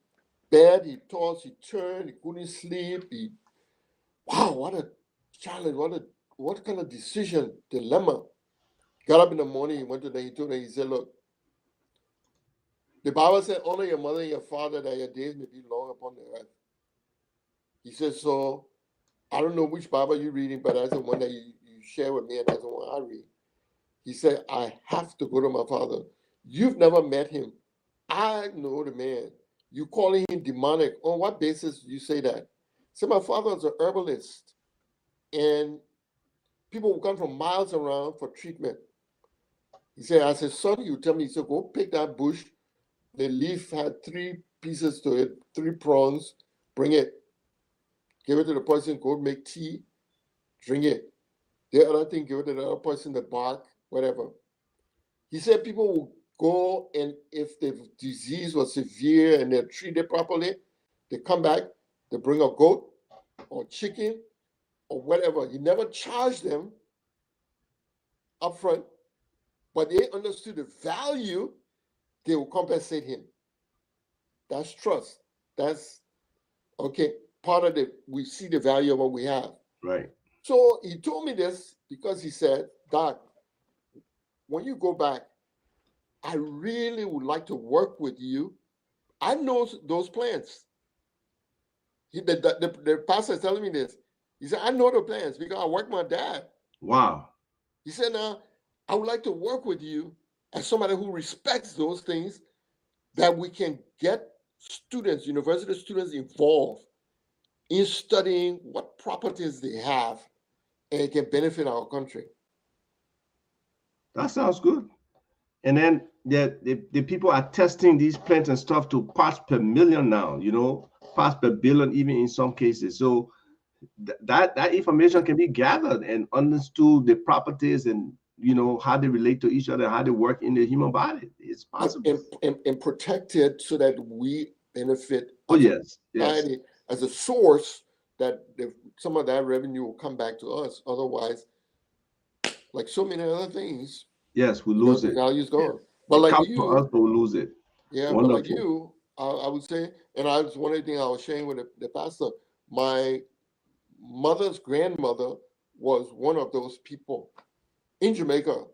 bed, he tossed, he turned, he couldn't sleep. Wow, what a challenge, what kind of decision, dilemma. Got up in the morning, he went to them, he told them, he said, look, the Bible said, honor your mother and your father that your days may be long upon the earth. He said, so I don't know which Bible you're reading, but that's the one that you share with me, and that's the one I read. He said, I have to go to my father. You've never met him. I know the man. You calling him demonic. On what basis do you say that? So my father is an herbalist, and people will come from miles around for treatment. He said, I said, son, you tell me, he said, go pick that bush. The leaf had 3 pieces to it, 3 prongs, bring it. Give it to the person, go make tea, drink it. The other thing, give it to the other person, the bark, whatever. He said people will go, and if the disease was severe and they're treated properly, they come back, they bring a goat or chicken or whatever. He never charged them up front, but they understood the value, they will compensate him. That's trust. That's, okay, part of we see the value of what we have. Right. So he told me this because he said, Doc, when you go back, I really would like to work with you. I know those plans. The pastor is telling me this. He said, I know the plans because I work with my dad. Wow. He said, now, I would like to work with you as somebody who respects those things, that we can get students, university students, involved in studying what properties they have and it can benefit our country. That sounds good. And then the people are testing these plants and stuff to parts per million now, parts per billion, even in some cases. So that information can be gathered and understood, the properties and how they relate to each other, how they work in the human body. It's possible. And protected so that we benefit. Oh, yes. As a source that some of that revenue will come back to us. Otherwise, like so many other things, yes, we lose it. The value's gone. Yeah. But like comes you, to us, but we lose it. Yeah, wonderful. But like you, I would say, and I was one of the things I was sharing with the pastor. My mother's grandmother was one of those people in Jamaica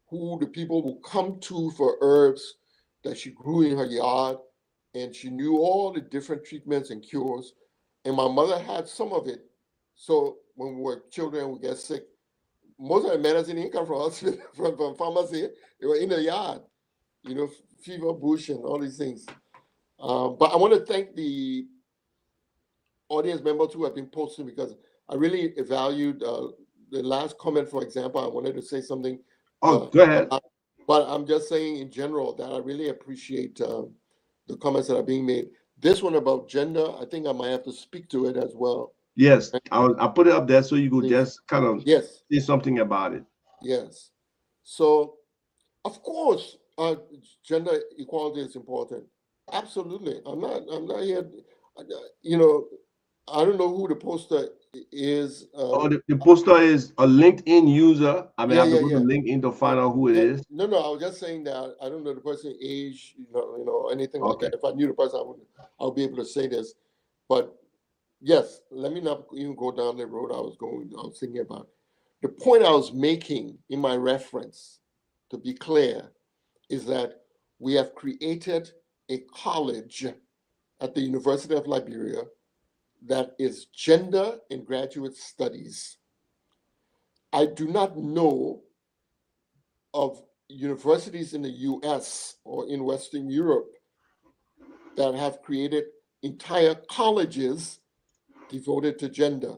who the people will come to for herbs that she grew in her yard, and she knew all the different treatments and cures. And my mother had some of it. So when we were children, we get sick. Most of the medicine didn't come from us, from pharmacy. They were in the yard, fever bush and all these things. But I want to thank the audience members who have been posting, because I really valued the last comment. For example, I wanted to say something. Oh, go ahead. But I'm just saying in general that I really appreciate the comments that are being made. This one about gender, I think I might have to speak to it as well. Yes, I put it up there so you could Please. just kind of Yes, say something about it. yes. So, of course, gender equality is important. Absolutely. I'm not here. You know, I don't know who the poster is. Oh, the poster is a LinkedIn user. I mean, I Yeah, have to yeah, go to yeah. LinkedIn to Yeah, find out who it yeah. is. No, no. I was just saying that I don't know the person age, anything like Okay. that. If I knew the person, I would be able to say this. But yes, let me not even go down the road I was thinking about. The point I was making in my reference, to be clear, is that we have created a college at the University of Liberia that is gender and graduate studies. I do not know of universities in the US or in Western Europe that have created entire colleges devoted to gender.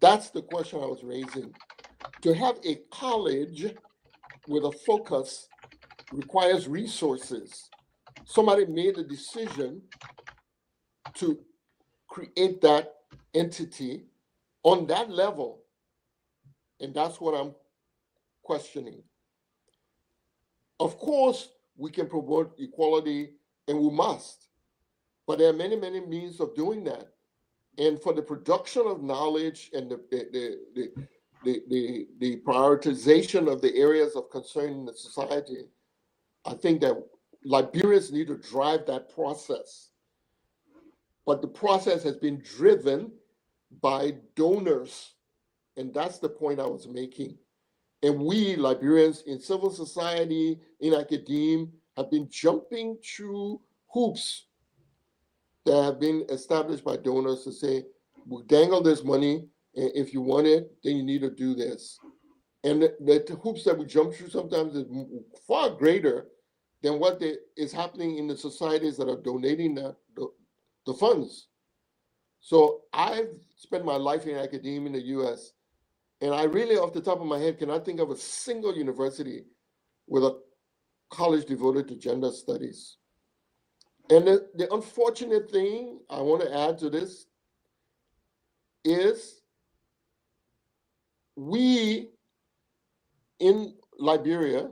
That's the question I was raising. To have a college with a focus requires resources. Somebody made a decision to create that entity on that level, and that's what I'm questioning. Of course, we can promote equality, and we must, but there are many, many means of doing that. And for the production of knowledge and the prioritization of the areas of concern in the society, I think that Liberians need to drive that process. But the process has been driven by donors, and that's the point I was making. And we, Liberians in civil society, in academia, have been jumping through hoops that have been established by donors to say, we dangle this money, and if you want it, then you need to do this. And the hoops that we jump through sometimes is far greater than what is happening in the societies that are donating the funds. So I've spent my life in academia in the US, and I really, off the top of my head, cannot think of a single university with a college devoted to gender studies. And the unfortunate thing I want to add to this is we in Liberia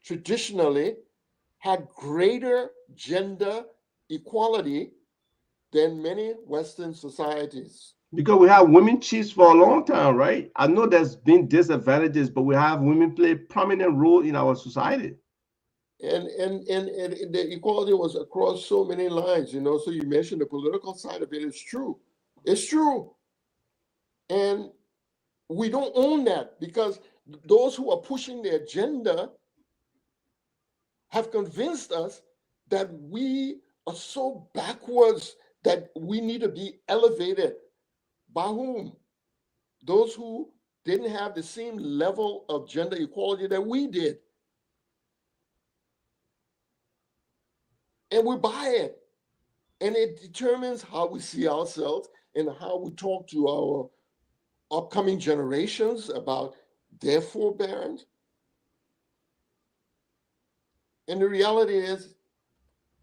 traditionally had greater gender equality than many Western societies. Because we have women chiefs for a long time, right? I know there's been disadvantages, but we have women play a prominent role in our society. And the equality was across so many lines, So you mentioned the political side of it. It's true. It's true. And we don't own that because those who are pushing the agenda have convinced us that we are so backwards that we need to be elevated. By whom? Those who didn't have the same level of gender equality that we did. And we buy it. And it determines how we see ourselves and how we talk to our upcoming generations about their forbearance. And the reality is,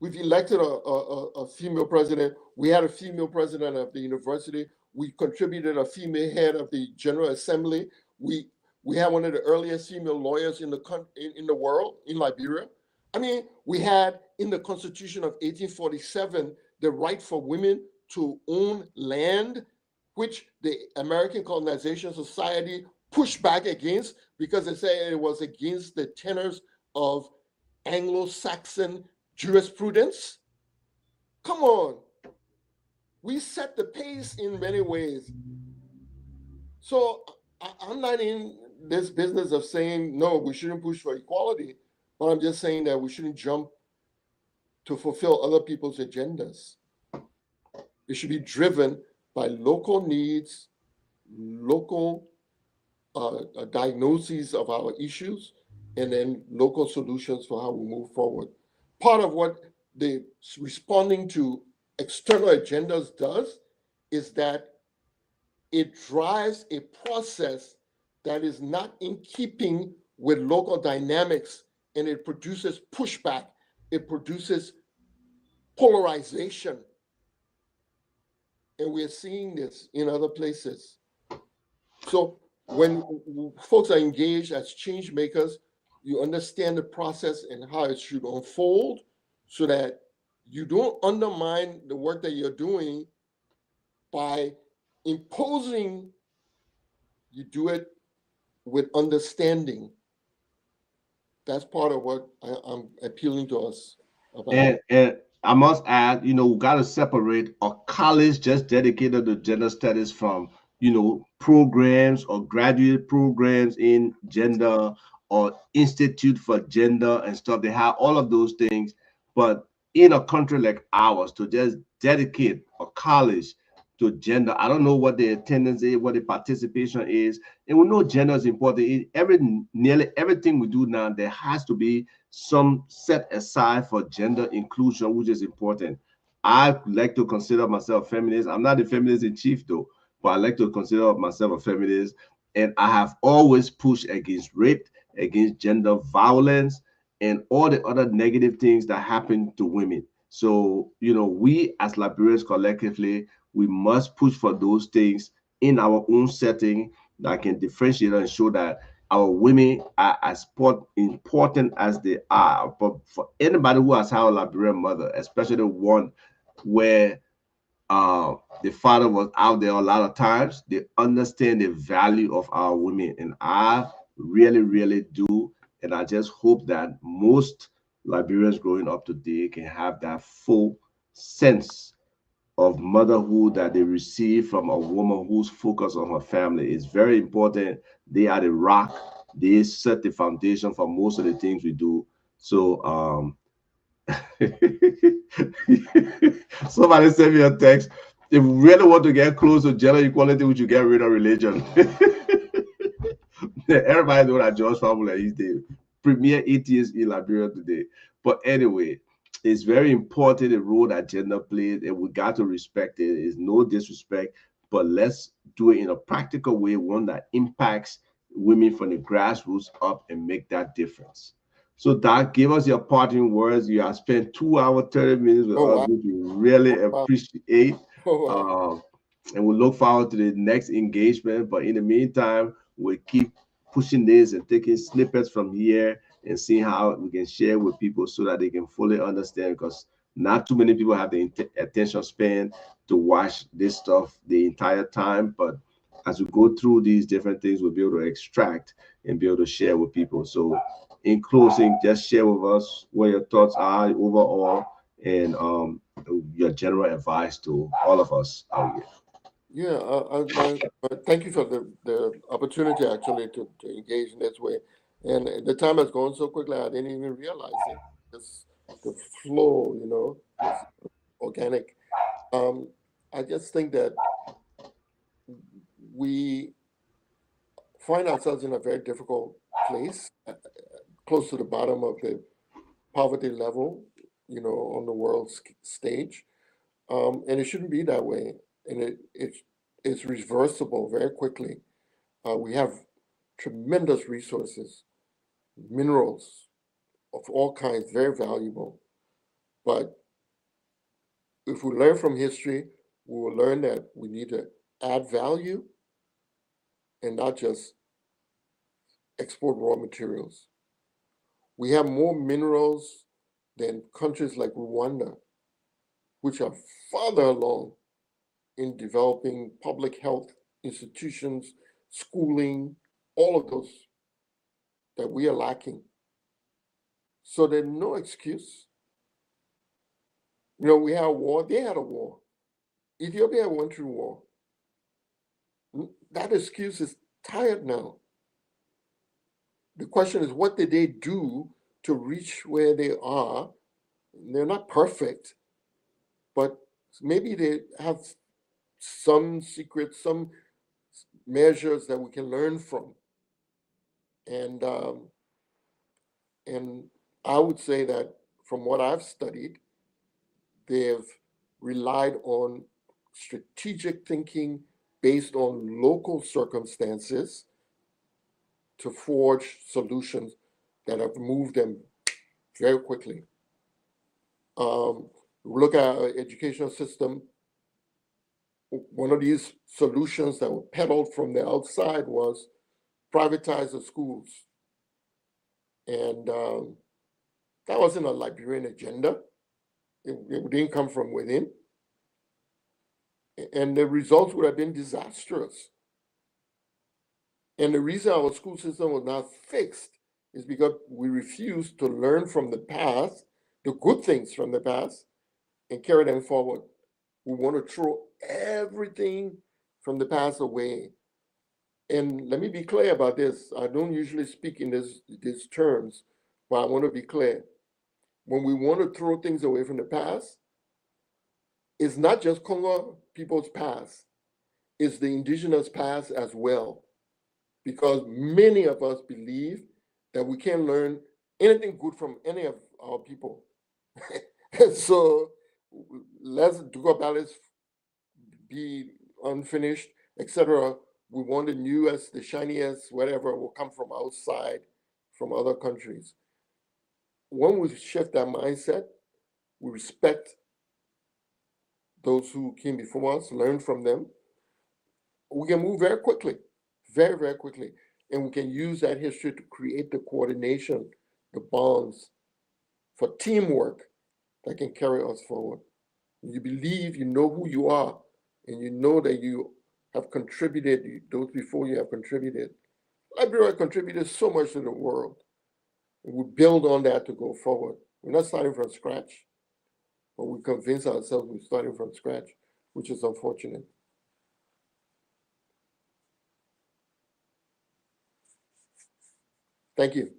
we've elected a female president. We had a female president of the university. We contributed a female head of the General Assembly. We had one of the earliest female lawyers in the world, in Liberia. I mean, we had in the Constitution of 1847 the right for women to own land, which the American Colonization Society pushed back against because they said it was against the tenets of Anglo-Saxon jurisprudence. Come on. We set the pace in many ways. So I'm not in this business of saying, no, we shouldn't push for equality, but I'm just saying that we shouldn't jump to fulfill other people's agendas. It should be driven by local needs, local diagnoses of our issues, and then local solutions for how we move forward. Part of what the responding to external agendas does is that it drives a process that is not in keeping with local dynamics, and it produces pushback, it produces polarization. and we're seeing this in other places. So when folks are engaged as change makers, you understand the process and how it should unfold so that you don't undermine the work that you're doing by imposing. You do it with understanding. That's part of what I'm appealing to us about. And I must add, we got to separate a college just dedicated to gender studies from, programs or graduate programs in gender or institute for gender and stuff. They have all of those things. But in a country like ours, to just dedicate a college to gender, I don't know what the attendance is, what the participation is. And we know gender is important. Nearly everything we do now, there has to be some set aside for gender inclusion, which is important. I like to consider myself feminist. I'm not a feminist in chief though, but I like to consider myself a feminist. And I have always pushed against rape, against gender violence, and all the other negative things that happen to women. So, we as Liberians collectively, we must push for those things in our own setting that can differentiate and show that our women are as important as they are. But for anybody who has had a Liberian mother, especially one where the father was out there a lot of times, they understand the value of our women. And I really, really do. And I just hope that most Liberians growing up today can have that full sense of motherhood that they receive from a woman who's focused on her family is very important. They are the rock. They set the foundation for most of the things we do. So somebody sent me a text. If we really want to get close to gender equality, we should get rid of religion. Everybody know that George Famula is the premier atheist in Liberia today. But anyway, it's very important the role that gender plays, and we got to respect it. It's no disrespect, but let's do it in a practical way, one that impacts women from the grassroots up and make that difference. So, Doc, give us your parting words. You have spent 2 hours, 30 minutes with Oh us, wow! which we really Oh wow! appreciate. Oh wow! Um, and we look forward to the next engagement. But in the meantime, we'll keep pushing this and taking snippets from here and seeing how we can share with people so that they can fully understand, because not too many people have the attention span to watch this stuff the entire time. But as we go through these different things, we'll be able to extract and be able to share with people. So in closing, just share with us what your thoughts are overall, and your general advice to all of us out here. Yeah, thank you for the opportunity actually to engage in this way. And the time has gone so quickly, I didn't even realize it. Just the flow, was organic. Um, I just think that we find ourselves in a very difficult place, close to the bottom of the poverty level, on the world stage. And it shouldn't be that way. And it's reversible very quickly. We have tremendous resources, minerals of all kinds, very valuable. But if we learn from history, we will learn that we need to add value and not just export raw materials. We have more minerals than countries like Rwanda, which are farther along in developing public health institutions, schooling, all of those that we are lacking. So there's no excuse. We had a war, they had a war. Ethiopia went through war. That excuse is tired now. The question is, what did they do to reach where they are? They're not perfect, but maybe they have some secrets, some measures that we can learn from. And and I would say that from what I've studied, they've relied on strategic thinking based on local circumstances to forge solutions that have moved them very quickly. Um, Look at our educational system. one of these solutions that were peddled from the outside was privatize the schools. And that wasn't a Liberian agenda. It didn't come from within. And the results would have been disastrous. And the reason our school system was not fixed is because we refused to learn from the past, the good things from the past, and carry them forward. We want to throw everything from the past away. And let me be clear about this. I don't usually speak in these terms, but I want to be clear. When we want to throw things away from the past, it's not just Congo people's past, it's the indigenous past as well. Because many of us believe that we can't learn anything good from any of our people. So let's do about it, be unfinished, etc. We want the newest, the shiniest, whatever will come from outside, from other countries. When we shift that mindset, we respect those who came before us, learn from them, we can move very quickly, very, very quickly. And we can use that history to create the coordination, the bonds for teamwork that can carry us forward. You believe you know who you are, and you know that you have contributed, those before you have contributed. Liberia contributed so much to the world. And we build on that to go forward. We're not starting from scratch, but we convince ourselves we're starting from scratch, which is unfortunate. Thank you.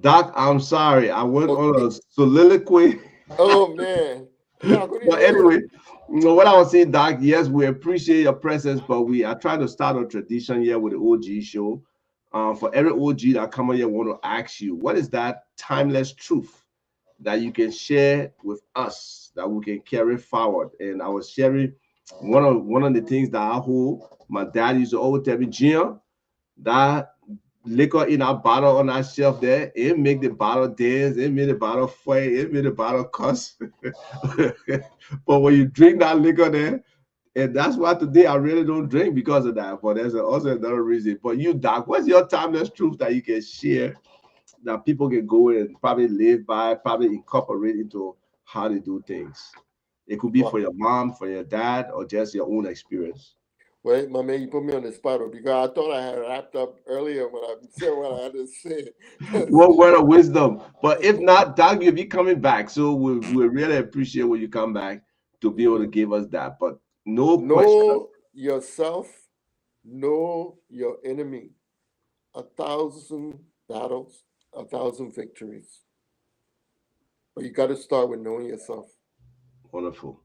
Doc, I'm sorry. I went on Okay. a soliloquy. Oh man. Yeah, what are you But doing? anyway, what I was saying, Doc, yes, we appreciate your presence, but we are trying to start a tradition here with the OG show. For every OG that come on here, I want to ask you, what is that timeless truth that you can share with us that we can carry forward? And I was sharing one of the things that I hold. My dad used to always tell me, Jim, that liquor in our bottle on our shelf there, it make the bottle dance, it make the bottle fight, it make the bottle cuss. But when you drink that liquor there, and that's why today I really don't drink because of that. But there's also another reason. But you, Doc, what's your timeless truth that you can share that people can go and probably live by, probably incorporate into how they do things? It could be for Well, your mom, for your dad, or just your own experience. wait, my man, you put me on the spot because I thought I had wrapped up earlier when I said what I had to say. What word of wisdom? But if not, Doug, you'll be coming back. So we really appreciate when you come back to be able to give us that. But no question. Know yourself, know your enemy. 1,000 battles, 1,000 victories. But you got to start with knowing yourself. Wonderful.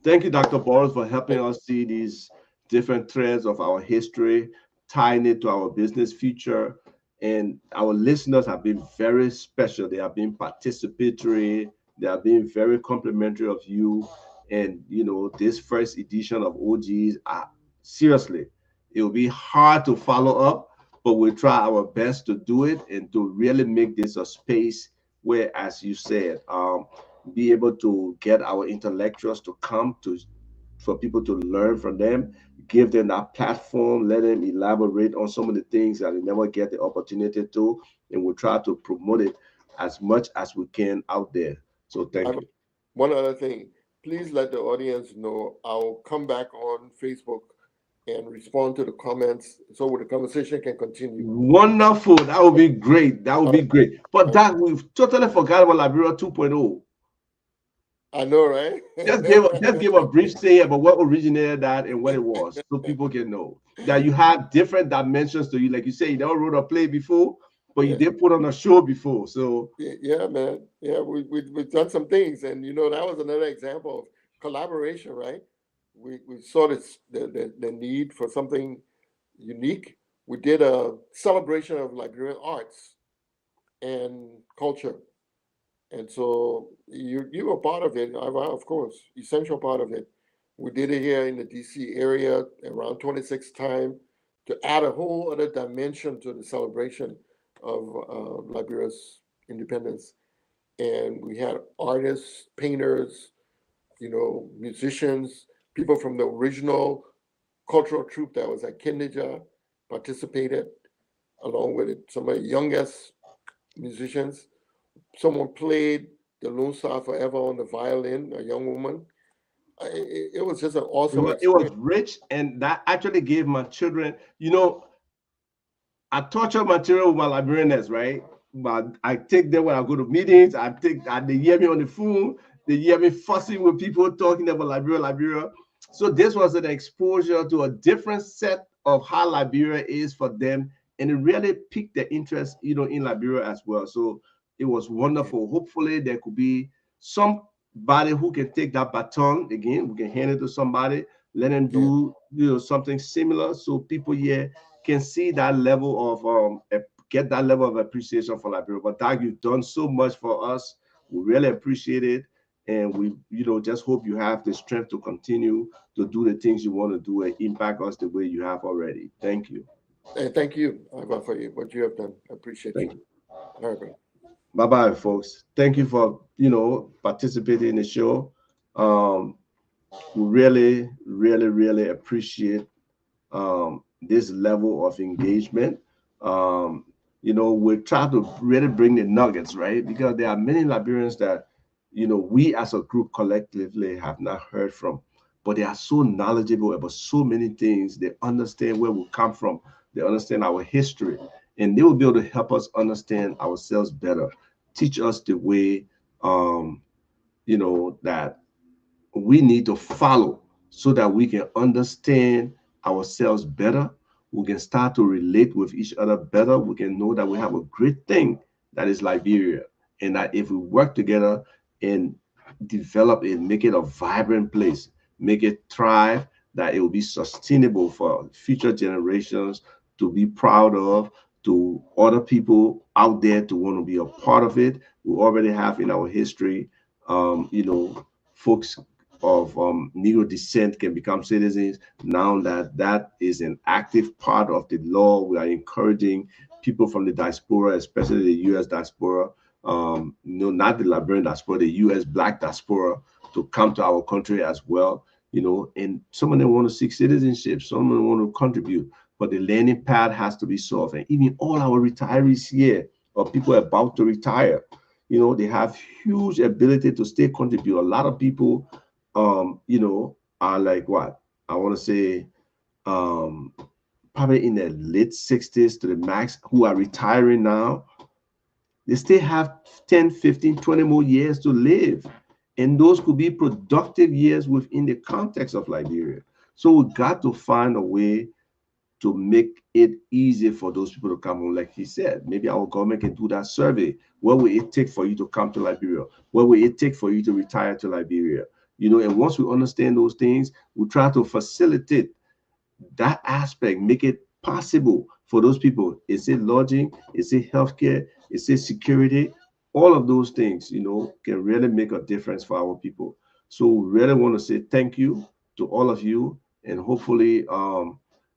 Thank you, Dr. Boris, for helping us see these different threads of our history, tying it to our business future. And our listeners have been very special. They have been participatory. They have been very complimentary of you. And, this first edition of OGs, seriously, it will be hard to follow up, but we'll try our best to do it and to really make this a space where, as you said, be able to get our intellectuals to come to for people to learn from them, give them that platform, let them elaborate on some of the things that they never get the opportunity to, and we'll try to promote it as much as we can out there. So thank I've, you. one other thing, please let the audience know. I'll come back on Facebook and respond to the comments so the conversation can continue. Wonderful. That would be great. That would All be right. great. But All right. that we've totally forgot about Liberia 2.0. I know, right? Just give a brief say about what originated that and what it was, so people can know that you have different dimensions to you. Like you say, you never wrote a play before, but you Yeah, did put on a show before. So yeah, man. Yeah, we've done some things, and that was another example of collaboration, right? We saw the need for something unique. We did a celebration of Liberian arts and culture, and so you were part of it. Of course, essential part of it. We did it here in the DC area around 26 time to add a whole other dimension to the celebration of Liberia's independence. And we had artists, painters, musicians, people from the original cultural troupe that was at Kindija participated, along with some of the youngest musicians. Someone played the Lone Star Forever on the violin, a young woman. It was just an it awesome was, it was experience. rich, and that actually gave my children, I torture material with my Liberianness, right? But I take them when I go to meetings. They hear me on the phone. They hear me fussing with people talking about Liberia. So this was an exposure to a different set of how Liberia is for them, and it really piqued their interest, in Liberia as well. So it was Yeah, wonderful. Hopefully, there could be somebody who can take that baton again. We can hand it to somebody, let them yeah. do, something similar, so people here can see that level of get that level of appreciation for Liberia. But Doug, you've done so much for us. We really appreciate it. And we, just hope you have the strength to continue to do the things you want to do and impact us the way you have already. Thank you. And thank you, Ivan, for what you have done. I appreciate Thank you. you. All right, bro. Bye bye, folks. Thank you for, participating in the show. Um, we really, really, really appreciate this level of engagement. Um, we try to really bring the nuggets, right? Because there are many Liberians that, we as a group collectively have not heard from, but they are so knowledgeable about so many things. They understand where we come from, they understand our history, and they will be able to help us understand ourselves better, teach us the way, that we need to follow so that we can understand ourselves better. We can start to relate with each other better. We can know that we have a great thing that is Liberia, and that if we work together and develop it, make it a vibrant place, make it thrive, that it will be sustainable for future generations to be proud of, to other people out there to want to be a part of it. We already have in our history, folks of Negro descent can become citizens. Now that is an active part of the law, we are encouraging people from the diaspora, especially the U.S. diaspora, not the Liberian diaspora, the U.S. Black diaspora, to come to our country as well. And some of them want to seek citizenship, some of them want to contribute, but the learning path has to be solved. And even all our retirees here, or people about to retire, they have huge ability to still contribute. A lot of people are like what I want to say, um, probably in their late 60s to the max, who are retiring now. They still have 10, 15, 20 more years to live. And those could be productive years within the context of Liberia. So we got to find a way to make it easy for those people to come home. Like he said, maybe our government can do that survey. What will it take for you to come to Liberia? What will it take for you to retire to Liberia? And once we understand those things, we try to facilitate that aspect, make it possible for those people. Is it lodging? Is it healthcare? Is it security? All of those things, can really make a difference for our people. So we really want to say thank you to all of you, and hopefully,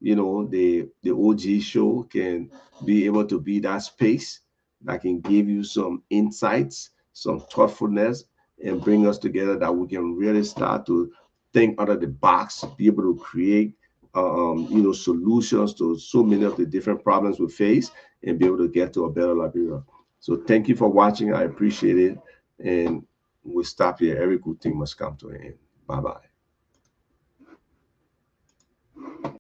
the OG show can be able to be that space that can give you some insights, some thoughtfulness, and bring us together, that we can really start to think out of the box, be able to create solutions to so many of the different problems we face, and be able to get to a better Liberia. So thank you for watching. I appreciate it. And we stop here. Every good thing must come to an end. Bye bye.